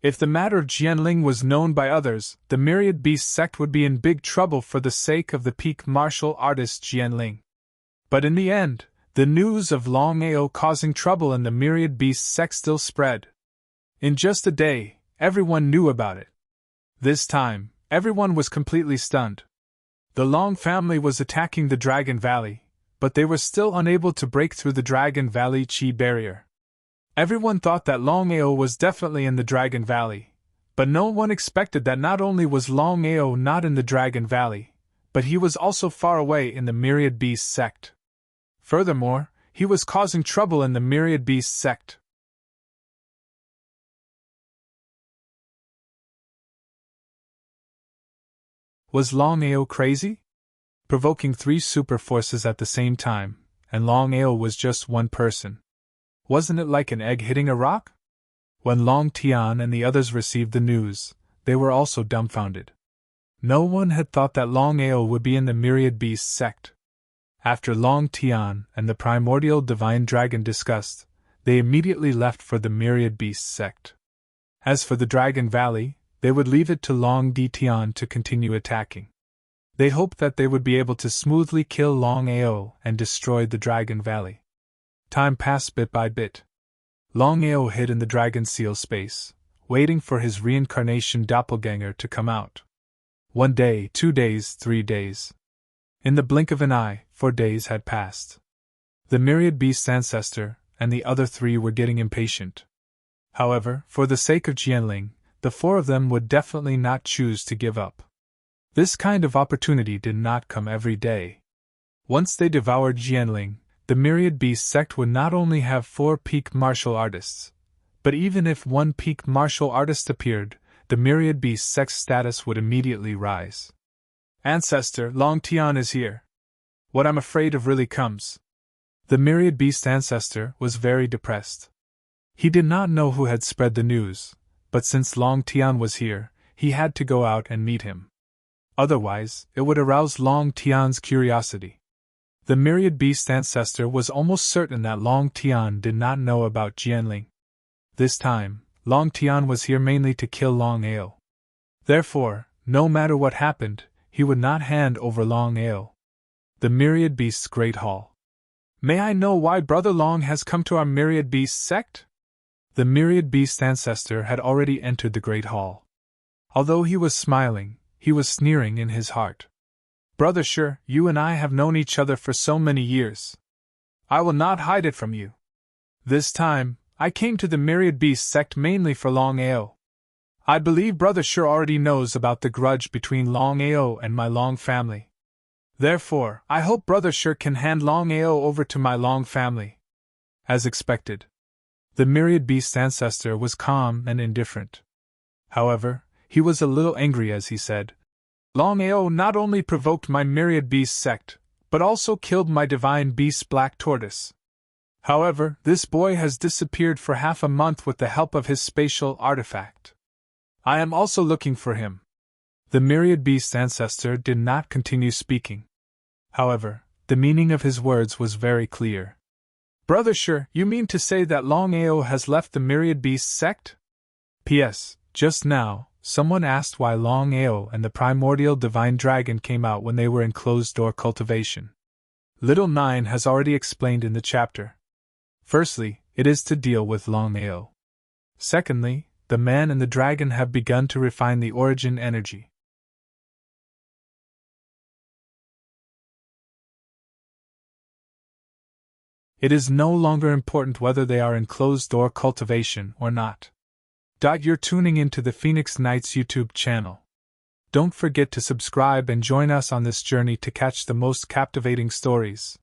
If the matter of Jianling was known by others, the Myriad Beast sect would be in big trouble for the sake of the peak martial artist Jianling. But in the end, the news of Longao causing trouble in the Myriad Beast sect still spread. In just a day, everyone knew about it. This time, everyone was completely stunned. The Long family was attacking the Dragon Valley, but they were still unable to break through the Dragon Valley Chi barrier. Everyone thought that Longao was definitely in the Dragon Valley, but no one expected that not only was Longao not in the Dragon Valley, but he was also far away in the Myriad Beast sect. Furthermore, he was causing trouble in the Myriad Beast sect. Was Longao crazy? Provoking 3 super forces at the same time, and Longao was just one person. Wasn't it like an egg hitting a rock? When Long Tian and the others received the news, they were also dumbfounded. No one had thought that Longao would be in the Myriad Beast sect. After Long Tian and the primordial divine dragon discussed, they immediately left for the Myriad Beast sect. As for the Dragon Valley, they would leave it to Long Tian to continue attacking. They hoped that they would be able to smoothly kill Longao and destroy the Dragon Valley. Time passed bit by bit. Longao hid in the dragon seal space, waiting for his reincarnation doppelganger to come out. 1 day, 2 days, 3 days. In the blink of an eye, 4 days had passed. The Myriad Beast's ancestor and the other 3 were getting impatient. However, for the sake of Jianling, the 4 of them would definitely not choose to give up. This kind of opportunity did not come every day. Once they devoured Jianling, the Myriad Beast sect would not only have 4 peak martial artists, but even if 1 peak martial artist appeared, the Myriad Beast sect's status would immediately rise. Ancestor, Long Tian is here. What I'm afraid of really comes. The Myriad Beast ancestor was very depressed. He did not know who had spread the news, but since Long Tian was here, he had to go out and meet him. Otherwise, it would arouse Long Tian's curiosity. The Myriad Beast ancestor was almost certain that Long Tian did not know about Jianling. This time, Long Tian was here mainly to kill Longao. Therefore, no matter what happened, he would not hand over Longao. The Myriad Beast's Great Hall. May I know why Brother Long has come to our Myriad Beast sect? The Myriad Beast ancestor had already entered the Great Hall. Although he was smiling, he was sneering in his heart. Brother Sure, you and I have known each other for so many years. I will not hide it from you. This time, I came to the Myriad Beast sect mainly for Longao. I believe Brother Sure already knows about the grudge between Longao and my Long family. Therefore, I hope Brother Sure can hand Longao over to my Long family. As expected, the Myriad Beast ancestor was calm and indifferent. However, he was a little angry as he said, Longao not only provoked my Myriad Beast sect, but also killed my divine beast Black Tortoise. However, this boy has disappeared for half a month with the help of his spatial artifact. I am also looking for him. The Myriad Beast ancestor did not continue speaking. However, the meaning of his words was very clear. Brother Sure, you mean to say that Longao has left the Myriad Beast sect? P.S. Just now, Someone asked why Longao and the primordial divine dragon came out when they were in closed-door cultivation. Little 9 has already explained in the chapter. Firstly, it is to deal with Longao. Secondly, the man and the dragon have begun to refine the origin energy. It is no longer important whether they are in closed-door cultivation or not. You're tuning into the Phoenix Nights YouTube channel. Don't forget to subscribe and join us on this journey to catch the most captivating stories.